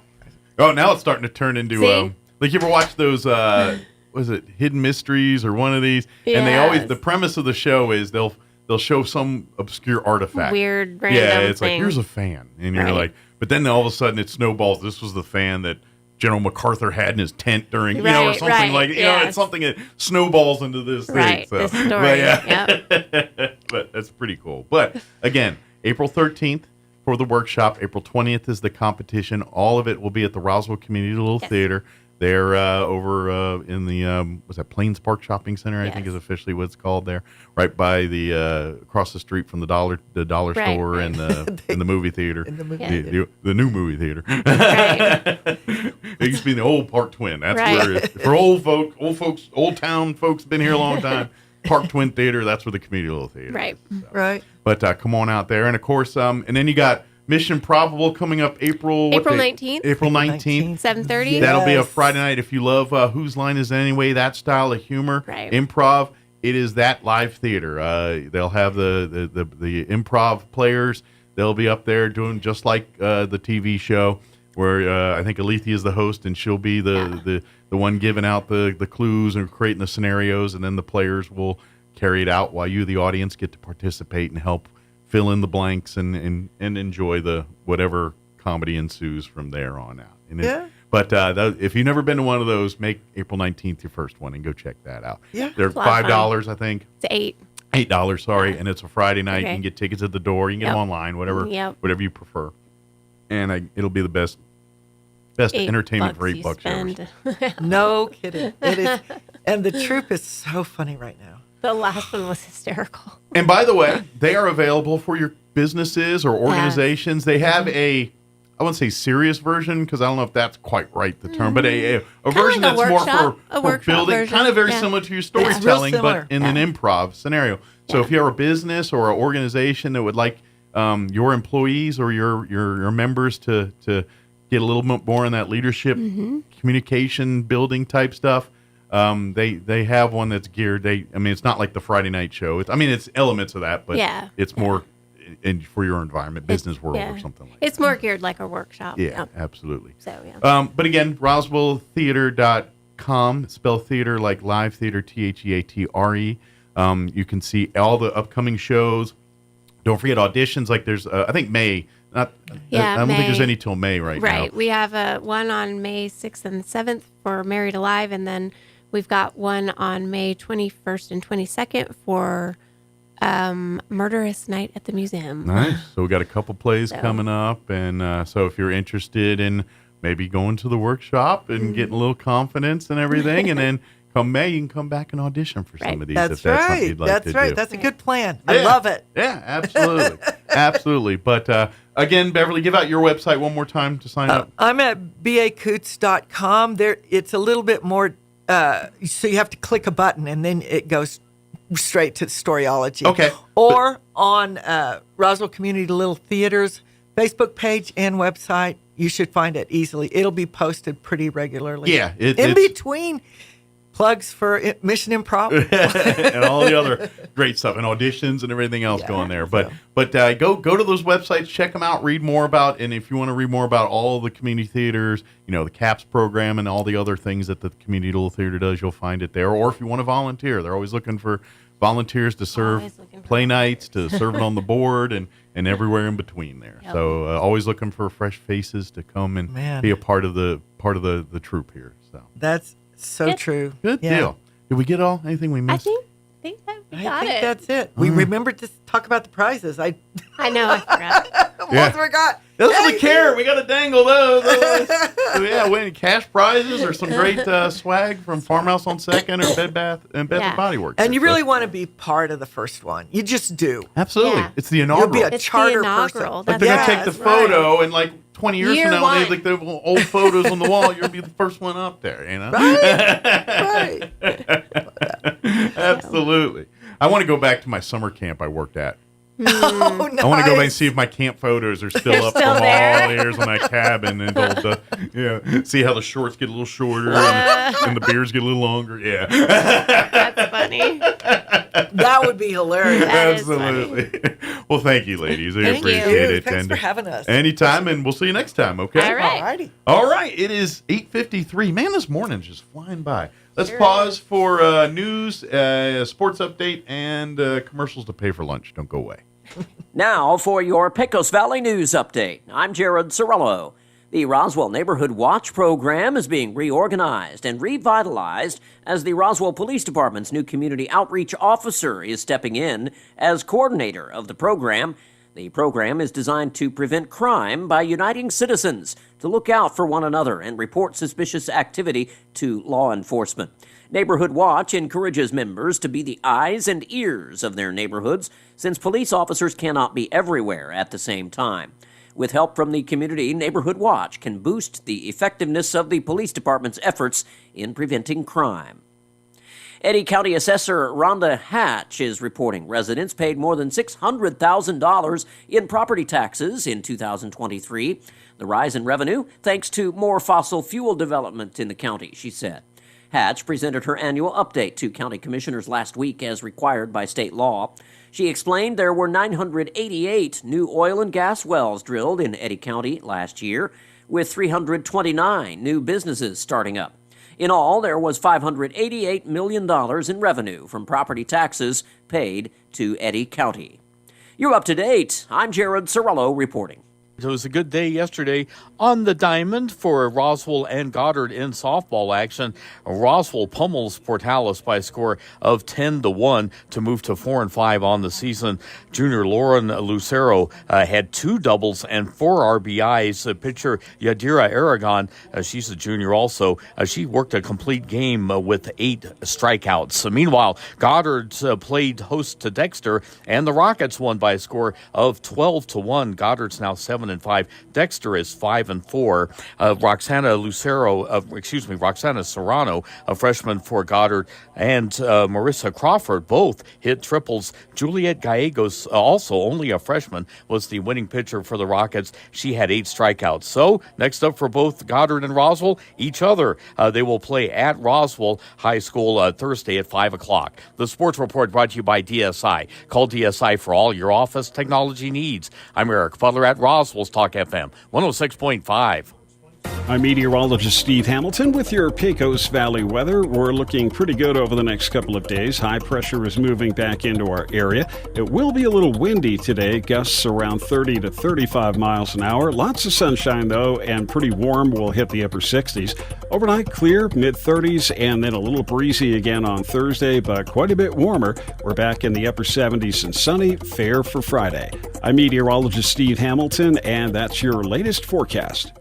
Oh, now it's starting to turn into See? like you ever watch those was it Hidden Mysteries or one of these? And they always the premise of the show is they'll show some obscure artifact. Weird random Yeah, it's thing. like here's a fan. And you're Right. like, but then all of a sudden it snowballs. This was the fan that General MacArthur had in his tent during, or Right, something right, like, yes. it's something that snowballs into this Right, thing. this story, But, yeah. But that's pretty cool. But again, April 13th for the workshop. April 20th is the competition. All of it will be at the Roswell Community Little Theater. They're over in the was that Plains Park Shopping Center? I think is officially what it's called there, right by the across the street from the dollar Right, store and the movie theater, In the movie the new movie theater. Right. It used to be the old Park Twin. That's Right. where for old town folks been here a long time. Park Twin Theater. That's where the Community Little Theater. Right. Right. But come on out there, and of course, and then you got Mission Probable coming up April 19th. April 19th. 7:30. That'll be a Yes. Friday night. If you love Whose Line Is It Anyway, that style of humor, Right. improv, it is that live theater. They'll have the improv players. They'll be up there doing just like the TV show, where I think Alethea is the host, and she'll be the one giving out the clues and creating the scenarios, and then the players will carry it out while you, the audience, get to participate and help fill in the blanks and enjoy the whatever comedy ensues from there on out. And but if you've never been to one of those, make April 19th your first one and go check that out. Yeah. They're It's a lot of $5, I think. It's $8, sorry, and it's a Friday night. Okay. You can get tickets at the door. You can get them online, whatever you prefer. And it'll be the best entertainment for $8 ever. No kidding. It is, and the troop is so funny right now. The last one was hysterical. And by the way, they are available for your businesses or organizations. They have I wouldn't say serious version, because I don't know if that's quite right, the term, but a version like a that's workshop, more for building, version. kind of very Yeah. similar to your It's real storytelling, similar. but in an improv scenario. So if you're a business or an organization that would like your employees or your members to get a little bit more in that leadership, communication building type stuff, they have one that's geared. It's not like the Friday night show. It's elements of that, but it's more for your environment, business world or something like that. It's more geared like a workshop. Yeah, absolutely. So, But again, RoswellTheater.com, spell theater like live theater, THEATRE. You can see all the upcoming shows. Don't forget auditions. Like there's, I think May. I don't think there's any till May right now. Right. We have one on May 6th and 7th for Married Alive, and then we've got one on May 21st and 22nd for Murderous Night at the Museum. Nice. So we got a couple plays coming up, and so if you're interested in maybe going to the workshop and getting a little confidence and everything, and then come May, you can come back and audition for some of these. That's if that's something right. you'd like That's to right. do. That's a good plan. I love it. Yeah, absolutely. Absolutely. But again, Beverly, give out your website one more time to sign up. I'm at bacoots.com. There, it's a little bit more, so you have to click a button and then it goes straight to Storyology. Okay. Or on Roswell Community Little Theater's Facebook page and website. You should find it easily. It'll be posted pretty regularly. Yeah. In between plugs for Mission Improv. And all the other great stuff and auditions and everything else going there. But go to those websites, check them out, read more about, and if you want to read more about all the community theaters, the CAPS program and all the other things that the Community Little Theater does, you'll find it there. Or if you want to volunteer, they're always looking for volunteers to serve play nights, to serve it on the board, and everywhere in between there. Yep. So always looking for fresh faces to come and be a part of the troop here. So That's so true. Good deal. Did we get anything we missed? I think that's it. We remembered to talk about the prizes. I know, I forgot. Almost forgot. Those are the carrot. We got to dangle those. Win cash prizes or some great swag from Farmhouse on Second or Bed Bath and Body Works. And you really want to be part of the first one. You just do. Absolutely. Yeah. It's the inaugural. You'll be a charter person. Like they're going to take the photo and 20 years Year from now, one. they have the old photos on the wall. You'll be the first one up there, Right. Absolutely. I want to go back to my summer camp I worked at. Oh, nice. I want to go back and see if my camp photos are still up still from there. all the years on that cabin, and see how the shorts get a little shorter and the beards get a little longer. Yeah, That's That would be hilarious. Absolutely. Well, thank you, ladies. We Thank appreciate you. it. Thanks And for having us. Anytime, and we'll see you next time, okay? All right. Alrighty. All right. It is 8:53. Man, this morning's just flying by. Let's pause for news, sports update, and commercials to pay for lunch. Don't go away. Now for your Pecos Valley News Update. I'm Jared Cirillo. The Roswell Neighborhood Watch program is being reorganized and revitalized as the Roswell Police Department's new community outreach officer is stepping in as coordinator of the program. The program is designed to prevent crime by uniting citizens to look out for one another and report suspicious activity to law enforcement. Neighborhood Watch encourages members to be the eyes and ears of their neighborhoods, since police officers cannot be everywhere at the same time. With help from the community, Neighborhood Watch can boost the effectiveness of the police department's efforts in preventing crime. Eddy County Assessor Rhonda Hatch is reporting residents paid more than $600,000 in property taxes in 2023. The rise in revenue thanks to more fossil fuel development in the county, she said. Hatch presented her annual update to county commissioners last week as required by state law. She explained there were 988 new oil and gas wells drilled in Eddy County last year, with 329 new businesses starting up. In all, there was $588 million in revenue from property taxes paid to Eddy County. You're up to date. I'm Jared Cirillo reporting. It was a good day yesterday on the diamond for Roswell and Goddard in softball action. Roswell pummels Portales by a score of 10-1 to move to 4-5 on the season. Junior Lauren Lucero had 2 doubles and 4 RBIs. Pitcher Yadira Aragon, she's a junior also. She worked a complete game with 8 strikeouts. Meanwhile, Goddard played host to Dexter, and the Rockets won by a score of 12-1. Goddard's now 7-5. Dexter is 5-4. Roxana Serrano, a freshman for Goddard, and Marissa Crawford both hit triples. Juliet Gallegos, also only a freshman, was the winning pitcher for the Rockets. She had 8 strikeouts. So next up for both Goddard and Roswell, each other. They will play at Roswell High School Thursday at 5 o'clock. The Sports Report brought to you by DSI. Call DSI for all your office technology needs. I'm Eric Butler at Roswell's Talk FM 106.5. I'm meteorologist Steve Hamilton with your Pecos Valley weather. We're looking pretty good over the next couple of days. High pressure is moving back into our area. It will be a little windy today, gusts around 30 to 35 miles an hour. Lots of sunshine, though, and pretty warm. We'll hit the upper 60s. Overnight, clear, mid-30s, and then a little breezy again on Thursday, but quite a bit warmer. We're back in the upper 70s and sunny, fair for Friday. I'm meteorologist Steve Hamilton, and that's your latest forecast.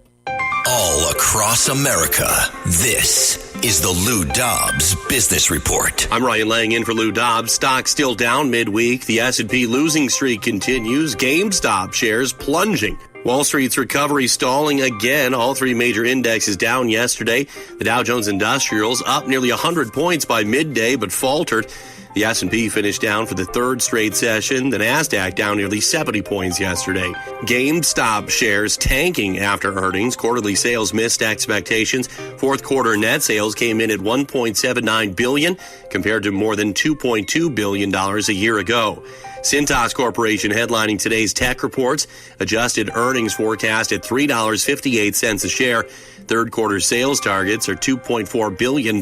All across America, this is the Lou Dobbs Business Report. I'm Ryan Lang in for Lou Dobbs. Stock still down midweek. The S&P losing streak continues. GameStop shares plunging. Wall Street's recovery stalling again. All 3 major indexes down yesterday. The Dow Jones Industrials up nearly 100 points by midday, but faltered. The S&P finished down for the 3rd straight session. The NASDAQ down nearly 70 points yesterday. GameStop shares tanking after earnings. Quarterly sales missed expectations. 4th quarter net sales came in at $1.79 billion compared to more than $2.2 billion a year ago. Cintas Corporation headlining today's tech reports. Adjusted earnings forecast at $3.58 a share. 3rd quarter sales targets are $2.4 billion.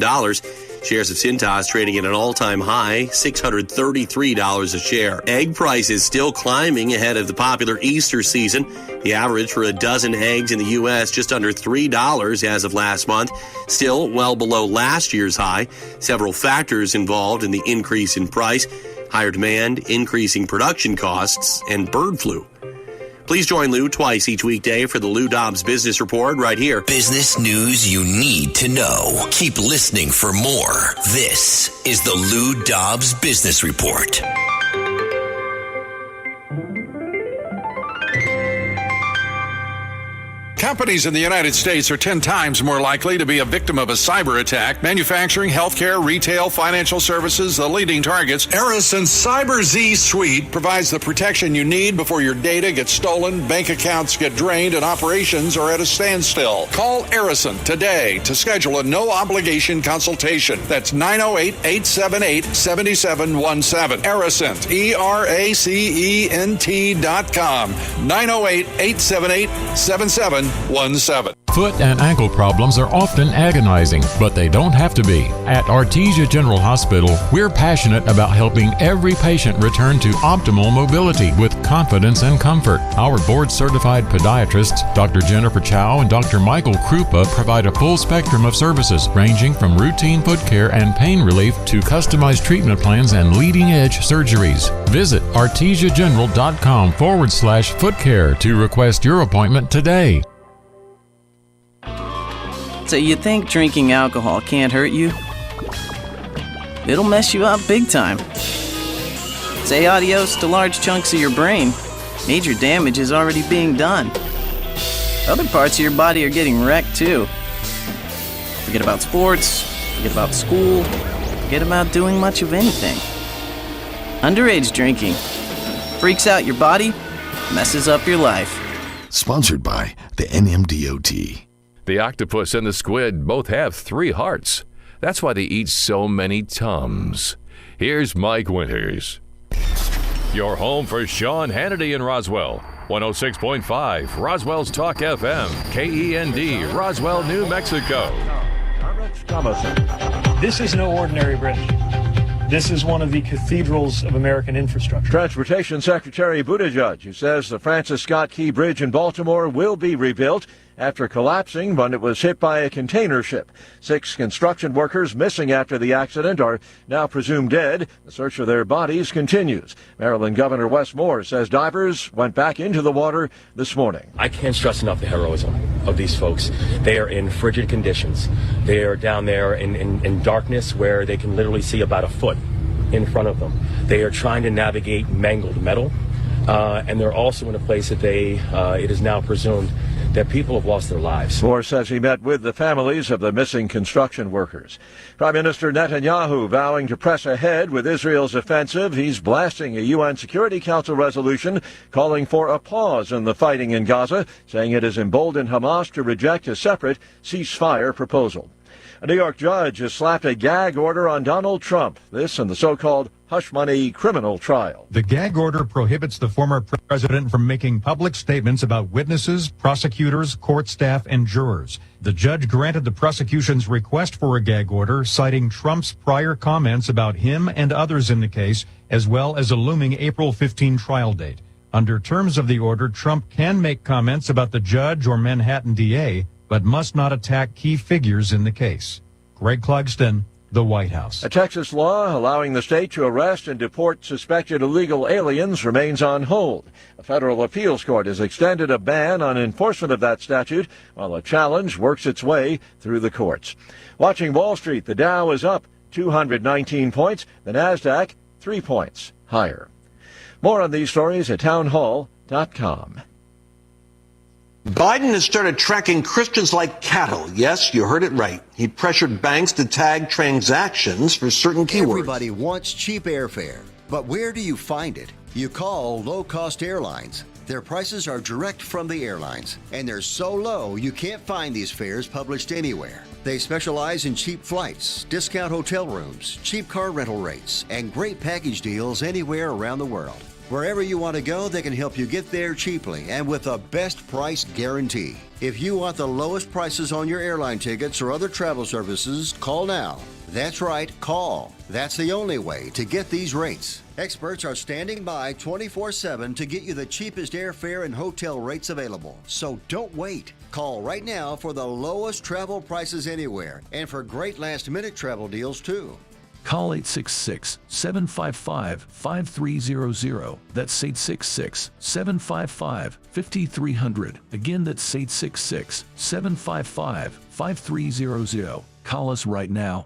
Shares of Cintas trading at an all-time high, $633 a share. Egg prices still climbing ahead of the popular Easter season. The average for a dozen eggs in the U.S. just under $3 as of last month, still well below last year's high. Several factors involved in the increase in price: higher demand, increasing production costs, and bird flu. Please join Lou twice each weekday for the Lou Dobbs Business Report right here. Business news you need to know. Keep listening for more. This is the Lou Dobbs Business Report. Companies in the United States are 10 times more likely to be a victim of a cyber attack. Manufacturing, healthcare, retail, financial services, the leading targets. Ericsson Cyber Z Suite provides the protection you need before your data gets stolen, bank accounts get drained, and operations are at a standstill. Call Ericsson today to schedule a no-obligation consultation. That's 908-878-7717. Ericent, ERACENT.com. 908-878-7717. Foot and ankle problems are often agonizing, but they don't have to be. At Artesia General Hospital, we're passionate about helping every patient return to optimal mobility with confidence and comfort. Our board-certified podiatrists, Dr. Jennifer Chow and Dr. Michael Krupa, provide a full spectrum of services ranging from routine foot care and pain relief to customized treatment plans and leading-edge surgeries. Visit artesiageneral.com/foot care to request your appointment today. So you think drinking alcohol can't hurt you? It'll mess you up big time. Say adios to large chunks of your brain. Major damage is already being done. Other parts of your body are getting wrecked too. Forget about sports, forget about school, forget about doing much of anything. Underage drinking freaks out your body, messes up your life. Sponsored by the NMDOT. The octopus and the squid both have 3 hearts. That's why they eat so many Tums. Here's Mike Winters. Your home for Sean Hannity in Roswell. 106.5 Roswell's Talk FM, KEND, Roswell, New Mexico. This is no ordinary bridge. This is one of the cathedrals of American infrastructure. Transportation Secretary Buttigieg, who says the Francis Scott Key Bridge in Baltimore will be rebuilt after collapsing when it was hit by a container ship. 6 construction workers missing after the accident are now presumed dead. The search for their bodies continues. Maryland Governor Wes Moore says divers went back into the water this morning. I can't stress enough the heroism of these folks. They are in frigid conditions. They are down there in darkness where they can literally see about a foot in front of them. They are trying to navigate mangled metal, and they're also in a place that it is now presumed that people have lost their lives. Moore says he met with the families of the missing construction workers. Prime Minister Netanyahu vowing to press ahead with Israel's offensive. He's blasting a UN Security Council resolution calling for a pause in the fighting in Gaza, saying it has emboldened Hamas to reject a separate ceasefire proposal. A New York judge has slapped a gag order on Donald Trump. This in the so-called hush money criminal trial. The gag order prohibits the former president from making public statements about witnesses, prosecutors, court staff, and jurors. The judge granted the prosecution's request for a gag order, citing Trump's prior comments about him and others in the case, as well as a looming April 15 trial date. Under terms of the order, Trump can make comments about the judge or Manhattan DA, but must not attack key figures in the case. Greg Clugston, the White House. A Texas law allowing the state to arrest and deport suspected illegal aliens remains on hold. A federal appeals court has extended a ban on enforcement of that statute while a challenge works its way through the courts. Watching Wall Street, the Dow is up 219 points, the NASDAQ 3 points higher. More on these stories at townhall.com. Biden has started tracking Christians like cattle. Yes, you heard it right. He pressured banks to tag transactions for certain keywords. Everybody wants cheap airfare, but where do you find it? You call low-cost airlines. Their prices are direct from the airlines, and they're so low you can't find these fares published anywhere. They specialize in cheap flights, discount hotel rooms, cheap car rental rates, and great package deals anywhere around the world. Wherever you want to go, they can help you get there cheaply and with a best price guarantee. If you want the lowest prices on your airline tickets or other travel services, call now. That's right, call. That's the only way to get these rates. Experts are standing by 24/7 to get you the cheapest airfare and hotel rates available. So don't wait. Call right now for the lowest travel prices anywhere and for great last-minute travel deals too. Call 866-755-5300. That's 866-755-5300. Again, that's 866-755-5300. Call us right now.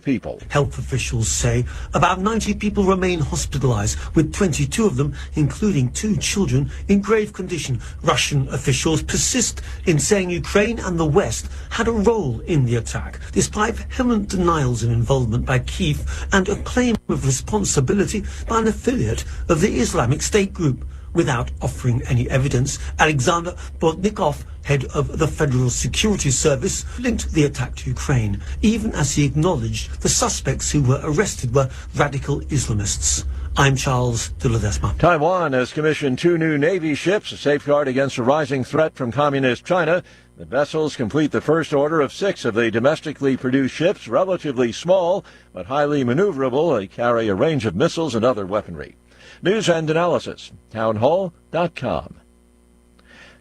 people. Health officials say about 90 people remain hospitalized, with 22 of them, including 2 children, in grave condition. Russian officials persist in saying Ukraine and the West had a role in the attack, despite vehement denials of involvement by Kyiv and a claim of responsibility by an affiliate of the Islamic State group. Without offering any evidence, Alexander Bortnikov, head of the Federal Security Service, linked the attack to Ukraine, even as he acknowledged the suspects who were arrested were radical Islamists. I'm Charles de Ledesma. Taiwan has commissioned 2 new Navy ships to safeguard against a rising threat from communist China. The vessels complete the first order of 6 of the domestically produced ships, relatively small but highly maneuverable. They carry a range of missiles and other weaponry. News and analysis, townhall.com.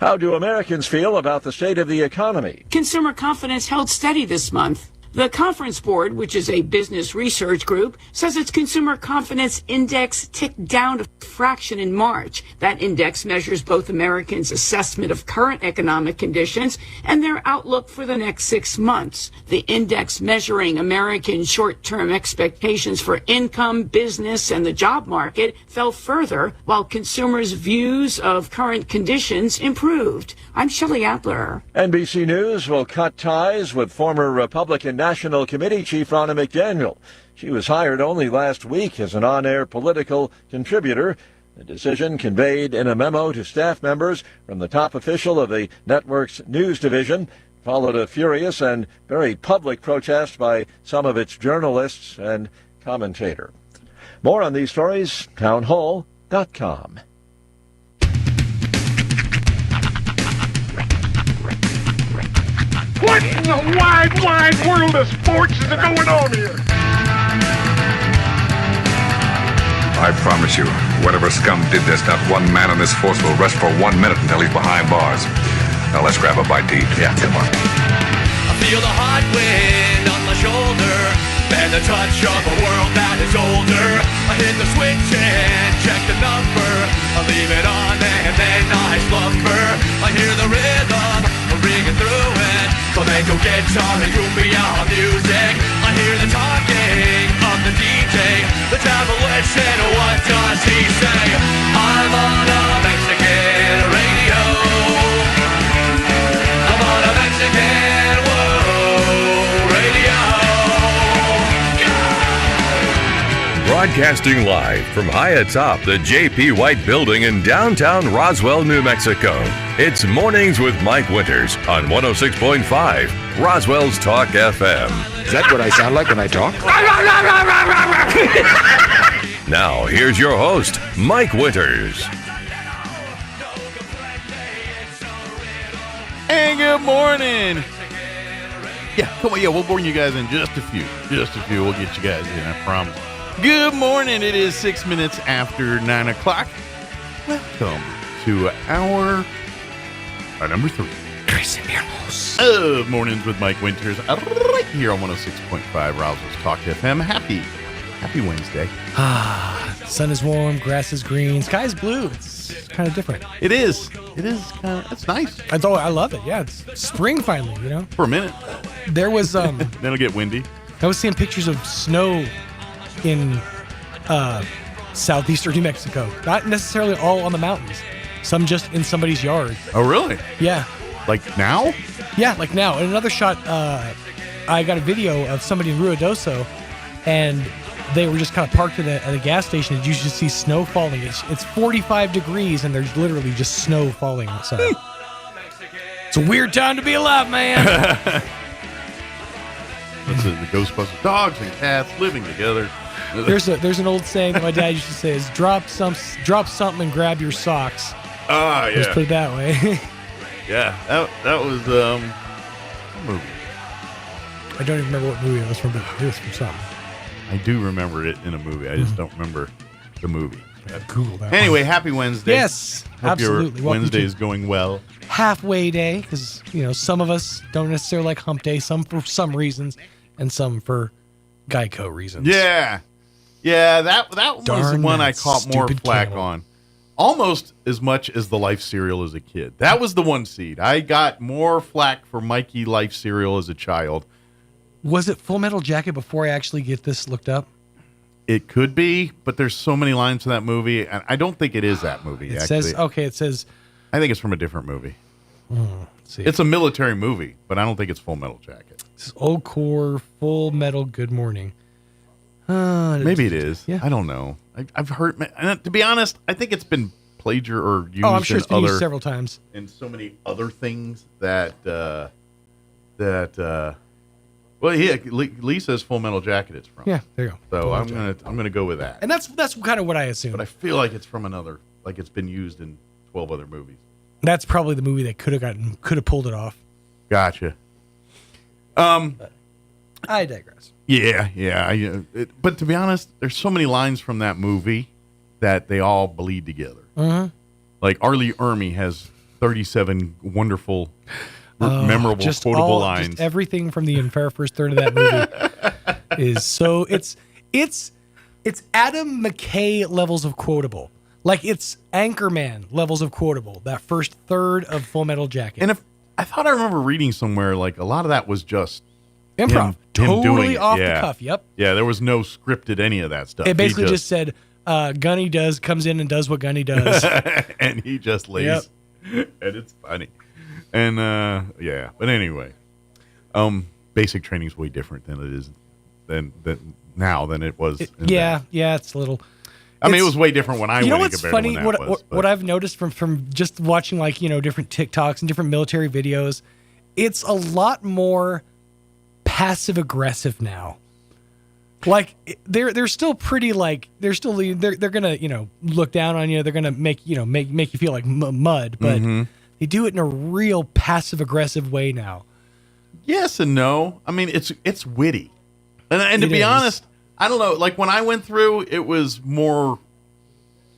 How do Americans feel about the state of the economy? Consumer confidence held steady this month. The Conference Board, which is a business research group, says its consumer confidence index ticked down a fraction in March. That index measures both Americans' assessment of current economic conditions and their outlook for the next 6 months. The index measuring American short-term expectations for income, business, and the job market fell further, while consumers' views of current conditions improved. I'm Shelley Adler. NBC News will cut ties with former Republican National Committee Chief Ronna McDaniel. She was hired only last week as an on-air political contributor. The decision, conveyed in a memo to staff members from the top official of the network's news division, followed a furious and very public protest by some of its journalists and commentator. More on these stories, townhall.com. What in the wide, wide world of sports is going on here? I promise you, whatever scum did this, not one man on this force will rest for 1 minute until he's behind bars. Now let's grab a bite to eat. Yeah, come on. I feel the hot wind on my shoulder and the touch of a world that is older. I hit the switch and check the number. I leave it on and then I slumber. I hear the rhythm ringing through it. Flamenco guitar and cumbia music. I hear the talking of the DJ. The devil listen, what does he say? I'm on a Mexican radio. I'm on a Mexican radio. Broadcasting live from high atop the J.P. White Building in downtown Roswell, New Mexico. It's Mornings with Mike Winters on 106.5 Roswell's Talk FM. Is that what I sound like when I talk? Now, here's your host, Mike Winters. And good morning. Yeah, come on. Yeah, we'll bring you guys in just a few. We'll get you guys in, I promise. Good morning. It is 6 minutes after 9 o'clock. Welcome to our number 3. Mornings with Mike Winters, right here on 106.5 Roswell's Talk FM. Happy Wednesday. Sun is warm, grass is green, sky's blue. It's kind of different. It is. It's nice. I love it. Yeah, it's spring finally, you know? For a minute. There was... Then it'll get windy. I was seeing pictures of snow in southeastern New Mexico. Not necessarily all on the mountains. Some just in somebody's yard. Oh, really? Yeah. Like now? Yeah, like now. In another shot, I got a video of somebody in Ruidoso, and they were just kind of parked at a gas station, and you just see snow falling. It's 45 degrees, and there's literally just snow falling outside. It's a weird time to be alive, man. This is the Ghostbusters. Dogs and cats living together. There's an old saying that my dad used to say is drop something and grab your socks. Ah, yeah. Just put it that way. Yeah, that was a movie. I don't even remember what movie it was from, but it was from something. I do remember it in a movie. I just don't remember the movie. Google that. Anyway, happy Wednesday. Yes, Hope absolutely. Your Wednesday is going well. Halfway day, because some of us don't necessarily like hump day. Some for some reasons, and some for Geico reasons. Yeah, that was the one I caught more flack on. Almost as much as the Life cereal as a kid. That was the one seed. I got more flack for Mikey Life cereal as a child Was it Full Metal Jacket before I actually get this looked up? It could be, but there's so many lines in that movie, and I don't think it is that movie. It actually. says. I think it's from a different movie. Let's see. It's a military movie, but I don't think it's Full Metal Jacket. This is Old Core Full Metal Good Morning. Maybe it is. Yeah. I don't know. I've heard. And to be honest, I think it's been plagiarized or used. I'm sure it's been used several times in so many other things that. Well, yeah, Lee says Full Metal Jacket it's from. Yeah, there you go. So Full I'm Metal gonna go with that. And that's kind of what I assumed. But I feel like it's from another, like it's been used in 12 other movies. That's probably the movie that could have pulled it off. Gotcha. But I digress. Yeah. But to be honest, there's so many lines from that movie that they all bleed together. Mm-hmm. Like Arlie Ermy has 37 wonderful, memorable, quotable lines. Just everything from the entire first third of that movie is so it's Adam McKay levels of quotable. Like it's Anchorman levels of quotable. That first third of Full Metal Jacket. And I thought I remember reading somewhere like a lot of that was just improv, him totally doing it. off the cuff. Yep. Yeah, there was no scripted any of that stuff. It basically just said Gunny comes in and does what Gunny does, and he just lays, and it's funny. And yeah, but anyway, basic training is way different than it is than it was. It's a little. I mean, it was way different when I went. You know what's compared funny? to when that was, what I've noticed from just watching different TikToks and different military videos, it's a lot more passive aggressive now. Like they're still pretty they're gonna look down on you. They're gonna make you feel like mud, but they do it in a real passive aggressive way now. Yes and no. I mean, it's witty, and to be honest, I don't know. Like when I went through, it was more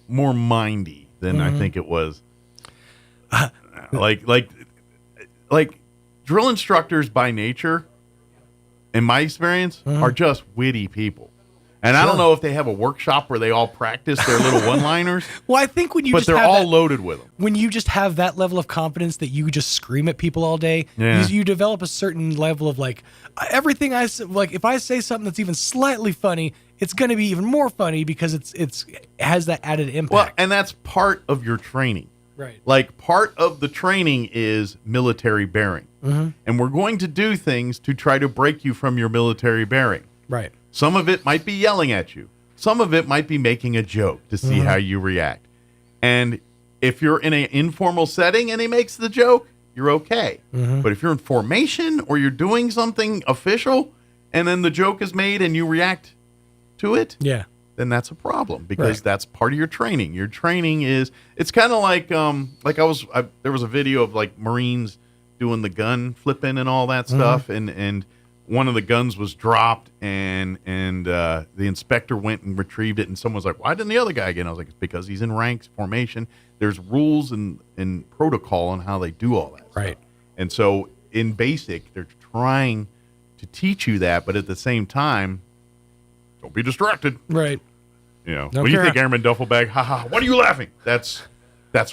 mindy than I think it was. Like drill instructors by nature, in my experience, are just witty people. And I don't know if they have a workshop where they all practice their little one-liners. Well, I think they're all loaded with them. When you just have that level of confidence that you just scream at people all day, you develop a certain level of everything I say. Like if I say something that's even slightly funny, it's going to be even more funny because it has that added impact. Well, and that's part of your training. Right. Like part of the training is military bearing. And we're going to do things to try to break you from your military bearing. Right. Some of it might be yelling at you. Some of it might be making a joke to see how you react. And if you're in an informal setting and he makes the joke, you're okay. But if you're in formation or you're doing something official and then the joke is made and you react to it, then that's a problem because that's part of your training. Your training is, it's kind of like there was a video of Marines doing the gun flipping and all that stuff. And one of the guns was dropped and the inspector went and retrieved it. And someone was like, why didn't the other guy get it? And I was like, it's because he's in ranks, formation. There's rules and protocol on how they do all that stuff. And so in basic, they're trying to teach you that. But at the same time, don't be distracted. Right. What do you think, Airman Duffelbag? Ha ha. What are you laughing? That's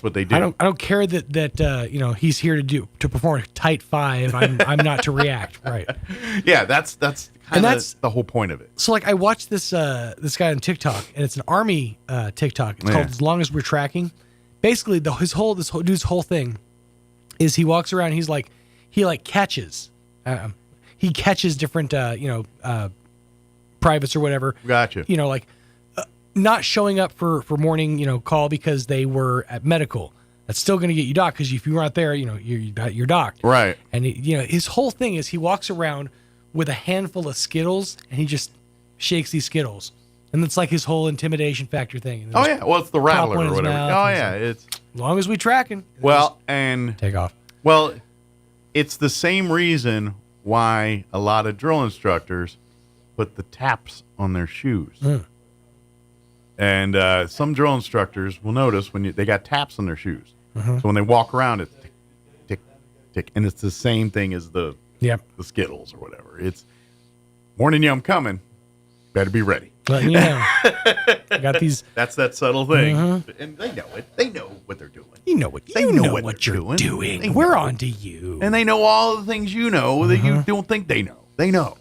what they do. I don't care that he's here to perform a tight five. I'm not to react. Right. Yeah, that's kind of the whole point of it. So I watched this guy on TikTok, and it's an Army TikTok. It's called As Long As We're Tracking. Basically, this whole dude's whole thing is he walks around. He's he catches different privates or whatever. Gotcha. Not showing up for morning, call because they were at medical. That's still going to get you docked because if you weren't there, you're docked. Right. And his whole thing is he walks around with a handful of Skittles and he just shakes these Skittles, and it's like his whole intimidation factor thing. Oh yeah, well it's the rattler or whatever. Oh yeah, it's as long as we tracking. Well, and take off. Well, it's the same reason why a lot of drill instructors put the taps on their shoes. And some drill instructors will notice they got taps on their shoes. So when they walk around, it's tick, tick, tick. And it's the same thing as the Skittles or whatever. It's morning, I'm coming. Better be ready. But I got these. That's that subtle thing. And they know it. They know what they're doing. You know what you're doing. We're on to you. And they know all the things you know that you don't think they know. They know.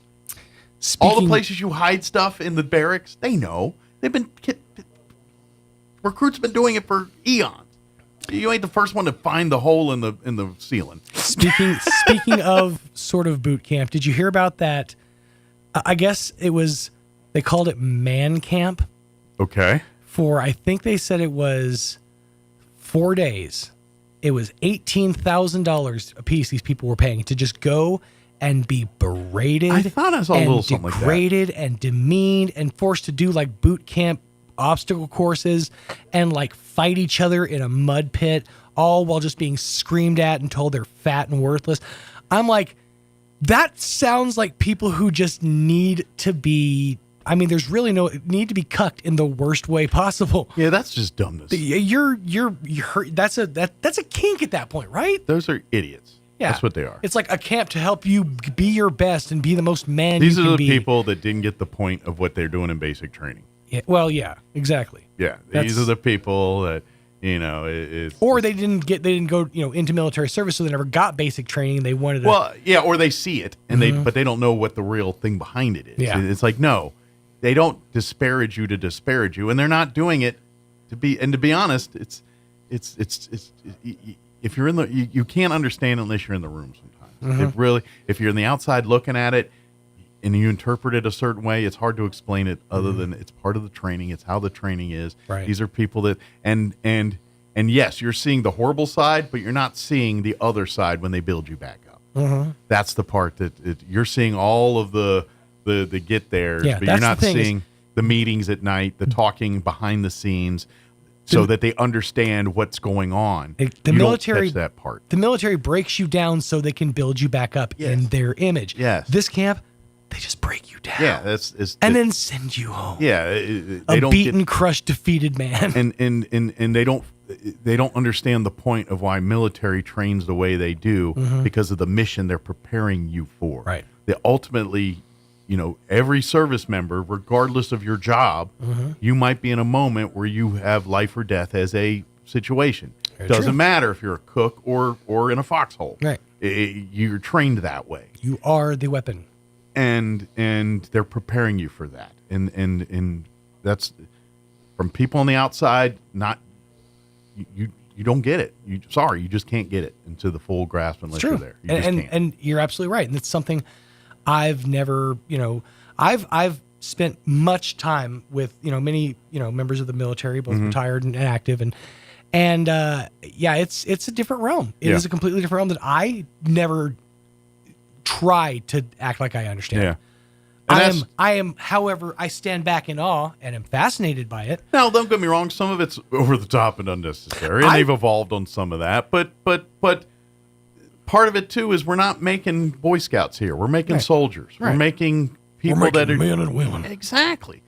All the places you hide stuff in the barracks, they know. Recruits been doing it for eons. You ain't the first one to find the hole in the ceiling. Speaking of sort of boot camp, did you hear about that? I guess they called it man camp. Okay. I think they said it was 4 days. It was $18,000 a piece these people were paying to just go and be berated. I thought I saw a little something like that. Degraded and demeaned and forced to do like boot camp obstacle courses and like fight each other in a mud pit, all while just being screamed at and told they're fat and worthless. I'm like, that sounds like people who just need to be. I mean, there's really no need to be cucked in the worst way possible. Yeah, that's just dumbness. You're that's a kink at that point, right? Those are idiots. Yeah, that's what they are. It's like a camp to help you be your best and be the most man These you are can the be. people that didn't get the point of what they're doing in basic training. Yeah, well, yeah, exactly. Yeah, these are the people that or they didn't go into military service, so they never got basic training. They wanted or they see it and but they don't know what the real thing behind it is. Yeah. It's like, no, they don't disparage you to disparage you, and they're not doing it to be honest. It's if you're in you can't understand unless you're in the room sometimes. If you're on the outside looking at it and you interpret it a certain way, it's hard to explain it other than it's part of the training. It's how the training is. Right. These are people that and yes, you're seeing the horrible side, but you're not seeing the other side when they build you back up. That's the part that you're seeing all of the get there, Yeah, but you're not seeing the meetings at night, the talking behind the scenes, so that they understand what's going on. The military, don't catch that part. The military breaks you down so they can build you back up in their image. Yes. This camp, they just break you down. Yeah, and then send you home. Yeah, they don't beaten, crushed, defeated man. And they don't understand the point of why military trains the way they do because of the mission they're preparing you for. Right. They ultimately, every service member, regardless of your job, you might be in a moment where you have life or death as a situation. Doesn't matter if you're a cook or in a foxhole. Right. You're trained that way. You are the weapon. And they're preparing you for that. And that's from people on the outside, not you don't get it. You just can't get it into the full grasp unless you're there. You and you're absolutely right. And it's something I've never, I've spent much time with, many, members of the military, both retired and active. And it's a different realm. It is a completely different realm that I never try to act like I understand. Yeah. I am, however, I stand back in awe and am fascinated by it. Now, don't get me wrong. Some of it's over the top and unnecessary, and they've evolved on some of that. But part of it too is we're not making Boy Scouts here. We're making soldiers. Right. We're making people that are men and women. Exactly.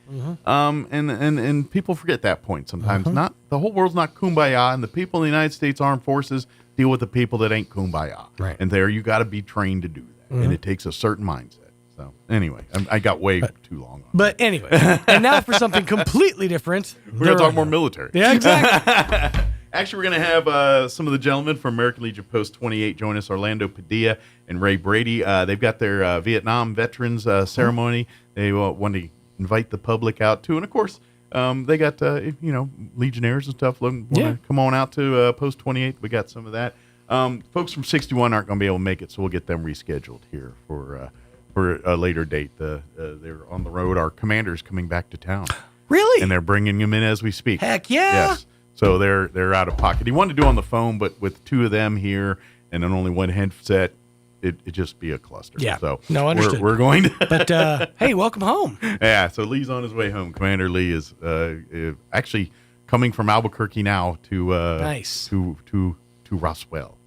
And people forget that point sometimes. Not the whole world's not kumbaya, and the people in the United States Armed Forces deal with the people that ain't kumbaya. Right. And there you got to be trained to do that, and it takes a certain mindset. So anyway, I got way too long on But anyway, and now for something completely different. We're going to talk more military. Yeah, exactly. Actually, we're going to have some of the gentlemen from American Legion Post 28 join us, Orlando Padilla and Ray Brady. They've got their Vietnam Veterans ceremony. They want to invite the public out to. And, of course, they got, Legionnaires and stuff. Want to come on out to Post 28. We got some of that. Folks from 61 aren't going to be able to make it, so we'll get them rescheduled here for a later date. They're on the road. Our commander's coming back to town. Really? And they're bringing him in as we speak. Heck yeah. Yes. So they're out of pocket. He wanted to do on the phone, but with two of them here and then only one headset, it'd just be a cluster. Yeah. So no, understood. We're going to. But hey, welcome home. Yeah. So Lee's on his way home. Commander Lee is actually coming from Albuquerque now to nice to Roswell.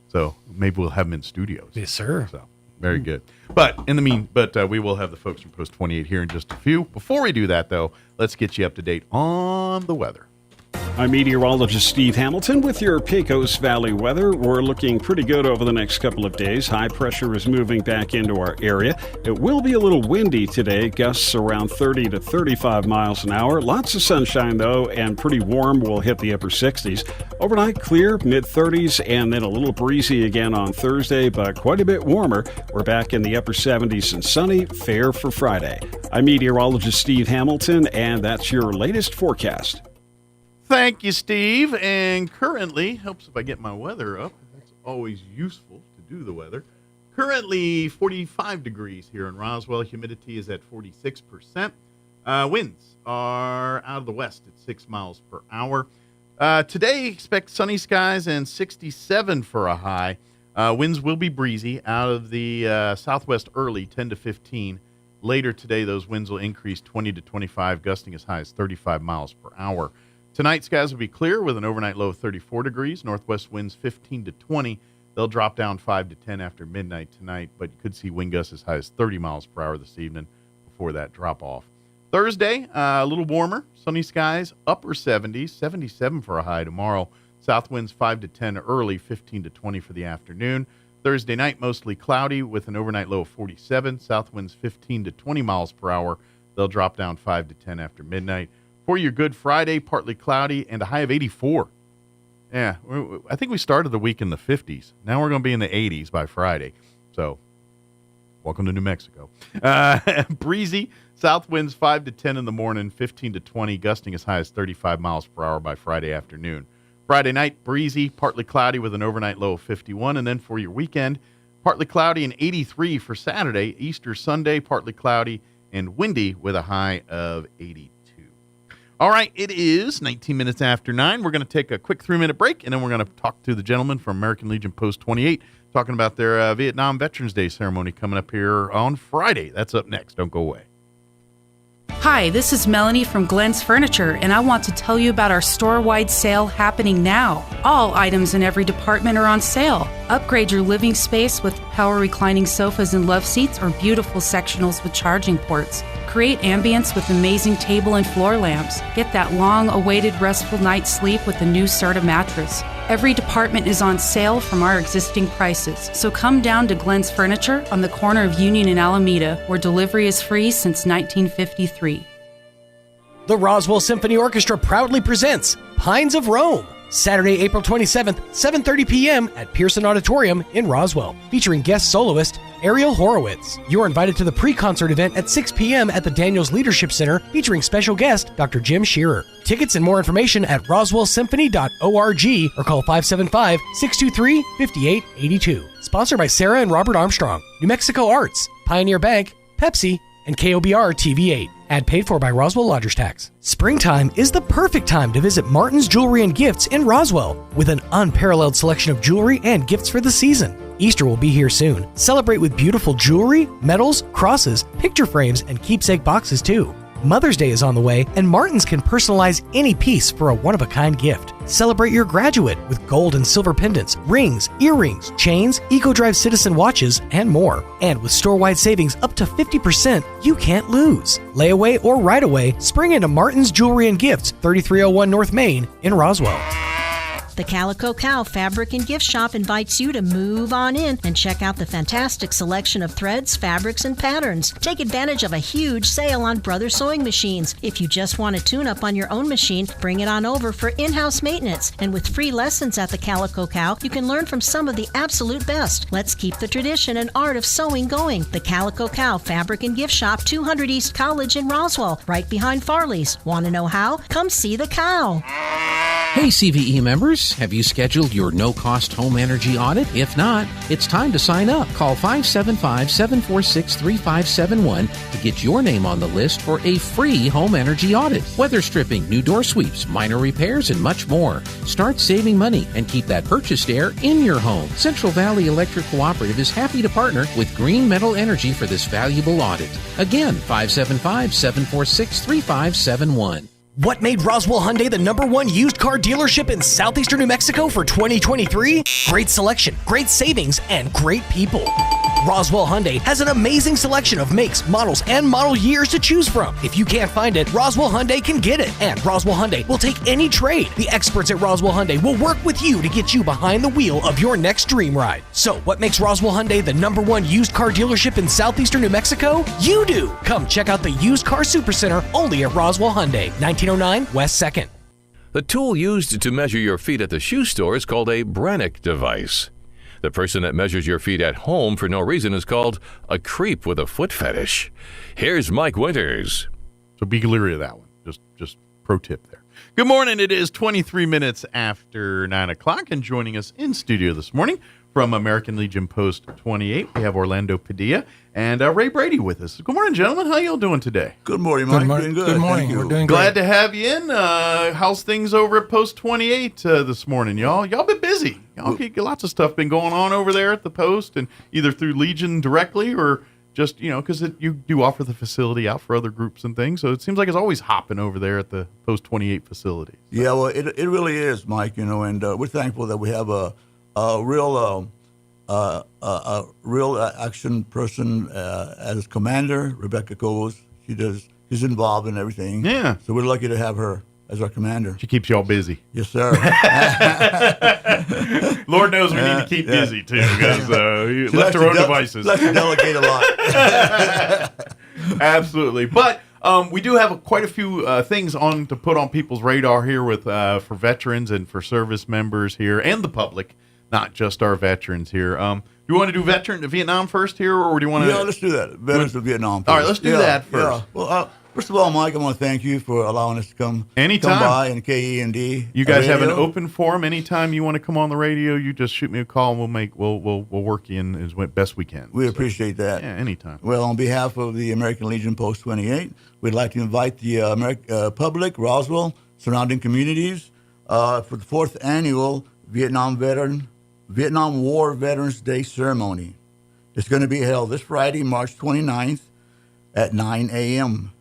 So maybe we'll have him in studios. Yes, sir. So very good. But we will have the folks from Post 28 here in just a few. Before we do that, though, let's get you up to date on the weather. I'm meteorologist Steve Hamilton with your Pecos Valley weather. We're looking pretty good over the next couple of days. High pressure is moving back into our area. It will be a little windy today, gusts around 30 to 35 miles an hour. Lots of sunshine, though, and pretty warm. We'll hit the upper 60s. Overnight, clear, mid-30s, and then a little breezy again on Thursday, but quite a bit warmer. We're back in the upper 70s and sunny, fair for Friday. I'm meteorologist Steve Hamilton, and that's your latest forecast. Thank you, Steve. And currently, helps if I get my weather up. That's always useful to do the weather. Currently, 45 degrees here in Roswell. Humidity is at 46%. Winds are out of the west at 6 miles per hour. Today, expect sunny skies and 67 for a high. Winds will be breezy out of the southwest early, 10 to 15. Later today, those winds will increase 20 to 25, gusting as high as 35 miles per hour. Tonight, skies will be clear with an overnight low of 34 degrees. Northwest winds 15 to 20. They'll drop down 5 to 10 after midnight tonight, but you could see wind gusts as high as 30 miles per hour this evening before that drop off. Thursday, a little warmer. Sunny skies, upper 70s, 77 for a high tomorrow. South winds 5 to 10 early, 15 to 20 for the afternoon. Thursday night, mostly cloudy with an overnight low of 47. South winds 15 to 20 miles per hour. They'll drop down 5 to 10 after midnight. For your Good Friday, partly cloudy and a high of 84. Yeah, I think we started the week in the 50s. Now we're going to be in the 80s by Friday. So, welcome to New Mexico. Breezy, south winds 5 to 10 in the morning, 15 to 20, gusting as high as 35 miles per hour by Friday afternoon. Friday night, breezy, partly cloudy with an overnight low of 51. And then for your weekend, partly cloudy and 83 for Saturday. Easter Sunday, partly cloudy and windy with a high of 82. All right, it is 19 minutes after 9. We're going to take a quick 3-minute break, and then we're going to talk to the gentleman from American Legion Post 28, talking about their Vietnam Veterans Day ceremony coming up here on Friday. That's up next. Don't go away. Hi, this is Melanie from Glenn's Furniture, and I want to tell you about our store-wide sale happening now. All items in every department are on sale. Upgrade your living space with power reclining sofas and love seats or beautiful sectionals with charging ports. Create ambience with amazing table and floor lamps. Get that long-awaited restful night's sleep with the new Serta mattress. Every department is on sale from our existing prices, so come down to Glenn's Furniture on the corner of Union and Alameda, where delivery is free since 1953. The Roswell Symphony Orchestra proudly presents Pines of Rome, Saturday, April 27th, 7:30 p.m. at Pearson Auditorium in Roswell, featuring guest soloist Ariel Horowitz. You're invited to the pre-concert event at 6 p.m. at the Daniels Leadership Center, featuring special guest Dr. Jim Shearer. Tickets and more information at roswellsymphony.org or call 575-623-5882. Sponsored by Sarah and Robert Armstrong, New Mexico Arts, Pioneer Bank, Pepsi, and KOBR TV8. Ad paid for by Roswell Lodgers Tax. Springtime is the perfect time to visit Martin's Jewelry and Gifts in Roswell with an unparalleled selection of jewelry and gifts for the season. Easter will be here soon. Celebrate with beautiful jewelry, medals, crosses, picture frames, and keepsake boxes too. Mother's Day is on the way, and Martin's can personalize any piece for a one-of-a-kind gift. Celebrate your graduate with gold and silver pendants, rings, earrings, chains, EcoDrive Citizen watches, and more. And with store-wide savings up to 50%, you can't lose. Layaway or right-away, spring into Martin's Jewelry and Gifts, 3301 North Main in Roswell. The Calico Cow Fabric and Gift Shop invites you to move on in and check out the fantastic selection of threads, fabrics, and patterns. Take advantage of a huge sale on Brother sewing machines. If you just want to tune up on your own machine, bring it on over for in-house maintenance. And with free lessons at the Calico Cow, you can learn from some of the absolute best. Let's keep the tradition and art of sewing going. The Calico Cow Fabric and Gift Shop, 200 East College in Roswell, right behind Farley's. Want to know how? Come see the cow. Hey CVE members, have you scheduled your no-cost home energy audit? If not, it's time to sign up. Call 575-746-3571 to get your name on the list for a free home energy audit. Weather stripping, new door sweeps, minor repairs, and much more. Start saving money and keep that purchased air in your home. Central Valley Electric Cooperative is happy to partner with Green Metal Energy for this valuable audit. Again, 575-746-3571. What made Roswell Hyundai the #1 used car dealership in southeastern New Mexico for 2023? Great selection, great savings, and great people. Roswell Hyundai has an amazing selection of makes, models, and model years to choose from. If you can't find it, Roswell Hyundai can get it. And Roswell Hyundai will take any trade. The experts at Roswell Hyundai will work with you to get you behind the wheel of your next dream ride. So, what makes Roswell Hyundai the #1 used car dealership in southeastern New Mexico? You do! Come check out the Used Car Supercenter only at Roswell Hyundai, 1909 West 2nd. The tool used to measure your feet at the shoe store is called a Brannock device. The person that measures your feet at home for no reason is called a creep with a foot fetish. Here's Mike Winters. So be leery of that one. Just pro tip there. Good morning. It is 23 minutes after 9 o'clock, and joining us in studio this morning from American Legion Post 28, we have Orlando Padilla and Ray Brady with us. Good morning, gentlemen. How y'all doing today? Good morning, Mike. Doing good. Good morning. Thank you. We're doing Glad great. to have you in. How's things over at Post 28 this morning, y'all? Y'all been busy. Y'all get lots of stuff been going on over there at the Post, and either through Legion directly or just, because you do offer the facility out for other groups and things. So it seems like it's always hopping over there at the Post 28 facility. Yeah, well, it really is, Mike. And we're thankful that we have a real action person as commander, Rebecca Coles. She's involved in everything. Yeah. So we're lucky to have her as our commander. She keeps y'all busy. Yes, sir. Lord knows we need to keep busy, too, because you left her own devices. Let's delegate a lot. Absolutely. But we do have quite a few things to put on people's radar here with for veterans and for service members here and the public, not just our veterans here. Do you want to do Vietnam first here, or do you want to? Yeah, let's do that. Veterans of Vietnam first. All right, let's do that first. Yeah. Well, first of all, Mike, I want to thank you for allowing us to come by in KEND. You guys have an open forum. Anytime you want to come on the radio, you just shoot me a call, and we'll work you in as best we can. We appreciate that. Yeah, anytime. Well, on behalf of the American Legion Post 28, we'd like to invite the public, Roswell, surrounding communities, for the 4th annual Vietnam War Veterans Day ceremony. It's going to be held this Friday, March 29th at 9 a.m.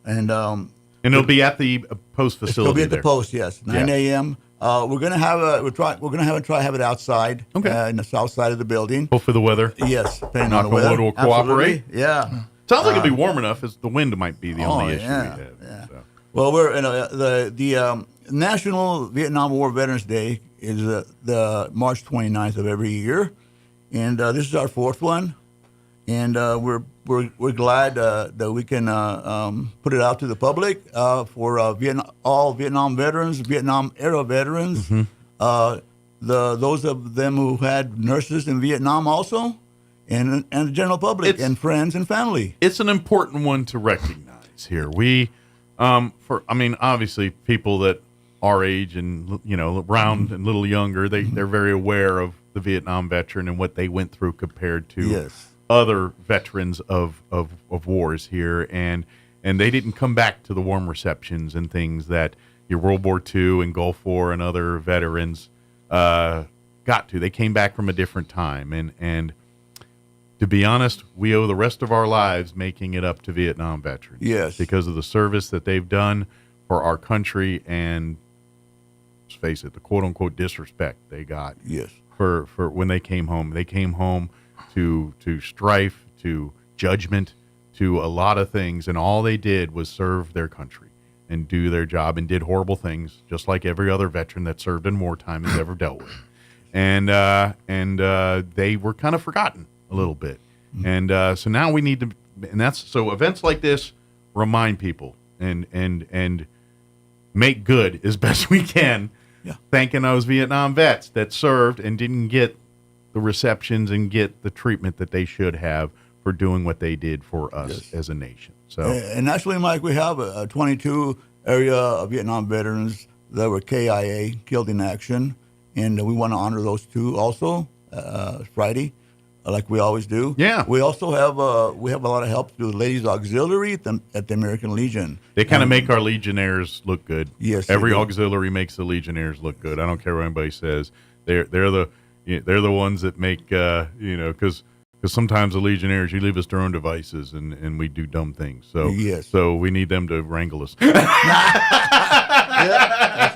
And it'll be at the Post facility. It'll be at the Post, yes, 9 a.m. We're gonna have it outside, in the south side of the building. Hope for the weather. Yes, depending Knock on the weather. wood will cooperate. Absolutely. Yeah, sounds like it'll be warm enough. As the wind might be the only issue we have. Yeah. So. Well, we're the National Vietnam War Veterans Day is the March 29th of every year, and this is our 4th one, and we're glad that we can put it out to the public for all Vietnam veterans, Vietnam era veterans, those of them who had nurses in Vietnam also, and the general public and friends and family. It's an important one to recognize here. We, obviously people that our age and around and a little younger, they're very aware of the Vietnam veteran and what they went through compared to other veterans of wars here, and they didn't come back to the warm receptions and things that your World War II and Gulf War and other veterans got to. They came back from a different time, and to be honest, we owe the rest of our lives making it up to Vietnam veterans. Yes, because of the service that they've done for our country, and let's face it, the quote unquote disrespect they got. Yes, for when they came home. They came home to strife, to judgment, to a lot of things, and all they did was serve their country and do their job, and did horrible things, just like every other veteran that served in wartime has ever dealt with. And they were kind of forgotten a little bit. And so now we need to, and so events like this remind people and make good as best we can. Yeah. Thanking those Vietnam vets that served and didn't get the receptions and get the treatment that they should have for doing what they did for us as a nation. So, and actually, Mike, we have a 22 area of Vietnam veterans that were KIA, killed in action, and we want to honor those two also Friday, like we always do. Yeah. We also have a lot of help through the Ladies Auxiliary at the American Legion. They kind of make our Legionnaires look good. Yes, every auxiliary makes the Legionnaires look good. I don't care what anybody says. They're the ones that make because Because sometimes the Legionnaires, you leave us their own devices, and we do dumb things. So Yes. so we need them to wrangle us. That's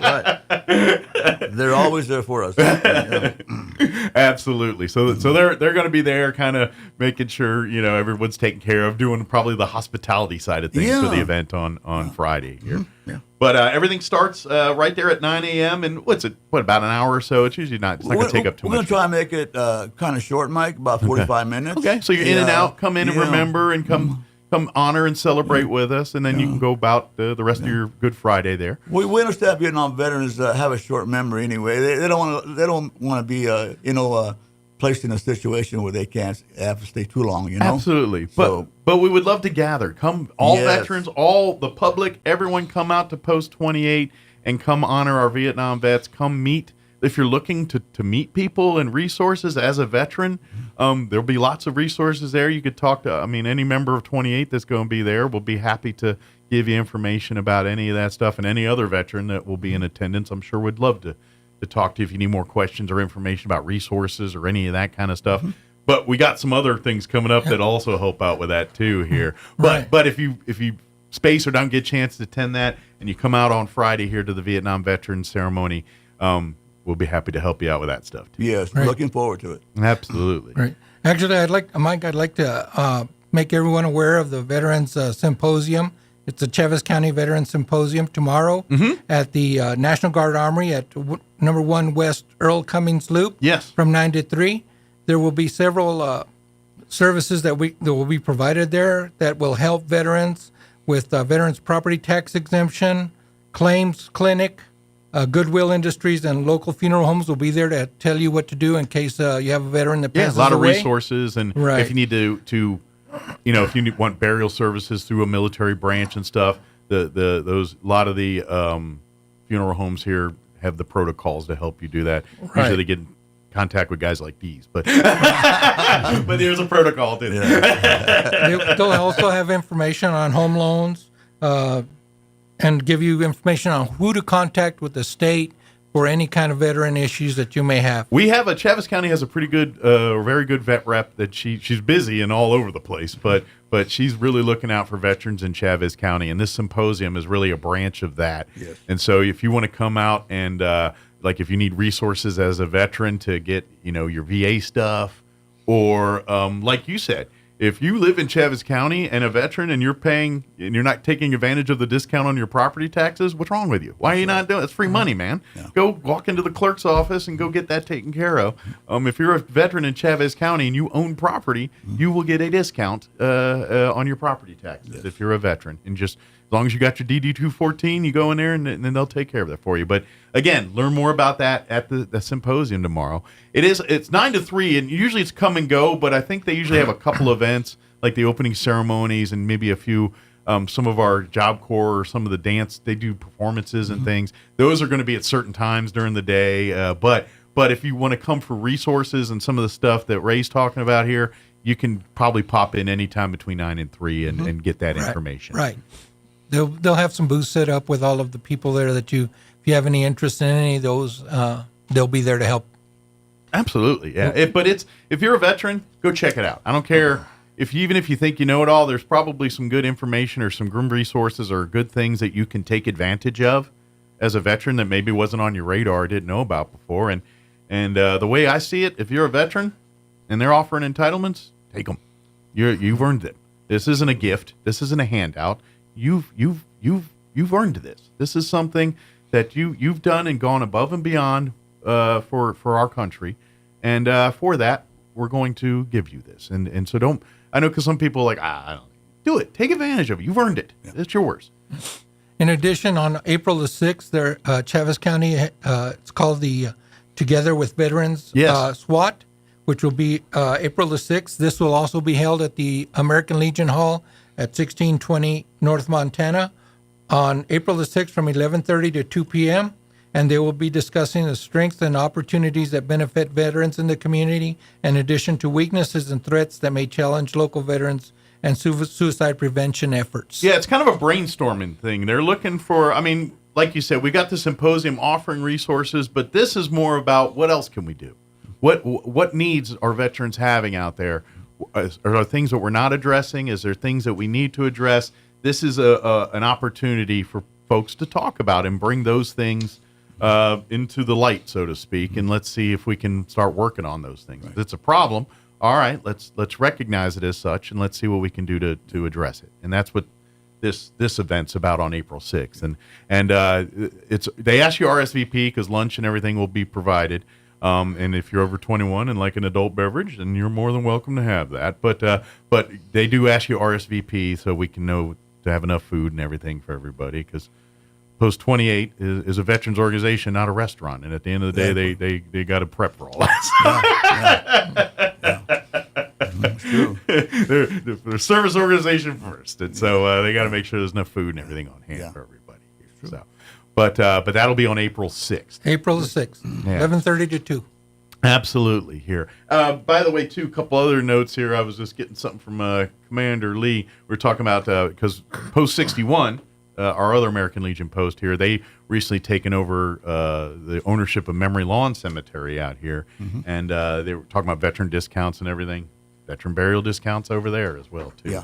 right. They're always there for us. Yeah. Absolutely. So they're going to be there, kind of making sure everyone's taken care of, doing probably the hospitality side of things for the event on Friday here. Yeah. But everything starts right there at 9 a.m. and about an hour or so? It's usually not. It's not going to take up too much. We're going to try and make it kind of short, Mike, about 45 minutes. Okay. So you're in and out. Come in and remember, and come honor and celebrate with us, and then you can go about the rest of your Good Friday there. We understand Vietnam veterans have a short memory anyway. They don't want to be placed in a situation where they can't have to stay too long. Absolutely. So, but we would love to gather. Come, all veterans, all the public, everyone, come out to Post 28 and come honor our Vietnam vets. Come meet. If you're looking to meet people and resources as a veteran, there'll be lots of resources there. You could talk to, any member of 28 that's going to be there. We'll be happy to give you information about any of that stuff, and any other veteran that will be in attendance, I'm sure would love to talk to you if you need more questions or information about resources or any of that kind of stuff. But we got some other things coming up that also help out with that too here. But if you space or don't get a chance to attend that, and you come out on Friday here to the Vietnam Veterans Ceremony, we'll be happy to help you out with that stuff too. Yes, looking forward to it. Absolutely. Right. Actually, Mike, I'd like to make everyone aware of the Veterans Symposium. It's the Chaves County Veterans Symposium tomorrow at the National Guard Armory at number 1 West Earl Cummings Loop. Yes. From 9 to 3. There will be several services that will be provided there that will help veterans with veterans property tax exemption, claims clinic. Goodwill Industries and local funeral homes will be there to tell you what to do in case you have a veteran that passes away. A lot of resources, and if you need to if you want burial services through a military branch and stuff, a lot of the funeral homes here have the protocols to help you do that. Right. Usually they get in contact with guys like these, but but there's a protocol to it. They'll also have information on home loans. And give you information on who to contact with the state for any kind of veteran issues that you may have. Chaves County has a pretty good, very good vet rep that she's busy and all over the place, but she's really looking out for veterans in Chaves County, and this symposium is really a branch of that. Yes. And so if you want to come out and if you need resources as a veteran to get your VA stuff, or like you said, if you live in Chaves County and a veteran and you're not taking advantage of the discount on your property taxes, what's wrong with you? Why are you not doing it? It's free money, man. Yeah. Go walk into the clerk's office and go get that taken care of. If you're a veteran in Chaves County and you own property, you will get a discount on your property taxes if you're a veteran. And just as long as you got your DD-214, you go in there and then they'll take care of that for you. But again, learn more about that at the symposium tomorrow. It's 9 to 3, and usually it's come and go, but I think they usually have a couple events, like the opening ceremonies and maybe a few, some of our Job Corps or some of the dance, they do performances and things. Those are going to be at certain times during the day. But if you want to come for resources and some of the stuff that Ray's talking about here, you can probably pop in anytime between 9 and 3 and get that information. Right. They'll have some booths set up with all of the people there that if you have any interest in any of those, they'll be there to help. Absolutely, yeah. If you're a veteran, go check it out. I don't care even if you think you know it all. There's probably some good information or some good resources or good things that you can take advantage of as a veteran that maybe wasn't on your radar or didn't know about before. And the way I see it, if you're a veteran and they're offering entitlements, take them. You've earned them. This isn't a gift. This isn't a handout. You've earned this. This is something that you've done and gone above and beyond for our country, and for that we're going to give you this. And so don't. I know because some people are like, I don't do it. Take advantage of it. You've earned it. Yeah. It's yours. In addition, on April the 6th, there Chaves County, it's called the Together with Veterans SWAT, which will be April the 6th. This will also be held at the American Legion Hall at 1620 North Montana on April the 6th from 11:30 to 2 p.m. And they will be discussing the strengths and opportunities that benefit veterans in the community, in addition to weaknesses and threats that may challenge local veterans and suicide prevention efforts. Yeah, it's kind of a brainstorming thing. They're looking for, like you said, we got the symposium offering resources, but this is more about what else can we do? What needs are veterans having out there? are there things that we're not addressing? Is there things that we need to address? This is an opportunity for folks to talk about and bring those things into the light, so to speak, and let's see if we can start working on those things. If it's a problem, all right, let's recognize it as such, and let's see what we can do to address it. And that's what this event's about on April 6th. And they ask you RSVP because lunch and everything will be provided. And if you're over 21 and like an adult beverage, then you're more than welcome to have that. But they do ask you RSVP so we can know to have enough food and everything for everybody, because Post 28 is a veterans organization, not a restaurant. And at the end of the day, they got to prep for all that. That's true. They're a service organization first, and so they got to make sure there's enough food and everything on hand for everybody here. So, but that'll be on April 6th. April the 6th, 11:30 to 2. Absolutely here. By the way, too, a couple other notes here. I was just getting something from Commander Lee. We were talking about because Post 61. Our other American Legion post here, they recently taken over the ownership of Memory Lawn Cemetery out here, and they were talking about veteran discounts and everything, veteran burial discounts over there as well too.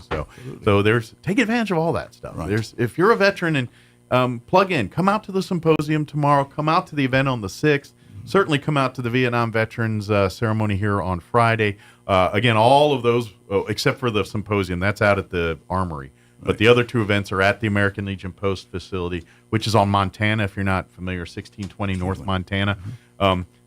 So there's take advantage of all that stuff. There's if you're a veteran and plug in, come out to the symposium tomorrow, come out to the event on the 6th. Certainly come out to the Vietnam Veterans ceremony here on Friday. Again, all of those except for the symposium, that's out at the Armory. But the other two events are at the American Legion Post facility, which is on Montana, if you're not familiar, 1620 North Montana.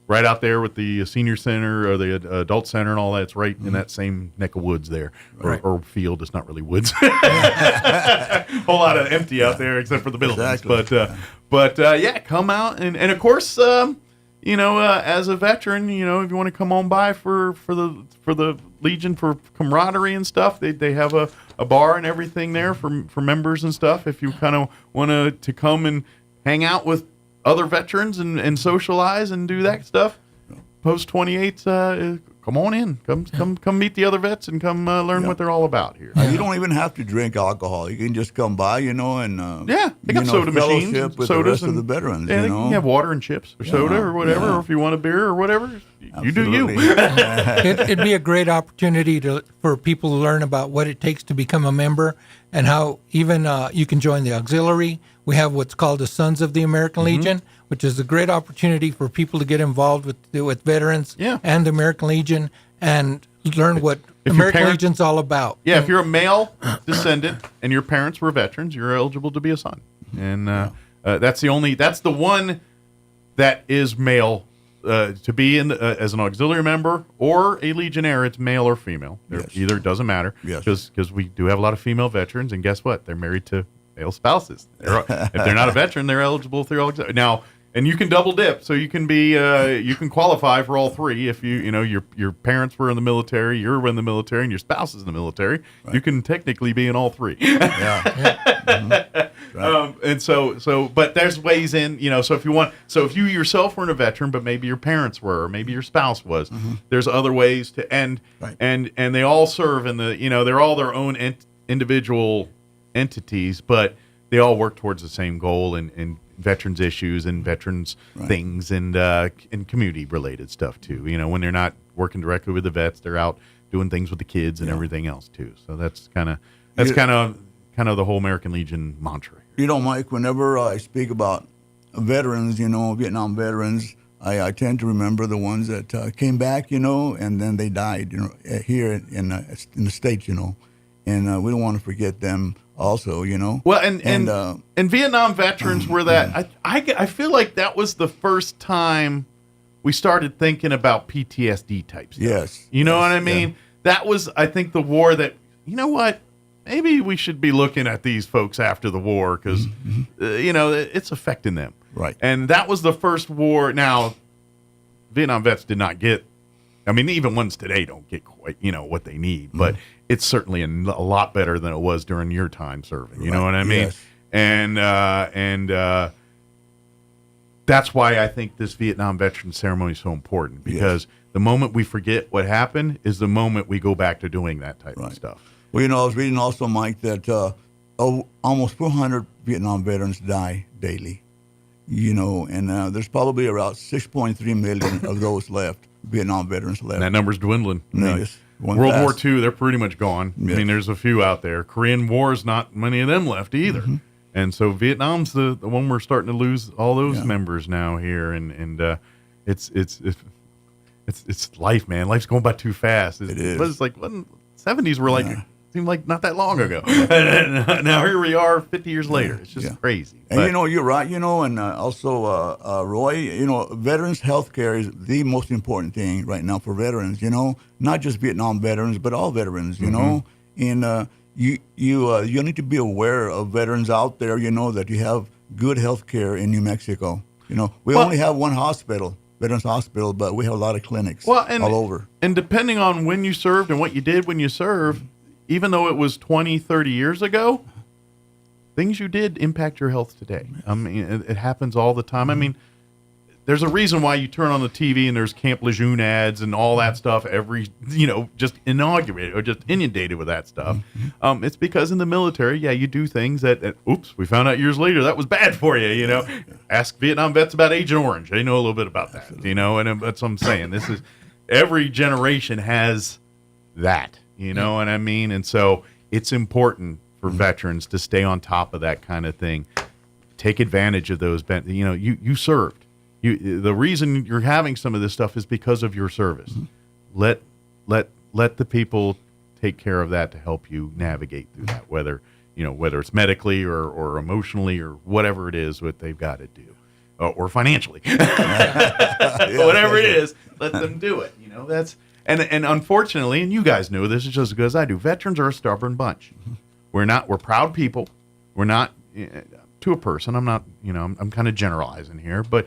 Right out there with the senior center or the adult center and all that. It's right in that same neck of woods there, or field. It's not really woods. A whole lot of empty out there except for the buildings. Exactly. But yeah, come out. And of course, as a veteran, if you want to come on by for the Legion for camaraderie and stuff, they have a bar and everything there for members and stuff. If you kind of want to come and hang out with other veterans and socialize and do that stuff, Post 28, come on in. Come meet the other vets and come learn what they're all about here. You don't even have to drink alcohol. You can just come by, and they got soda machines, with sodas, the rest and of the veterans. Yeah, you can have water and chips or soda or whatever. Or if you want a beer or whatever, you do you. It'd be a great opportunity for people to learn about what it takes to become a member and how even you can join the auxiliary. We have what's called the Sons of the American Legion, which is a great opportunity for people to get involved with veterans and the American Legion and learn what American Legion's all about. Yeah, if you're a male descendant and your parents were veterans, you're eligible to be a son. And that's the one that is male. To be as an auxiliary member or a legionnaire, it's male or female. Either doesn't matter. Because we do have a lot of female veterans, and guess what? They're married to male spouses. If they're not a veteran, they're eligible through auxiliary. Now, and you can double dip, so you can be you can qualify for all three. If your parents were in the military, you're in the military, and your spouse is in the military, you can technically be in all three. And so, but there's ways in, so if you yourself weren't a veteran, but maybe your parents were, or maybe your spouse was, there's other ways to end, and they all serve in the, they're all their own individual entities, but they all work towards the same goal and veterans issues and veterans things and community related stuff too. When they're not working directly with the vets, they're out doing things with the kids and everything else too. So that's kind of the whole American Legion mantra. Mike, whenever I speak about veterans, Vietnam veterans, I tend to remember the ones that came back, and then they died, here in the States, and we don't want to forget them also, Well, and Vietnam veterans were that. I feel like that was the first time we started thinking about PTSD type stuff. Yes. You know what I mean? Yeah. That was, I think, the war that, maybe we should be looking at these folks after the war because, it's affecting them. Right. And that was the first war. Now, Vietnam vets did not get, even ones today don't get quite, what they need, but it's certainly a lot better than it was during your time serving. You know what I mean? Yes. And that's why I think this Vietnam veteran ceremony is so important because the moment we forget what happened is the moment we go back to doing that type of stuff. Well, I was reading also, Mike, that almost 400 Vietnam veterans die daily, and there's probably about 6.3 million of those left, Vietnam veterans left. And that number's dwindling. World War II, they're pretty much gone. I mean, there's a few out there. Korean War's not many of them left either. And so Vietnam's the one we're starting to lose all those members now here, and it's life, man. Life's going by too fast. It is. But it's like 70s were like seemed like not that long ago, and now here we are 50 years later. It's just crazy. And you're right. And also Roy, veterans health care is the most important thing right now for veterans. Not just Vietnam veterans, but all veterans. And you need to be aware of veterans out there. That you have good health care in New Mexico. We only have one hospital, Veterans Hospital, but we have a lot of clinics all over. And depending on when you served and what you did when you served, even though it was 20, 30 years ago, things you did impact your health today. I mean, it happens all the time. I mean, there's a reason why you turn on the TV and there's Camp Lejeune ads and all that stuff just inaugurated or just inundated with that stuff. It's because in the military, you do things that oops, we found out years later that was bad for you, Ask Vietnam vets about Agent Orange. They know a little bit about that, and that's what I'm saying. This is, every generation has that, what I mean? And so it's important for veterans to stay on top of that kind of thing. Take advantage of those, you served. The reason you're having some of this stuff is because of your service. Let the people take care of that to help you navigate through that, whether it's medically or emotionally or whatever it is what they've got to do, or financially, whatever it is, let them do it. That's and unfortunately, and you guys know this is just as good as I do. Veterans are a stubborn bunch. We're proud people. We're not to a person. I'm not. I'm kind of generalizing here, but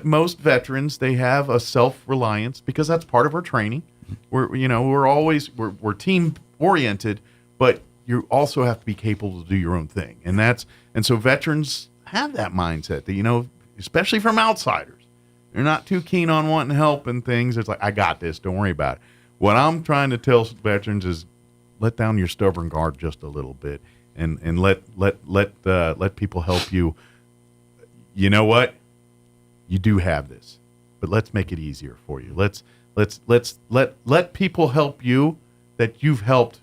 most veterans, they have a self-reliance because that's part of our training. We're team oriented, but you also have to be capable to do your own thing. And so veterans have that mindset that, especially from outsiders, they're not too keen on wanting help and things. It's like, I got this, don't worry about it. What I'm trying to tell veterans is let down your stubborn guard just a little bit and let people help you. You know what? You do have this, but let's make it easier for you. Let people help you that you've helped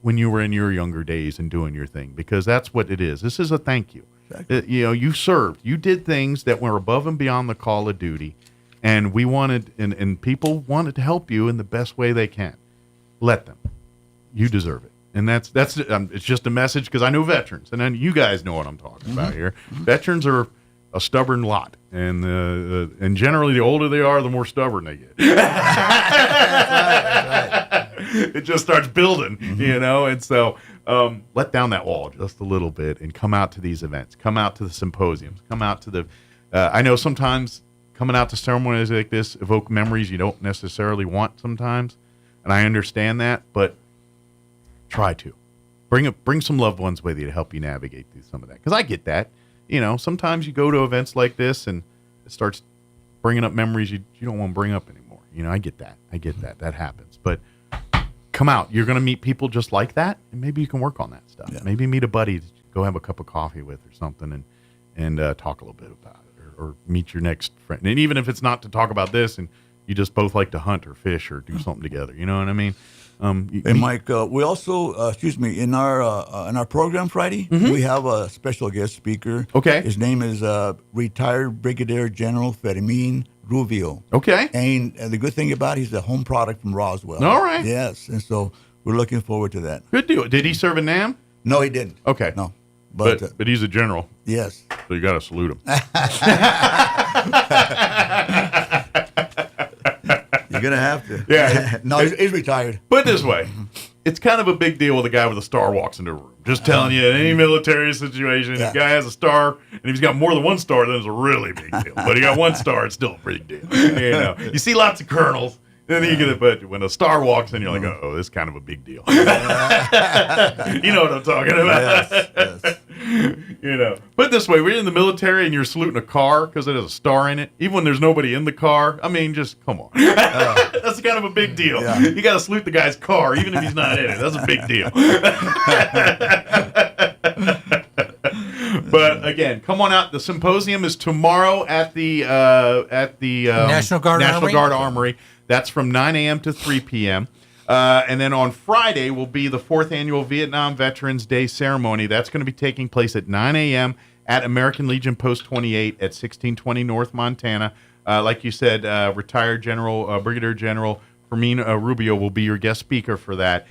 when you were in your younger days and doing your thing, because that's what it is. This is a thank you. Exactly. You served. You did things that were above and beyond the call of duty, and we wanted and people wanted to help you in the best way they can. Let them. You deserve it. And that's it's just a message because I know veterans, and then you guys know what I'm talking about here. Veterans are a stubborn lot, and generally the older they are, the more stubborn they get. It just starts building, and so let down that wall just a little bit and come out to these events, come out to the symposiums, come out to the I know sometimes coming out to ceremonies like this evoke memories you don't necessarily want sometimes, and I understand that, but try to bring some loved ones with you to help you navigate through some of that, because I get that. Sometimes you go to events like this and it starts bringing up memories you don't want to bring up anymore. I get that. That happens. But come out. You're going to meet people just like that, and maybe you can work on that stuff. Yeah. Maybe meet a buddy to go have a cup of coffee with or something and talk a little bit about it, or meet your next friend. And even if it's not to talk about this and you just both like to hunt or fish or do something together, you know what I mean? And Mike, we also, in our program Friday, we have a special guest speaker. Okay. His name is retired Brigadier General Fermin Rubio. Okay. And the good thing about it, he's a home product from Roswell. All right. Yes, and so we're looking forward to that. Good deal. Did he serve in NAM? No, he didn't. Okay. No. But he's a general. Yes. So you got to salute him. You're going to have to. Yeah. No, he's retired. Put it this way. It's kind of a big deal when a guy with a star walks into a room. Just telling you, in any military situation, if a guy has a star, and if he's got more than one star, then it's a really big deal. But he got one star, it's still a big deal. You see lots of colonels, and then you get it, but when a star walks in, you're like, oh, this is kind of a big deal. You know what I'm talking about. Yes. Put it this way, we're in the military and you're saluting a car because it has a star in it, even when there's nobody in the car. I mean, just come on. That's kind of a big deal. Yeah. You got to salute the guy's car, even if he's not in it. That's a big deal. But again, come on out. The symposium is tomorrow at the National Guard Armory. That's from 9 a.m. to 3 p.m. And then on Friday will be the 4th Annual Vietnam Veterans Day Ceremony. That's going to be taking place at 9 a.m. at American Legion Post 28 at 1620 North Montana. Like you said, retired Brigadier General Fermin Rubio will be your guest speaker for that.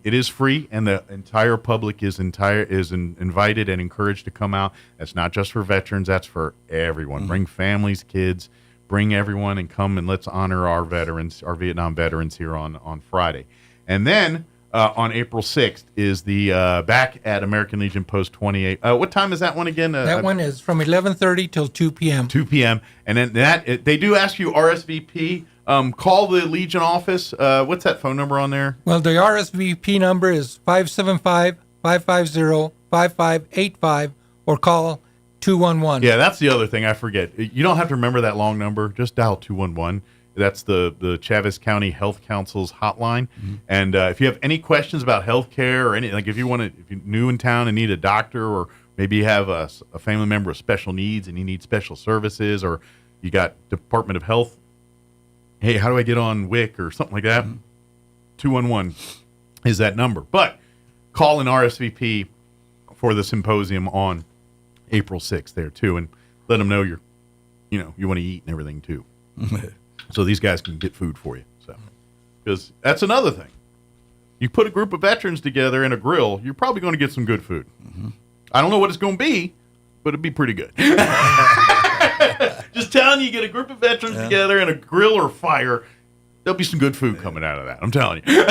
It is free, and the entire public is invited and encouraged to come out. That's not just for veterans; that's for everyone. Mm-hmm. Bring families, kids, bring everyone, and come and let's honor our veterans, our Vietnam veterans, here on Friday. And then on April 6th is the back at American Legion Post 28. What time is that one again? That one is from 11:30 till 2 p.m. 2 p.m. And then they do ask you RSVP. Call the Legion office. What's that phone number on there? Well, the RSVP number is 575-550-5585 or call 211. Yeah, that's the other thing I forget. You don't have to remember that long number. Just dial 211. That's the Chaves County Health Council's hotline. Mm-hmm. And if you have any questions about health care or anything, like if you're new in town and need a doctor, or maybe you have a family member with special needs and you need special services, or you got Department of Health, hey, how do I get on WIC or something like that? 211 is that number. But call an RSVP for the symposium on April 6th there too, and let them know you want to eat and everything too. So these guys can get food for you. So, because that's another thing. You put a group of veterans together in a grill, you're probably going to get some good food. Mm-hmm. I don't know what it's going to be, but it'd be pretty good. Just telling you, get a group of veterans together in a grill or fire, there'll be some good food coming out of that. I'm telling you.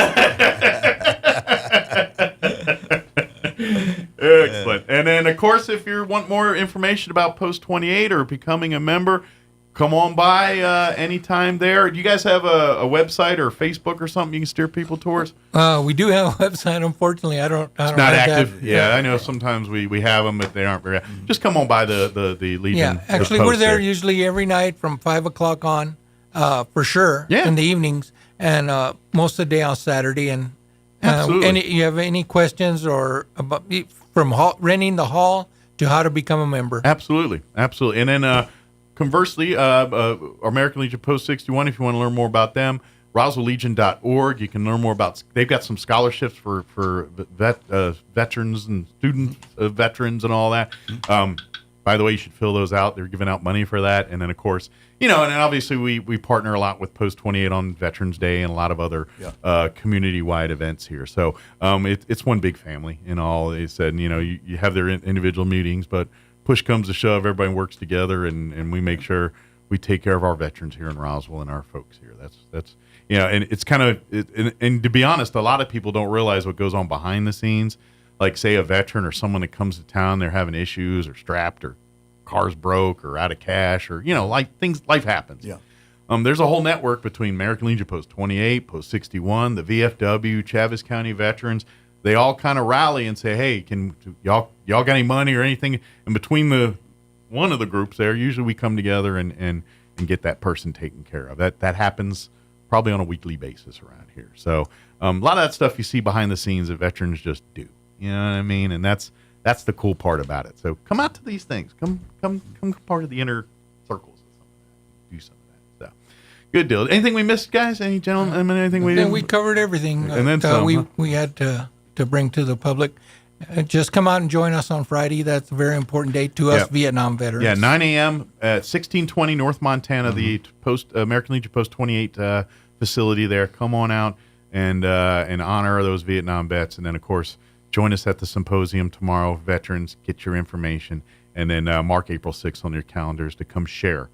Excellent. And then, of course, if you want more information about Post 28 or becoming a member, come on by anytime there. Do you guys have a website or Facebook or something you can steer people towards? We do have a website. Unfortunately, I don't it's not active. That. Yeah, I know sometimes we have them, but they aren't very active. Just come on by the Legion. Yeah, actually, we're there usually every night from 5 o'clock on, for sure, in the evenings, and most of the day on Saturday. And you have any questions or about from renting the hall to how to become a member? Absolutely. And then conversely, American Legion Post 61, if you want to learn more about them, RoswellLegion.org. You can learn more about. They've got some scholarships for veterans and student veterans and all that. By the way, you should fill those out. They're giving out money for that. And then, of course, and obviously we partner a lot with Post 28 on Veterans Day and a lot of other community-wide events here. So it's one big family in all. They said, you have their individual meetings, but push comes to shove, everybody works together, and we make sure we take care of our veterans here in Roswell and our folks here. That's and it's kind of, and to be honest, a lot of people don't realize what goes on behind the scenes. Like, say, a veteran or someone that comes to town, they're having issues or strapped or car's broke or out of cash or, life happens. Yeah. There's a whole network between American Legion Post 28, Post 61, the VFW, Chaves County Veterans. They all kind of rally and say, hey, can y'all got any money or anything? And between one of the groups there, usually we come together and get that person taken care of. That happens probably on a weekly basis around here. So a lot of that stuff you see behind the scenes that veterans just do. You know what I mean? And that's the cool part about it. So come out to these things. Come part of the inner circles. Do some of that. So good deal. Anything we missed, guys? Any gentlemen? Anything we didn't? We covered everything. And then some, we had to bring to the public. Just come out and join us on Friday. That's a very important day to us Vietnam veterans. Yeah, 9 a.m. at 1620 North Montana, the American Legion Post 28 facility there. Come on out and honor those Vietnam vets. And then, of course, join us at the symposium tomorrow. Veterans, get your information. And then mark April 6th on your calendars to come share.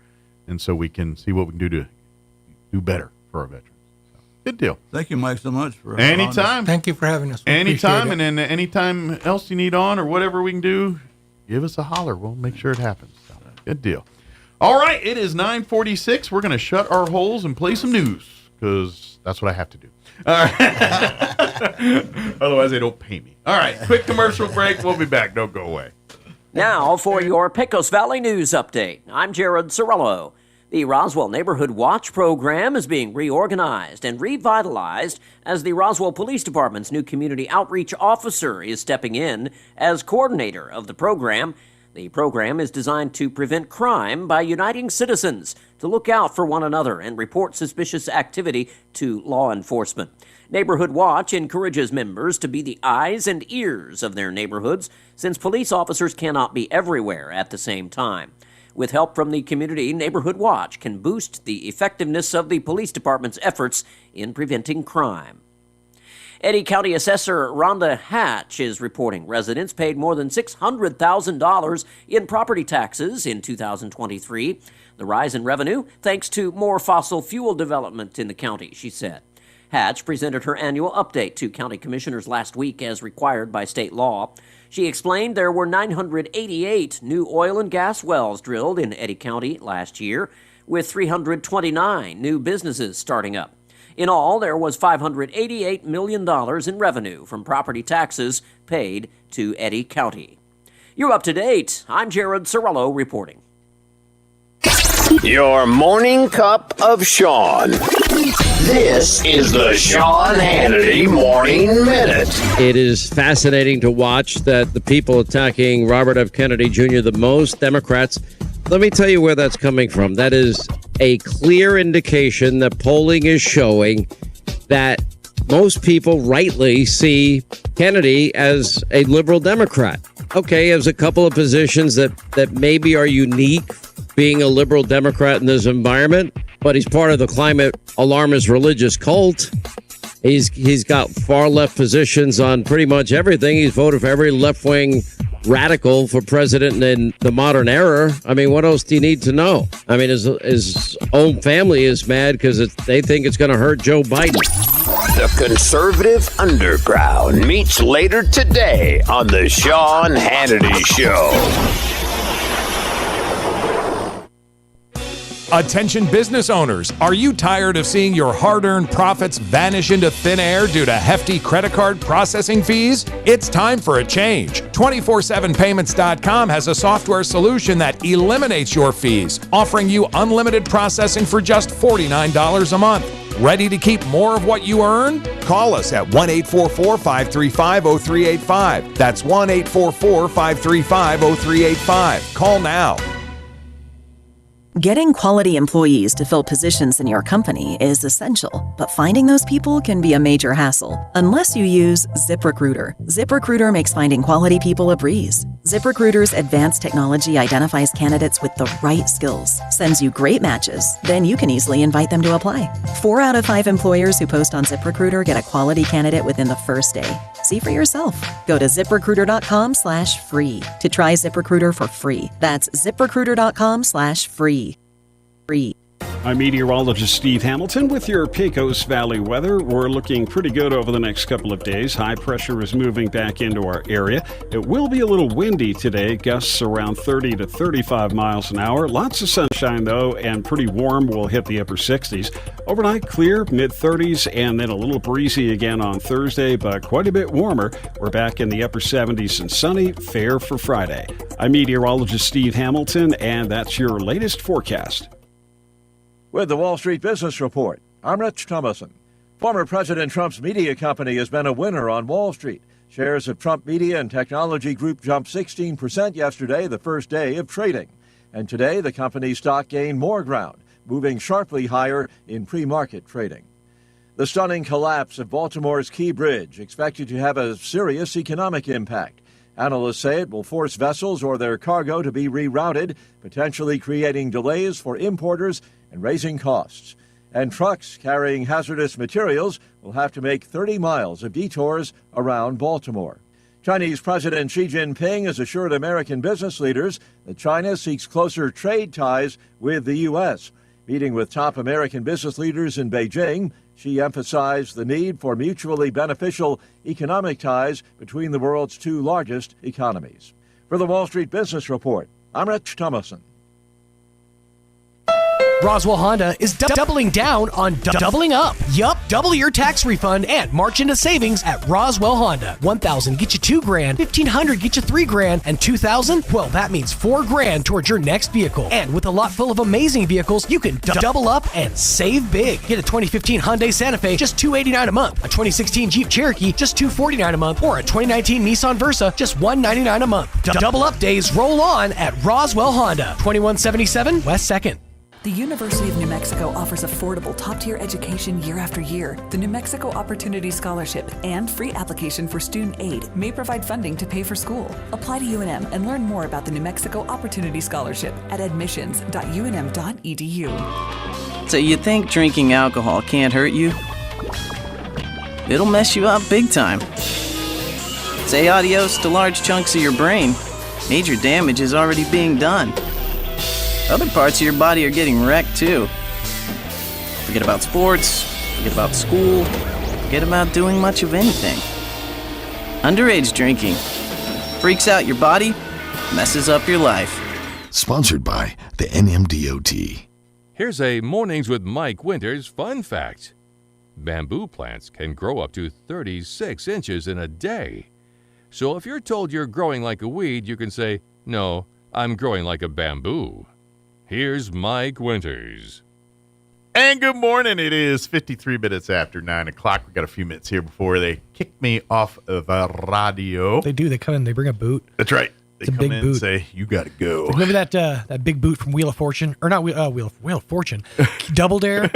And so we can see what we can do to do better for our veterans. Good deal. Thank you, Mike, so much for anytime. Thank you for having us. Anytime, and then anytime else you need on or whatever we can do, give us a holler. We'll make sure it happens. So, good deal. All right, it is 9:46. We're going to shut our holes and play some news because that's what I have to do. All right. Otherwise, they don't pay me. All right, quick commercial break. We'll be back. Don't go away. Now for your Pecos Valley News Update. I'm Jared Cirillo. The Roswell Neighborhood Watch program is being reorganized and revitalized as the Roswell Police Department's new community outreach officer is stepping in as coordinator of the program. The program is designed to prevent crime by uniting citizens to look out for one another and report suspicious activity to law enforcement. Neighborhood Watch encourages members to be the eyes and ears of their neighborhoods, since police officers cannot be everywhere at the same time. With help from the community, Neighborhood Watch can boost the effectiveness of the police department's efforts in preventing crime. Eddy County Assessor Rhonda Hatch is reporting residents paid more than $600,000 in property taxes in 2023. The rise in revenue thanks to more fossil fuel development in the county, she said. Hatch presented her annual update to county commissioners last week as required by state law. She explained there were 988 new oil and gas wells drilled in Eddy County last year, with 329 new businesses starting up. In all, there was $588 million in revenue from property taxes paid to Eddy County. You're up to date. I'm Jared Sorello reporting. Your morning cup of Sean. This is the Sean Hannity Morning Minute. It is fascinating to watch that the people attacking Robert F. Kennedy Jr. the most, Democrats. Let me tell you where that's coming from. That is a clear indication that polling is showing that most people rightly see Kennedy as a liberal Democrat. Okay, there's a couple of positions that maybe are unique, being a liberal Democrat in this environment, but he's part of the climate alarmist religious cult. He's got far left positions on pretty much everything. He's voted for every left-wing radical for president in the modern era. I mean, what else do you need to know? I mean, his own family is mad because they think it's going to hurt Joe Biden. The conservative underground meets later today on the Sean Hannity Show. Attention business owners, are you tired of seeing your hard-earned profits vanish into thin air due to hefty credit card processing fees? It's time for a change. 247payments.com has a software solution that eliminates your fees, offering you unlimited processing for just $49 a month. Ready to keep more of what you earn? Call us at 1-844-535-0385. That's 1-844-535-0385. Call now. Getting quality employees to fill positions in your company is essential, but finding those people can be a major hassle unless you use ZipRecruiter. ZipRecruiter makes finding quality people a breeze. ZipRecruiter's advanced technology identifies candidates with the right skills, sends you great matches, then you can easily invite them to apply. 4 out of 5 employers who post on ZipRecruiter get a quality candidate within the first day. See for yourself. Go to ZipRecruiter.com/free to try ZipRecruiter for free. That's ZipRecruiter.com/free. Free. I'm meteorologist Steve Hamilton with your Pecos Valley weather. We're looking pretty good over the next couple of days. High pressure is moving back into our area. It will be a little windy today, gusts around 30 to 35 miles an hour. Lots of sunshine, though, and pretty warm. We'll hit the upper 60s. Overnight, clear, mid-30s, and then a little breezy again on Thursday, but quite a bit warmer. We're back in the upper 70s and sunny, fair for Friday. I'm meteorologist Steve Hamilton, and that's your latest forecast. With the Wall Street Business Report, I'm Rich Thomason. Former President Trump's media company has been a winner on Wall Street. Shares of Trump Media and Technology Group jumped 16% yesterday, the first day of trading. And today, the company's stock gained more ground, moving sharply higher in pre-market trading. The stunning collapse of Baltimore's Key Bridge expected to have a serious economic impact. Analysts say it will force vessels or their cargo to be rerouted, potentially creating delays for importers and raising costs. And trucks carrying hazardous materials will have to make 30 miles of detours around Baltimore. Chinese President Xi Jinping has assured American business leaders that China seeks closer trade ties with the U.S. Meeting with top American business leaders in Beijing, Xi emphasized the need for mutually beneficial economic ties between the world's 2 largest economies. For the Wall Street Business Report, I'm Rich Thomason. Roswell Honda is doubling down on doubling up. Yup, double your tax refund and march into savings at Roswell Honda. $1,000 get you $2,000, $1,500 get you $3,000, and $2,000? Well, that means $4,000 towards your next vehicle. And with a lot full of amazing vehicles, you can double up and save big. Get a 2015 Hyundai Santa Fe, just $289 a month. A 2016 Jeep Cherokee, just $249 a month. Or a 2019 Nissan Versa, just $199 a month. Double up days roll on at Roswell Honda, 2177 West 2nd. The University of New Mexico offers affordable, top-tier education year after year. The New Mexico Opportunity Scholarship and free application for student aid may provide funding to pay for school. Apply to UNM and learn more about the New Mexico Opportunity Scholarship at admissions.unm.edu. So you think drinking alcohol can't hurt you? It'll mess you up big time. Say adios to large chunks of your brain. Major damage is already being done. Other parts of your body are getting wrecked too. Forget about sports, forget about school, forget about doing much of anything. Underage drinking freaks out your body, messes up your life. Sponsored by the NMDOT. Here's a Mornings with Mike Winters fun fact. Bamboo plants can grow up to 36 inches in a day. So if you're told you're growing like a weed, you can say, "No, I'm growing like a bamboo." Here's Mike Winters. And good morning. It is 53 minutes after 9 o'clock. We got a few minutes here before they kick me off of the radio. They do. They come in. They bring a boot. That's right. They It's a come big in boot. and say, "You got to go." Remember that big boot from Wheel of Fortune? Or not Wheel of Fortune. Double Dare?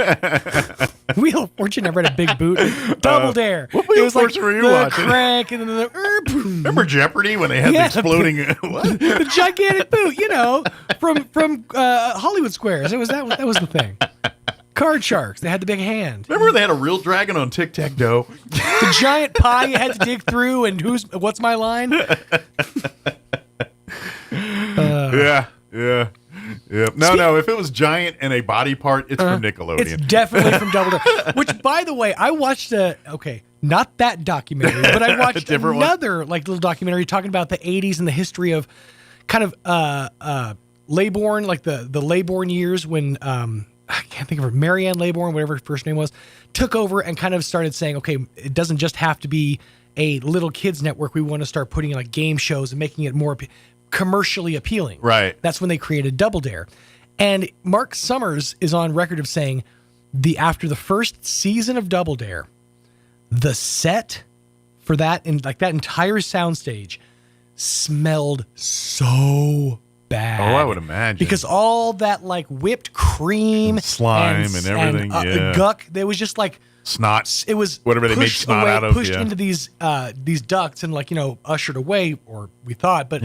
Wheel of Fortune never had a big boot. Double Dare. What Wheel It of was like Fortune were you the watching? crank and then the... Remember Jeopardy when they had the exploding... what? The gigantic boot, from Hollywood Squares. That was the thing. Card Sharks. They had the big hand. Remember they had a real dragon on Tic-Tac-Toe? The giant pie you had to dig through and what's my line? Yeah. No, if it was giant and a body part, it's from Nickelodeon. It's definitely from Double Dare. Which, by the way, I watched not that documentary, but I watched another little documentary talking about the 80s and the history of kind of Laybourne, like the Laybourne years when I can't think of her, Marianne Laybourne, whatever her first name was, took over and kind of started saying, okay, it doesn't just have to be a little kids network. We want to start putting in like game shows and making it more commercially appealing. Right. That's when they created Double Dare. And Mark Summers is on record of saying after the first season of Double Dare, the set for that and like that entire soundstage smelled so bad. Oh, I would imagine. Because all that like whipped cream and slime and everything, guck, there was just like snot. It was whatever they made snot out of. Pushed into these ducts and ushered away, or we thought, but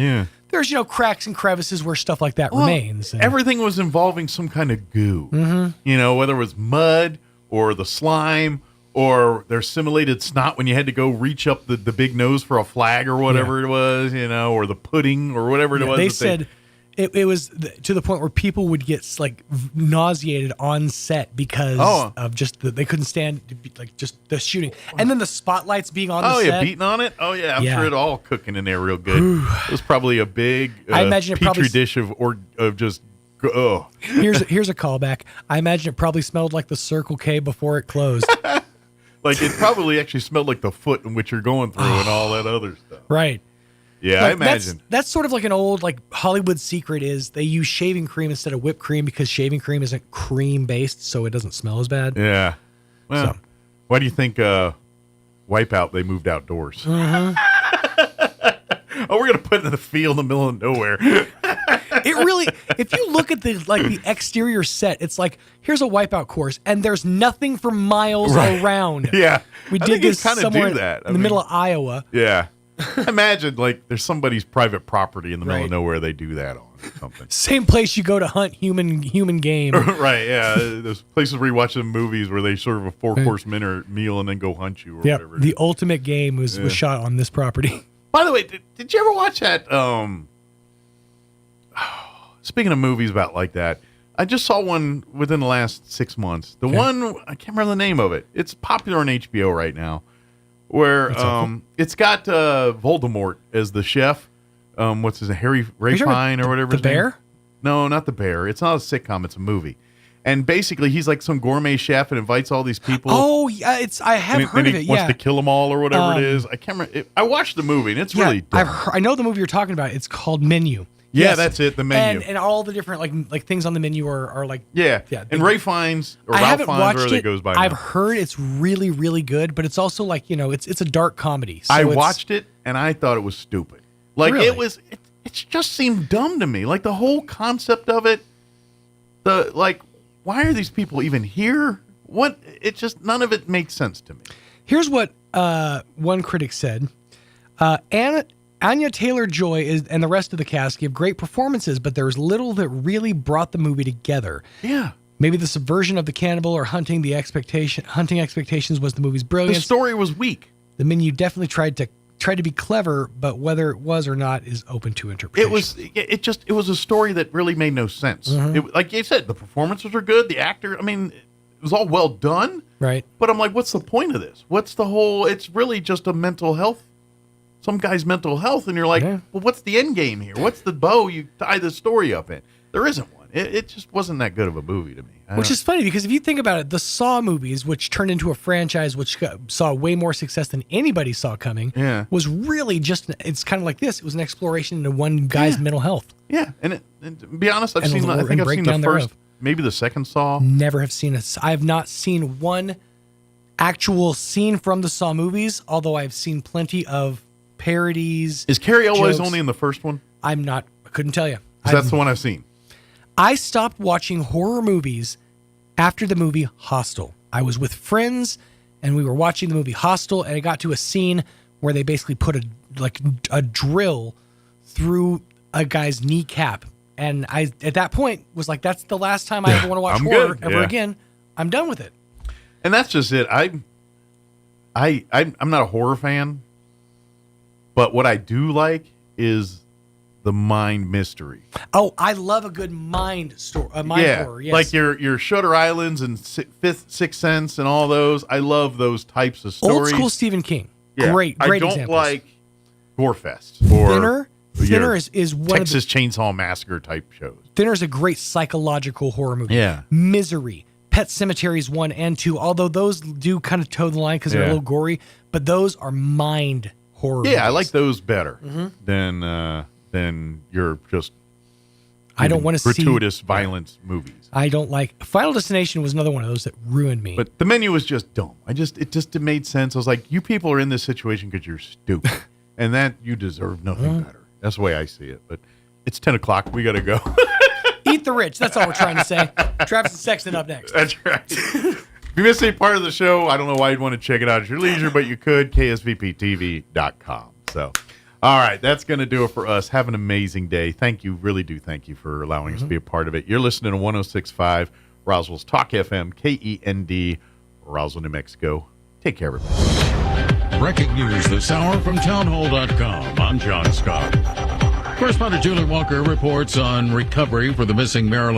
there's cracks and crevices where stuff like that remains. And everything was involving some kind of goo. Mm-hmm. Whether it was mud or the slime or their simulated snot when you had to go reach up the big nose for a flag or whatever it was, or the pudding or whatever it was. They said it was to the point where people would get like nauseated on set because of just they couldn't stand just the shooting, and then the spotlights being on the set. Beating on it. I'm sure it all cooking in there real good. It was probably a big I imagine it petri dish of just. Oh. Here's a callback. I imagine it probably smelled like the Circle K before it closed. Like it probably actually smelled like the foot in which you're going through and all that other stuff. Right. Yeah, I imagine. That's sort of like an old Hollywood secret is they use shaving cream instead of whipped cream because shaving cream isn't cream based, so it doesn't smell as bad. Yeah. Well, why do you think Wipeout they moved outdoors? Mm-hmm. We're gonna put it in the field in the middle of nowhere. It really, if you look at the exterior set, it's like here's a Wipeout course, and there's nothing for miles around. Yeah, we did this somewhere do that. in the middle of Iowa. Yeah. Imagine there's somebody's private property in the middle of nowhere they do that on or something. Same place you go to hunt human game. Right, yeah. There's places where you watch the movies where they serve a 4-course meal and then go hunt you or whatever. The ultimate game was shot on this property. By the way, did you ever watch that? Speaking of movies about like that, I just saw one within the last 6 months. The one, I can't remember the name of it. It's popular on HBO right now. Where it's got Voldemort as the chef. What's his name? Ray Fine or whatever. The bear? No, not the bear. It's not a sitcom. It's a movie, And basically, he's like some gourmet chef and invites all these people. Oh, yeah, I have heard of it. He wants to kill them all or whatever it is. I can't remember. I watched the movie, and it's really dumb. I know the movie you're talking about. It's called Menu. Yeah, that's it, the menu. And all the different like things on the menu are like... Yeah. And Ray Fiennes, or Ralph Fiennes, whatever it goes by now. I've heard it's really, really good, but it's also like, it's a dark comedy. So I watched it, and I thought it was stupid. Like, really? It just seemed dumb to me. Like, the whole concept of it, why are these people even here? None of it makes sense to me. Here's what one critic said. Anya Taylor-Joy and the rest of the cast give great performances, but there's little that really brought the movie together. Yeah. Maybe the subversion of the cannibal or hunting expectations was the movie's brilliance. The story was weak. The Menu definitely tried to be clever, but whether it was or not is open to interpretation. It was a story that really made no sense. Mm-hmm. Like you said, the performances were good. The actor, it was all well done. Right. But I'm like, what's the point of this? It's really just a mental health. Some guy's mental health, and you're like, well, what's the end game here? What's the bow you tie the story up in? There isn't one. It just wasn't that good of a movie to me. Which is funny, because if you think about it, the Saw movies, which turned into a franchise which saw way more success than anybody saw coming, was really it's kind of like this. It was an exploration into one guy's mental health. Yeah, and to be honest, I think I've seen the first, maybe the second Saw. Never have seen it. I have not seen one actual scene from the Saw movies, although I've seen plenty of parodies. Is Carrie Elwes jokes. only in the first one? I couldn't tell you. That's the one I've seen. I stopped watching horror movies after the movie Hostel. I was with friends, and we were watching the movie Hostel, and it got to a scene where they basically put a drill through a guy's kneecap. And I, at that point, was like, that's the last time I ever want to watch horror ever again. I'm done with it. And that's just it. I'm not a horror fan. But what I do like is the mind mystery. Oh, I love a good mind story, horror. Yes. Like your Shutter Islands and Sixth Sense and all those. I love those types of stories. Old school Stephen King. Yeah. Great I don't examples. like Gorefest or Thinner is one Texas Chainsaw Massacre type shows. Thinner is a great psychological horror movie. Yeah. Misery, Pet Sematary 1 and 2, although those do kind of toe the line because they're a little gory, but those are mind horror movies. I like those better than your just I don't want to gratuitous violence movies. I don't like Final Destination was another one of those that ruined me. But The Menu was just dumb. It made sense. I was like, you people are in this situation because you're stupid, and that you deserve nothing better. That's the way I see it. But it's 10 o'clock. We got to go. Eat the rich. That's all we're trying to say. Travis and Sexton up next. That's right. If you missed any part of the show, I don't know why you'd want to check it out at your leisure, but you could, ksvptv.com. So, all right, that's going to do it for us. Have an amazing day. Thank you, really do thank you for allowing us to be a part of it. You're listening to 106.5 Roswell's Talk FM, KEND, Roswell, New Mexico. Take care, everybody. Breaking news this hour from townhall.com. I'm John Scott. Correspondent Julie Walker reports on recovery for the missing Maryland